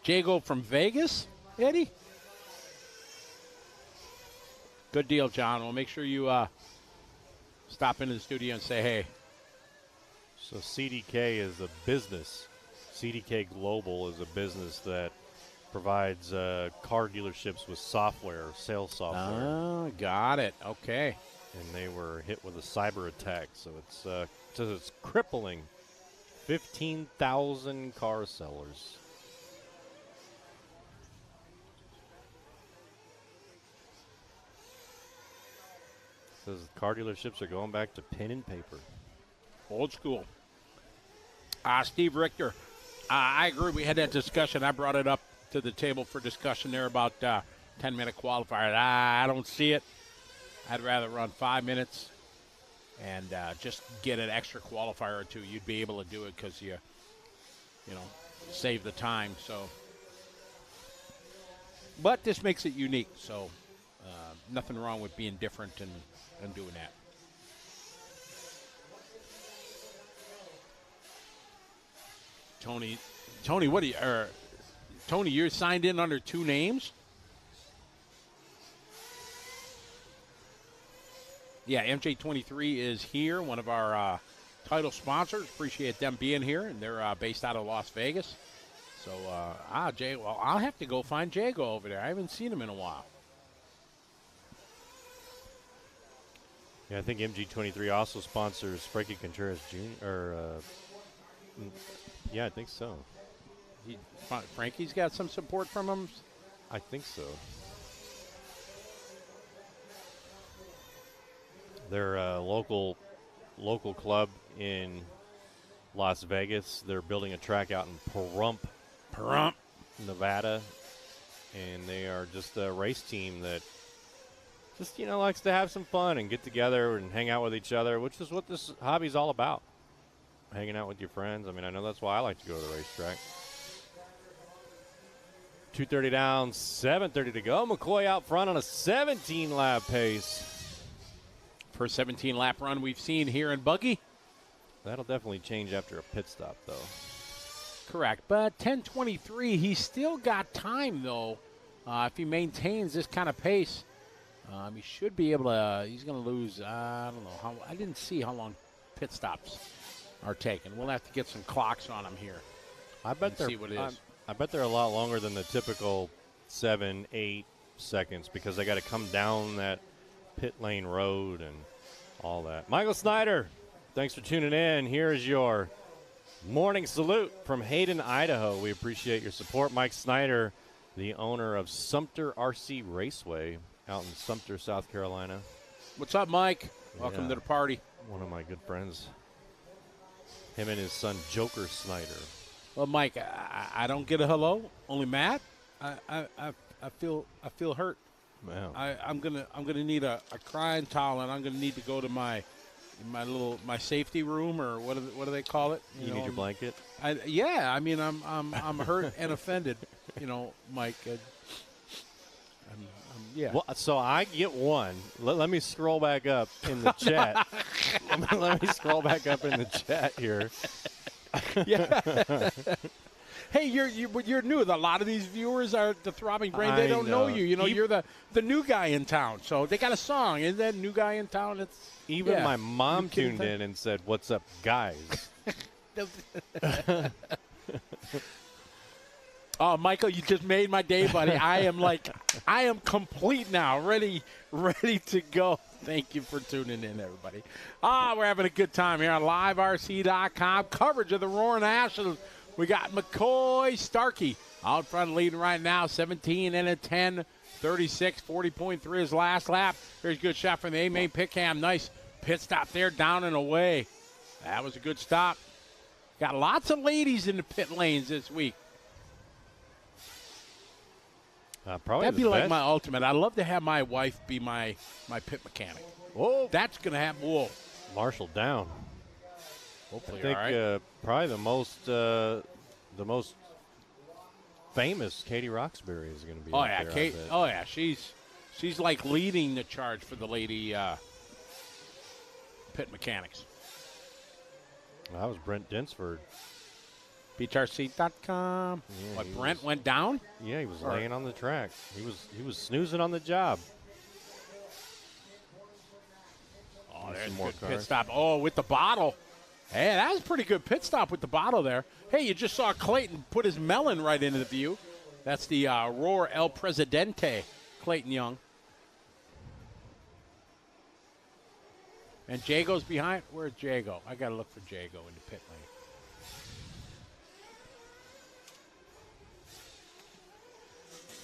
Jago from Vegas, Eddie? Good deal, John. We'll make sure you stop into the studio and say hey. So CDK is a business. CDK Global is a business that provides car dealerships with software, sales software. Oh, got it. Okay. And they were hit with a cyber attack. So it's crippling 15,000 car sellers. Says car dealerships are going back to pen and paper. Old school. Steve Richter, I agree. We had that discussion. I brought it up to the table for discussion there about 10-minute qualifier. I don't see it. I'd rather run 5 minutes and just get an extra qualifier or two. You'd be able to do it because you save the time. So, but this makes it unique. So, nothing wrong with being different and doing that. Tony, what do you? Tony, you're signed in under 2 names. Yeah, MJ23 is here, one of our title sponsors. Appreciate them being here, and they're based out of Las Vegas. So, Jay, well, I'll have to go find Jago over there. I haven't seen him in a while. Yeah, I think MG23 also sponsors Frankie Contreras Jr. Yeah, I think so. Frankie's got some support from him? I think so. They're a local club in Las Vegas. They're building a track out in Pahrump, Nevada, and they are just a race team that just likes to have some fun and get together and hang out with each other, which is what this hobby's all about. Hanging out with your friends. I mean, I know that's why I like to go to the racetrack. 2:30 down, 7:30 to go. McCoy out front on a 17-lap pace. First 17-lap run we've seen here in Buggy. That'll definitely change after a pit stop, though. Correct. But 10:23, he's still got time, though. If he maintains this kind of pace, he should be able to. He's going to lose, I don't know. I didn't see how long pit stops are taken. We'll have to get some clocks on him here. I bet they're see what it is. I bet they're a lot longer than the typical 7-8 seconds because they got to come down that pit lane road and all that. Michael Snyder, thanks for tuning in. Here is your morning salute from Hayden, Idaho. We appreciate your support. Mike Snyder, the owner of Sumter RC Raceway out in Sumter, South Carolina. What's up, Mike? Welcome to the party. One of my good friends. Him and his son, Joker Snyder. Well, Mike, I don't get a hello. Only Matt. I feel hurt. Wow. I'm gonna need a crying towel, and I'm gonna need to go to my safety room, or what do they call it? You need your blanket. Yeah. I mean, I'm hurt and offended. Mike. Yeah. Well, so I get one. Let me scroll back up in the chat. Let me scroll back up in the chat here. Yeah. Hey, you're new. A lot of these viewers are the Throbbing Brain. They don't know you. You're the new guy in town. So they got a song. Isn't that new guy in town? Even my mom tuned in and said, "What's up, guys?" Oh, Michael, you just made my day, buddy. I am complete now, ready to go. Thank you for tuning in, everybody. We're having a good time here on LiveRC.com. Coverage of the Roar Nationals. We got McCoy Starkey out front leading right now, 17 and a 10, 36, 40.3 his last lap. Here's a good shot from the A-main pit cam. Nice pit stop there, down and away. That was a good stop. Got lots of ladies in the pit lanes this week. Probably that'd be like my ultimate. I'd love to have my wife be my pit mechanic. Oh, that's gonna happen. Whoa, Marshall down. Hopefully, I think all right. Probably the most famous Katie Roxbury is going to be. Oh yeah, Kate. Oh yeah, she's like leading the charge for the lady pit mechanics. Well, that was Brent Dinsford. BeachRC.com. Yeah, What, Brent went down? Yeah, he was laying on the track. He was snoozing on the job. Oh, there's a good pit stop. Oh, with the bottle. Hey, that was a pretty good pit stop with the bottle there. Hey, you just saw Clayton put his melon right into the view. That's the Roar El Presidente, Clayton Young. And Jago's behind. Where's Jago? I got to look for Jago in the pit lane.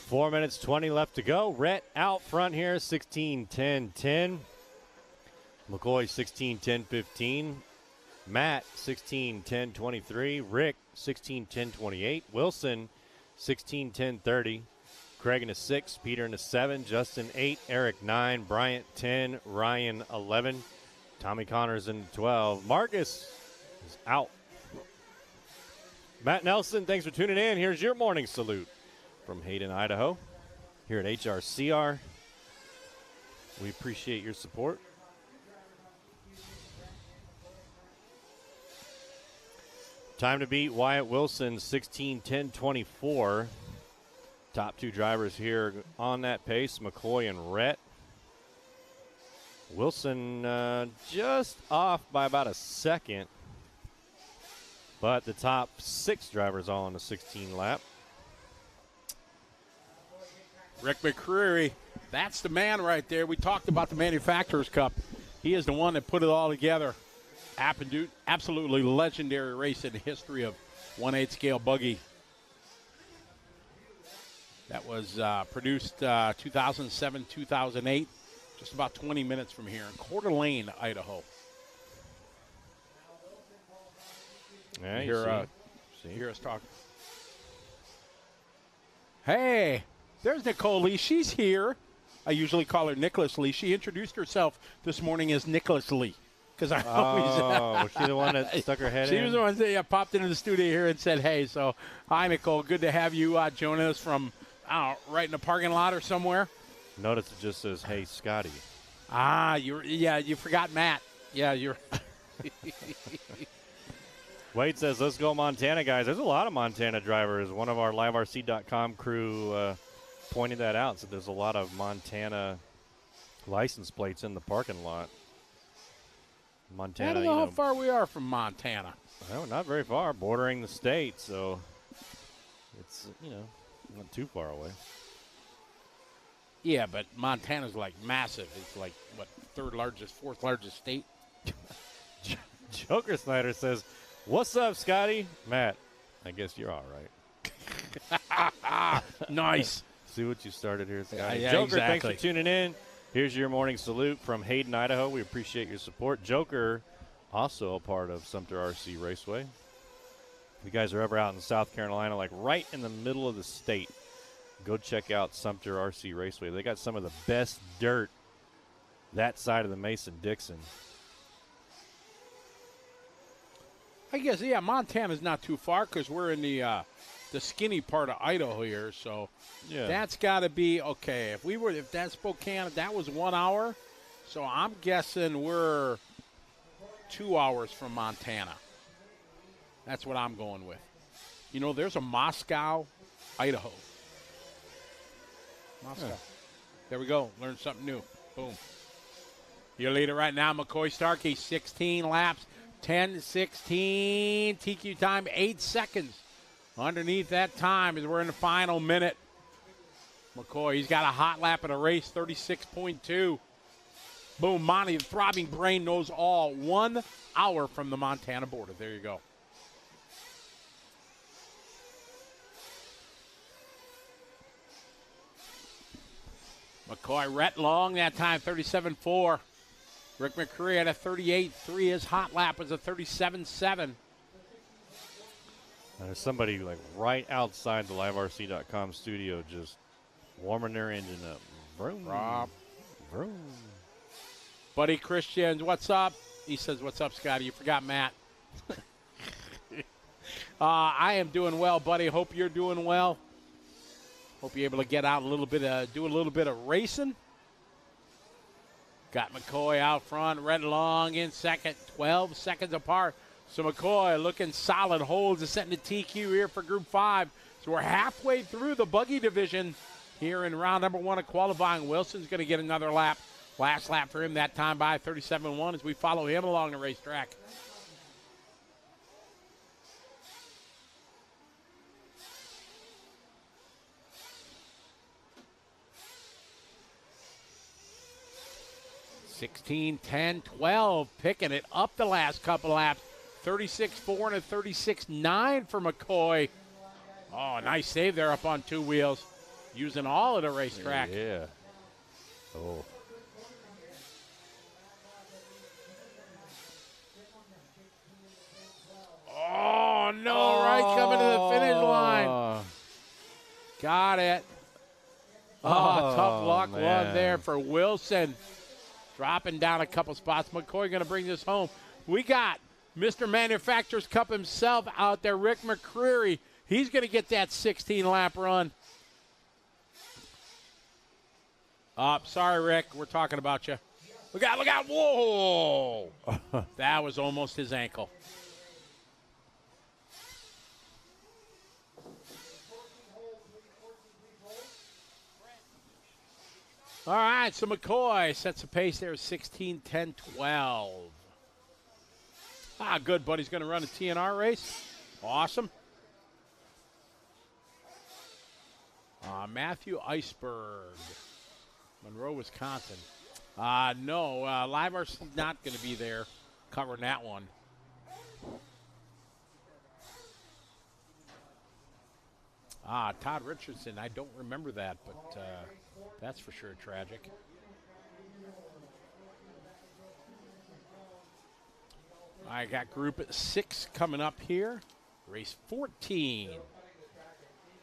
Four minutes, 20 left to go. Rhett out front here, 16, 10, 10. McCoy 16-10-15. Matt 16-10-23. Rick 16-10-28. Wilson 16-10-30. Craig in a 6. Peter in a 7. Justin 8. Eric 9. Bryant 10. Ryan 11. Tommy Connors in 12. Marcus is out. Matt Nelson, thanks for tuning in. Here's your morning salute from Hayden, Idaho, here at HRCR. We appreciate your support. Time to beat Wyatt Wilson, 16-10-24. Top two drivers here on that pace, McCoy and Rhett. Wilson just off by about a second, but the top 6 drivers all on the 16 lap. Rick McCreary, that's the man right there. We talked about the Manufacturers Cup. He is the one that put it all together. Absolutely legendary race in the history of 1/8 scale buggy. That was produced 2007, 2008, just about 20 minutes from here in Coeur d'Alene, Idaho. Yeah, you hear us talk. Hey, there's Nicole Lee. She's here. I usually call her Nicholas Lee. She introduced herself this morning as Nicholas Lee. Because I always. Was she the one that stuck her head in? She was the one that popped into the studio here and said, hey. So, hi, Nicole. Good to have you joining us from, I don't know, right in the parking lot or somewhere. Notice it just says, hey, Scotty. You forgot Matt. Yeah, you're. Wade says, let's go Montana, guys. There's a lot of Montana drivers. One of our liverc.com crew pointed that out. So there's a lot of Montana license plates in the parking lot. Montana. I don't know how far we are from Montana. Well, not very far, bordering the state. So it's, not too far away. Yeah, but Montana's like massive. It's like, what, fourth largest state? Joker Snyder says, what's up, Scotty? Matt, I guess you're all right. Nice. See what you started here, Scotty. Yeah, Joker, exactly. Thanks for tuning in. Here's your morning salute from Hayden, Idaho. We appreciate your support. Joker, also a part of Sumter RC Raceway. If you guys are ever out in South Carolina, like right in the middle of the state, go check out Sumter RC Raceway. They got some of the best dirt that side of the Mason-Dixon. I guess, yeah, Montana's not too far because we're in the skinny part of Idaho here. So that's got to be, okay, if that's Spokane, that was 1 hour. So I'm guessing we're 2 hours from Montana. That's what I'm going with. There's a Moscow, Idaho. Moscow. Yeah. There we go. Learn something new. Boom. Your leader right now, McCoy Starkey, 16 laps, 10-16. TQ time, 8 seconds. Underneath that time as we're in the final minute. McCoy, he's got a hot lap in a race, 36.2. Boom, Monty, the throbbing brain knows all. 1 hour from the Montana border. There you go. McCoy, Rhett Long that time, 37.4. Rick McCreary had a 38.3. His hot lap was a 37.7. There's somebody like right outside the liverc.com studio just warming their engine up. Vroom, Rob. Vroom. Buddy Christians, what's up? He says, what's up, Scotty? You forgot Matt. I am doing well, buddy. Hope you're doing well. Hope you're able to get out do a little bit of racing. Got McCoy out front, Red Long in second, 12 seconds apart. So McCoy looking solid, holds is setting the TQ here for Group 5. So we're halfway through the buggy division here in round number 1 of qualifying. Wilson's going to get another lap. Last lap for him, that time by 37.1 as we follow him along the racetrack. (16, 10, 12), picking it up the last couple laps. 36.4 and a 36.9 for McCoy. Oh, nice save there up on 2 wheels. Using all of the racetrack. Yeah. Oh. there for Wilson. Dropping down a couple spots. McCoy going to bring this home. We got Mr. Manufacturers Cup himself out there, Rick McCreary. He's going to get that 16-lap run. Sorry, Rick. We're talking about you. Look out, look out. Whoa. That was almost his ankle. All right, so McCoy sets the pace there, 16, 10, 12. Good, buddy's going to run a TNR race. Awesome. Matthew Iceberg, Monroe, Wisconsin. No, Live RC's not going to be there covering that one. Todd Richardson, I don't remember that, but that's for sure tragic. I got Group 6 coming up here. Race 14.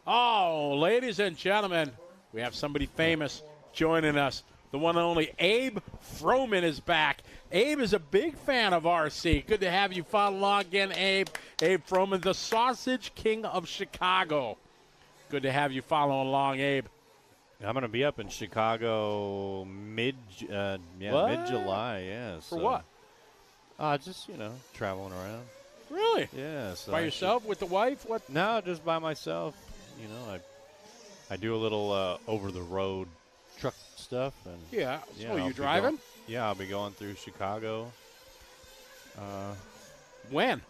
Oh, ladies and gentlemen, we have somebody famous joining us. The one and only Abe Froman is back. Abe is a big fan of RC. Good to have you follow along again, Abe. Abe Froman, the Sausage King of Chicago. Good to have you following along, Abe. I'm going to be up in Chicago mid-July, yeah. For what? Just, traveling around. Really? Yeah. So by yourself, with the wife? What? No, just by myself. I do a little over-the-road truck stuff. And yeah. So I'll you driving? I'll be going through Chicago. When?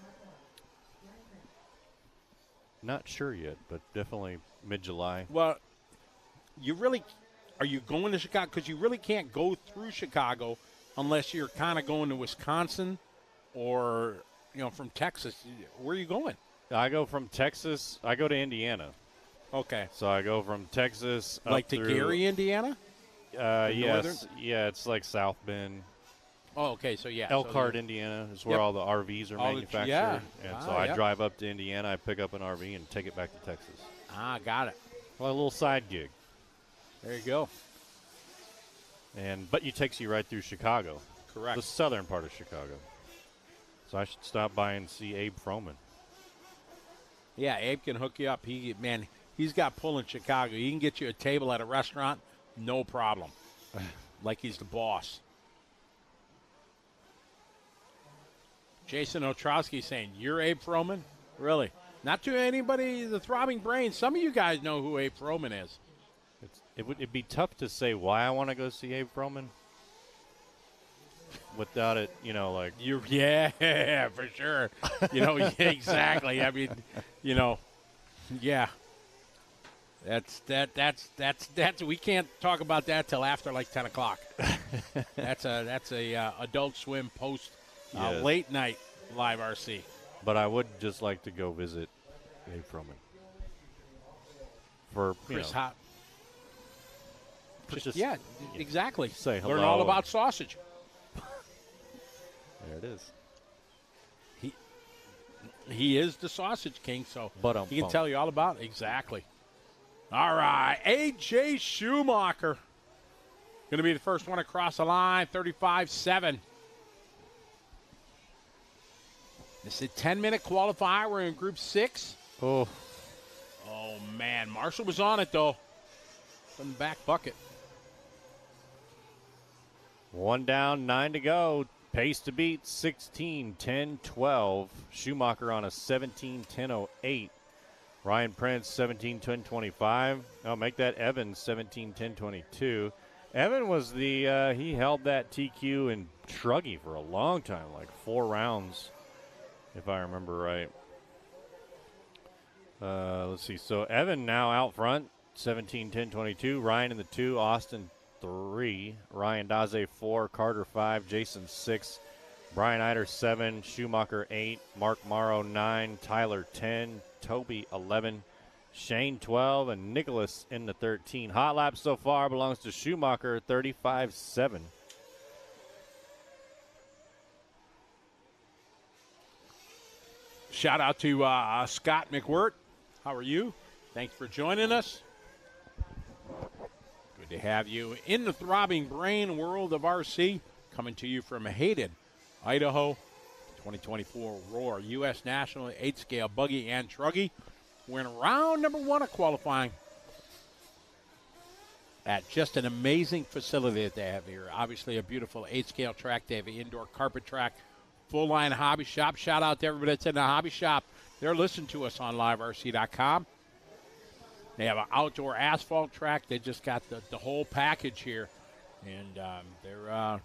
Not sure yet, but definitely mid-July. Well, are you going to Chicago? Because you really can't go through Chicago unless you're kind of going to Wisconsin or, from Texas. Where are you going? I go from Texas. I go to Indiana. Okay. So I go from Texas like up to through, Gary, Indiana? Yes. Northern? Yeah, it's like South Bend. Oh, okay. So, yeah. Elkhart, Indiana is where all the RVs are manufactured. Yeah. And so I drive up to Indiana. I pick up an RV and take it back to Texas. Got it. Well, a little side gig. There you go. But it takes you right through Chicago. Correct. The southern part of Chicago. So I should stop by and see Abe Froman. Yeah, Abe can hook you up. He's got pull in Chicago. He can get you a table at a restaurant, no problem. Like he's the boss. Jason Ostrowski saying, you're Abe Froman? Really? Not to anybody, the throbbing brain. Some of you guys know who Abe Froman is. It'd be tough to say why I want to go see Abe Froman without it, Yeah, for sure. Yeah, exactly. I mean, yeah. That's we can't talk about that till after like 10 o'clock. That's a Adult Swim post late night Live RC. But I would just like to go visit Abe Froman. For Chris Hop. Just, yeah, exactly. Say hello. Learn all about sausage. There it is. He is the Sausage King, so but he can tell you all about it. Exactly. All right, A.J. Schumacher. Going to be the first one across the line, 35-7. This is a 10-minute qualifier. We're in Group 6. Oh, man. Marshall was on it, though. From the back bucket. 1 down, 9 to go. Pace to beat, 16, 10, 12. Schumacher on a 17, 10, 08. Ryan Prince, 17, 10, 25. I'll make that Evan, 17, 10, 22. Evan was he held that TQ in Truggy for a long time, like 4 rounds, if I remember right. Let's see. So Evan now out front, 17, 10, 22. Ryan in the 2, Austin 3, Ryan Daze 4, Carter 5, Jason 6, Brian Eider 7, Schumacher 8, Mark Morrow 9, Tyler 10, Toby 11, Shane 12, and Nicholas in the 13. Hot lap so far belongs to Schumacher, 35-7. Shout out to Scott McWhirt. How are you? Thanks for joining us. Good to have you. In the throbbing brain world of RC, coming to you from Hayden, Idaho, 2024 Roar U.S. National 8-scale Buggy and Truggy. We're in round number 1 of qualifying at just an amazing facility that they have here. Obviously a beautiful 8-scale track. They have an indoor carpet track, full-line hobby shop. Shout out to everybody that's in the hobby shop. They're listening to us on liverc.com. They have an outdoor asphalt track. They just got the whole package here. And they're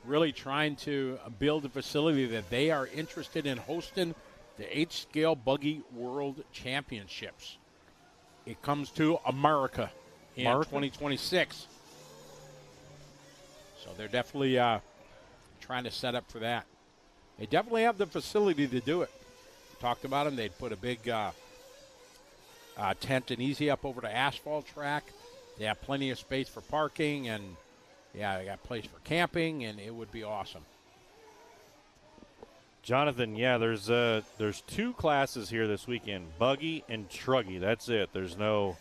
really trying to build a facility that they are interested in hosting the 8-scale Buggy World Championships. It comes to America in 2026. So they're definitely trying to set up for that. They definitely have the facility to do it. Talked about them. They'd put a big tent and easy up over the asphalt track. They have plenty of space for parking, and yeah, they got place for camping, and it would be awesome. Jonathan, yeah, there's 2 classes here this weekend, Buggy and Truggy. That's it. There's no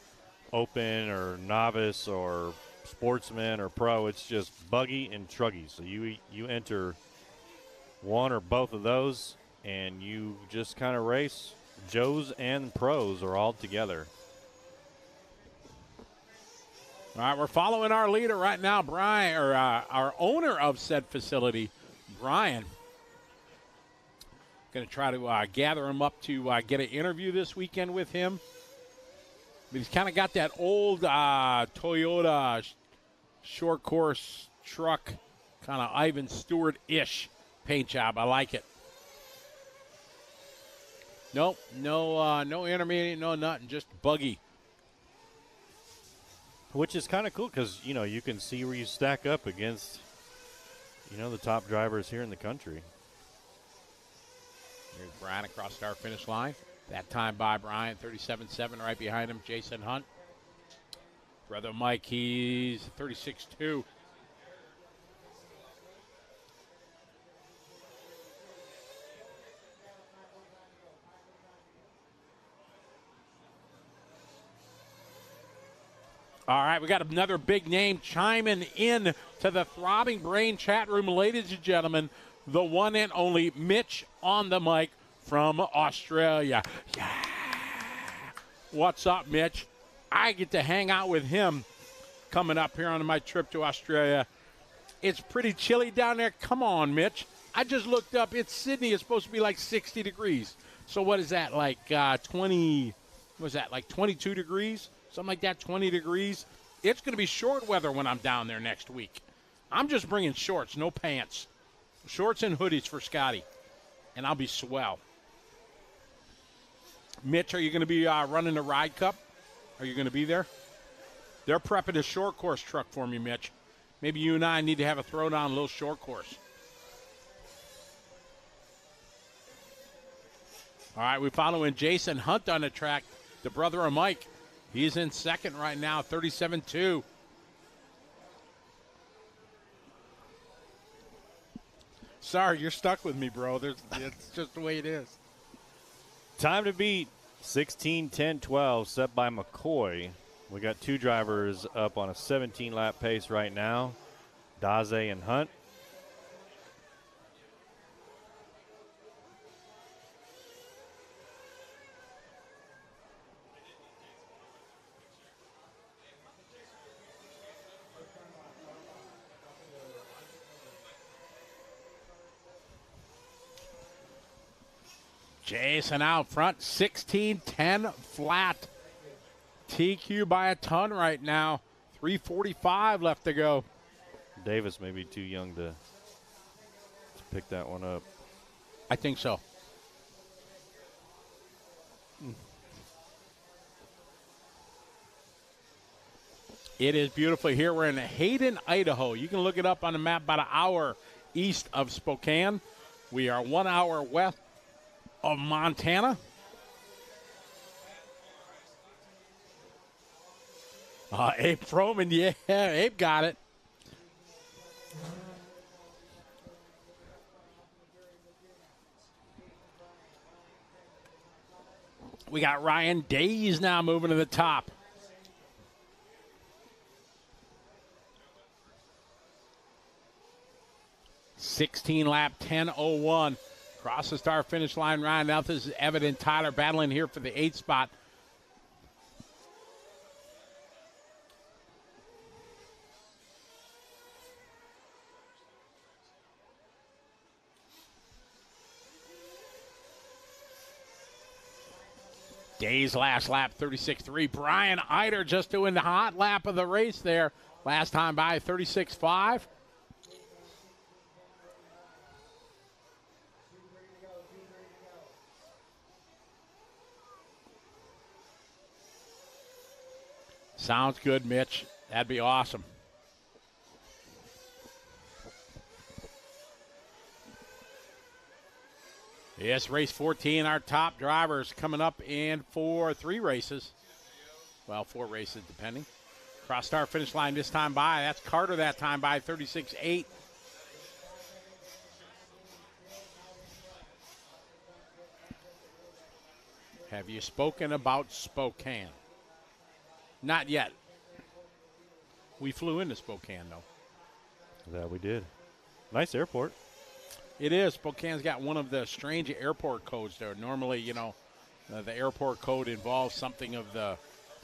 open or novice or sportsman or pro. It's just Buggy and Truggy. So you enter one or both of those, and you just kind of race. Joes and pros are all together. All right, we're following our leader right now, Brian, or our owner of said facility, Brian. Going to try to gather him up to get an interview this weekend with him. But he's kind of got that old Toyota short course truck, kind of Ivan Stewart-ish paint job. I like it. Nope, no intermediate, no nothing, just Buggy. Which is kind of cool because, you can see where you stack up against, the top drivers here in the country. Here's Brian across the start finish line. That time by Brian, 37.7 right behind him, Jason Hunt. Brother Mike, he's 36.2. All right, we got another big name chiming in to the Throbbing Brain chat room. Ladies and gentlemen, the one and only Mitch on the mic from Australia. Yeah. What's up, Mitch? I get to hang out with him coming up here on my trip to Australia. It's pretty chilly down there. Come on, Mitch. I just looked up. It's Sydney. It's supposed to be like 60 degrees. So what is that, like 20, was that, like 22 degrees? Something like that, 20 degrees. It's going to be short weather when I'm down there next week. I'm just bringing shorts, no pants. Shorts and hoodies for Scotty, and I'll be swell. Mitch, are you going to be running the Ride Cup? Are you going to be there? They're prepping a short course truck for me, Mitch. Maybe you and I need to have a throwdown, a little short course. All right, we're following Jason Hunt on the track, the brother of Mike. He's in second right now, 37.2. Sorry, you're stuck with me, bro. It's just the way it is. Time to beat 16:10:12 set by McCoy. We got 2 drivers up on a 17-lap pace right now, Daze and Hunt. Jason out front, 16-10 flat. TQ by a ton right now. 3:45 left to go. Davis may be too young to pick that one up. I think so. It is beautiful here. We're in Hayden, Idaho. You can look it up on the map, about an hour east of Spokane. We are 1 hour west of Montana. Abe Froman, yeah, Abe got it. We got Ryan Days now moving to the top. 16 lap, 10:01. Cross the start finish line, Ryan. Now this is Evan and Tyler battling here for the 8th spot. Day's last lap, 36.3. Brian Eider just doing the hot lap of the race there. Last time by, 36.5. Sounds good, Mitch. That'd be awesome. Yes, race 14, our top drivers coming up in for 3 races. Well, 4 races depending. Cross start finish line this time by. That's Carter that time by, 36.8. Have you spoken about Spokane? Not yet. We flew into Spokane, though. That we did. Nice airport. It is. Spokane's got one of the strange airport codes there. Normally, you know, the airport code involves something of the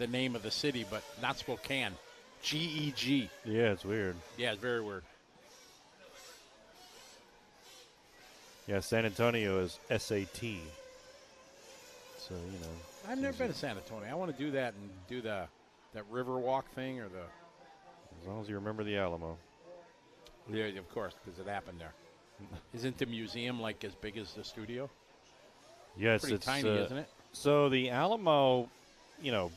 name of the city, but not Spokane. GEG. Yeah, it's weird. Yeah, it's very weird. Yeah, San Antonio is SAT. So, you know. I've never been to San Antonio. I want to do that and do that river walk thing or the. As long as you remember the Alamo. Yeah, of course, because it happened there. Isn't the museum like as big as the studio? Yes, Pretty it's tiny, isn't it? So the Alamo, you know,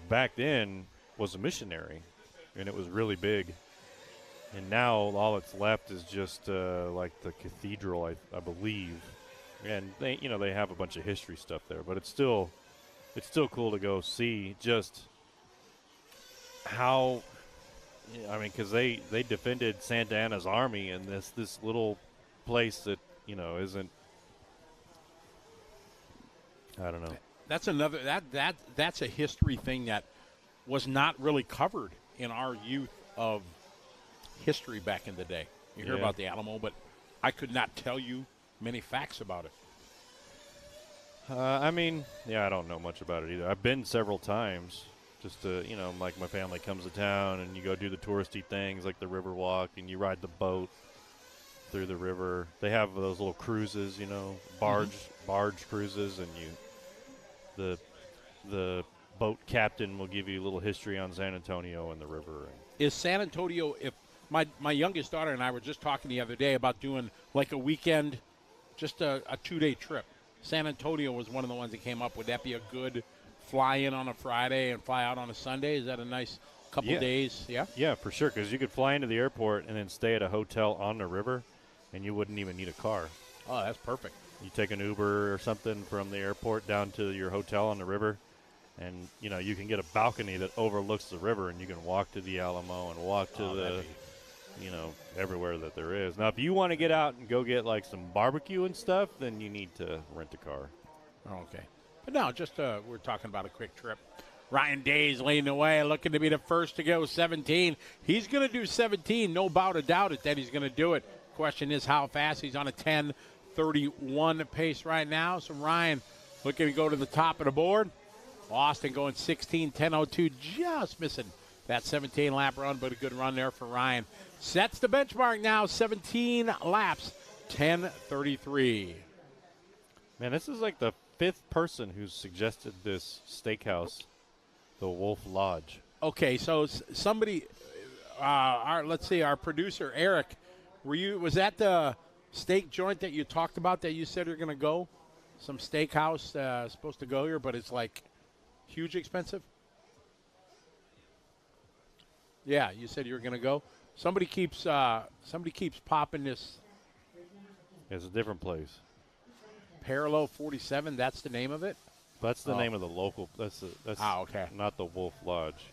back then was a missionary, and it was really big. And now all that's left is just like the cathedral, I believe. And they, you know, they have a bunch of history stuff there, but it's still cool to go see just how. I mean, because they defended Santa Anna's army in this little place that, you know, isn't. I don't know. That's another that's a history thing that was not really covered in our youth of history back in the day. You hear about the Alamo, but I could not tell you many facts about it. I mean, yeah, I don't know much about it either. I've been several times. Just to, you know, like my family comes to town and you go do the touristy things like the river walk and you ride the boat through the river. They have those little cruises, you know, barge cruises, and the boat captain will give you a little history on San Antonio and the river. Is San Antonio, if my youngest daughter and I were just talking the other day about doing like a weekend, just a 2-day trip. San Antonio was one of the ones that came up. Would that be a good fly in on a Friday and fly out on a Sunday? Is that a nice couple days? Yeah? Yeah, for sure, because you could fly into the airport and then stay at a hotel on the river, and you wouldn't even need a car. Oh, that's perfect. You take an Uber or something from the airport down to your hotel on the river, and, you know, you can get a balcony that overlooks the river, and you can walk to the Alamo and walk to you know, everywhere that there is. Now, if you want to get out and go get, like, some barbecue and stuff, then you need to rent a car. Okay. But no, just we're talking about a quick trip. Ryan Day's leading the way, looking to be the first to go, 17. He's going to do 17, no doubt it that he's going to do it. Question is how fast. He's on a 10:31 pace right now. So Ryan looking to go to the top of the board. Austin going 16:10:02, just missing that 17-lap run, but a good run there for Ryan. Sets the benchmark now, 17 laps, 10:33. Man, this is like the 5th person who's suggested this steakhouse, the Wolf Lodge. Okay, so somebody, let's see, our producer Eric, was that the steak joint that you talked about that you said you're going to go? Some steakhouse supposed to go here, but it's like huge expensive. Yeah, you said you were going to go. Somebody keeps popping this. It's a different place. Parallel 47, that's the name of it? That's the name of the local. That's okay. Not the Wolf Lodge.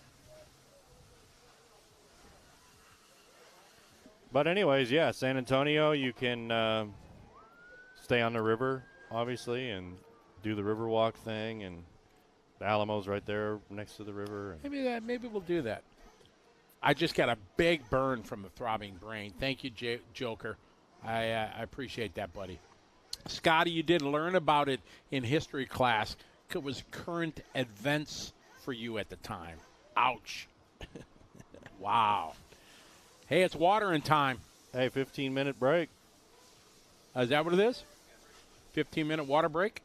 But anyways, yeah, San Antonio, you can stay on the river, obviously, and do the river walk thing, and the Alamo's right there next to the river. Maybe we'll do that. I just got a big burn from the throbbing brain. Thank you, Joker. I appreciate that, buddy. Scotty, you did learn about it in history class. It was current events for you at the time. Ouch. Wow. Hey, it's watering time. Hey, 15-minute break. Is that what it is? 15-minute water break?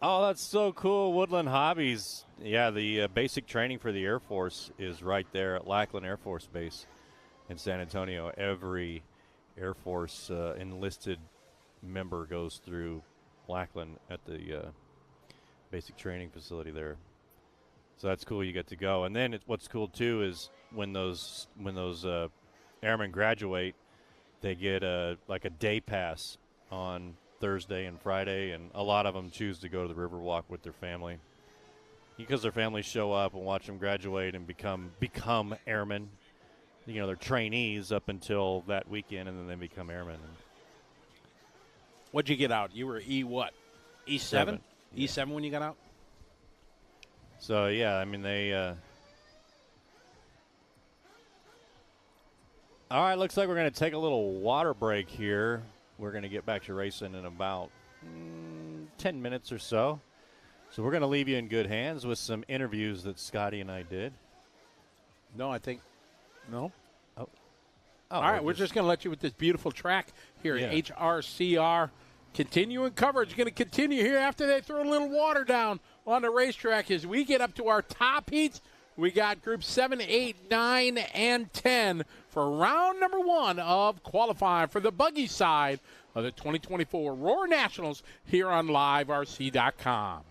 Oh, that's so cool. Woodland Hobbies. Yeah, the basic training for the Air Force is right there at Lackland Air Force Base in San Antonio. Every Air Force enlisted member goes through Lackland at the basic training facility there. So that's cool. You get to go. And then what's cool, too, is when those airmen graduate, they get a day pass on Thursday and Friday, and a lot of them choose to go to the Riverwalk with their family because their families show up and watch them graduate and become airmen. You know, they're trainees up until that weekend, and then they become airmen. What'd you get out? You were what? E7? Yeah. E7 when you got out? So, yeah, I mean, they all right, looks like we're going to take a little water break here. We're going to get back to racing in about 10 minutes or so. So we're going to leave you in good hands with some interviews that Scotty and I did. No, I think no. Oh, all right, we're just going to let you with this beautiful track here at HRCR. Continuing coverage going to continue here after they throw a little water down on the racetrack as we get up to our top heats. We got groups 7, 8, 9, and 10 for round number 1 of qualifying for the Buggy side of the 2024 Roar Nationals here on LiveRC.com.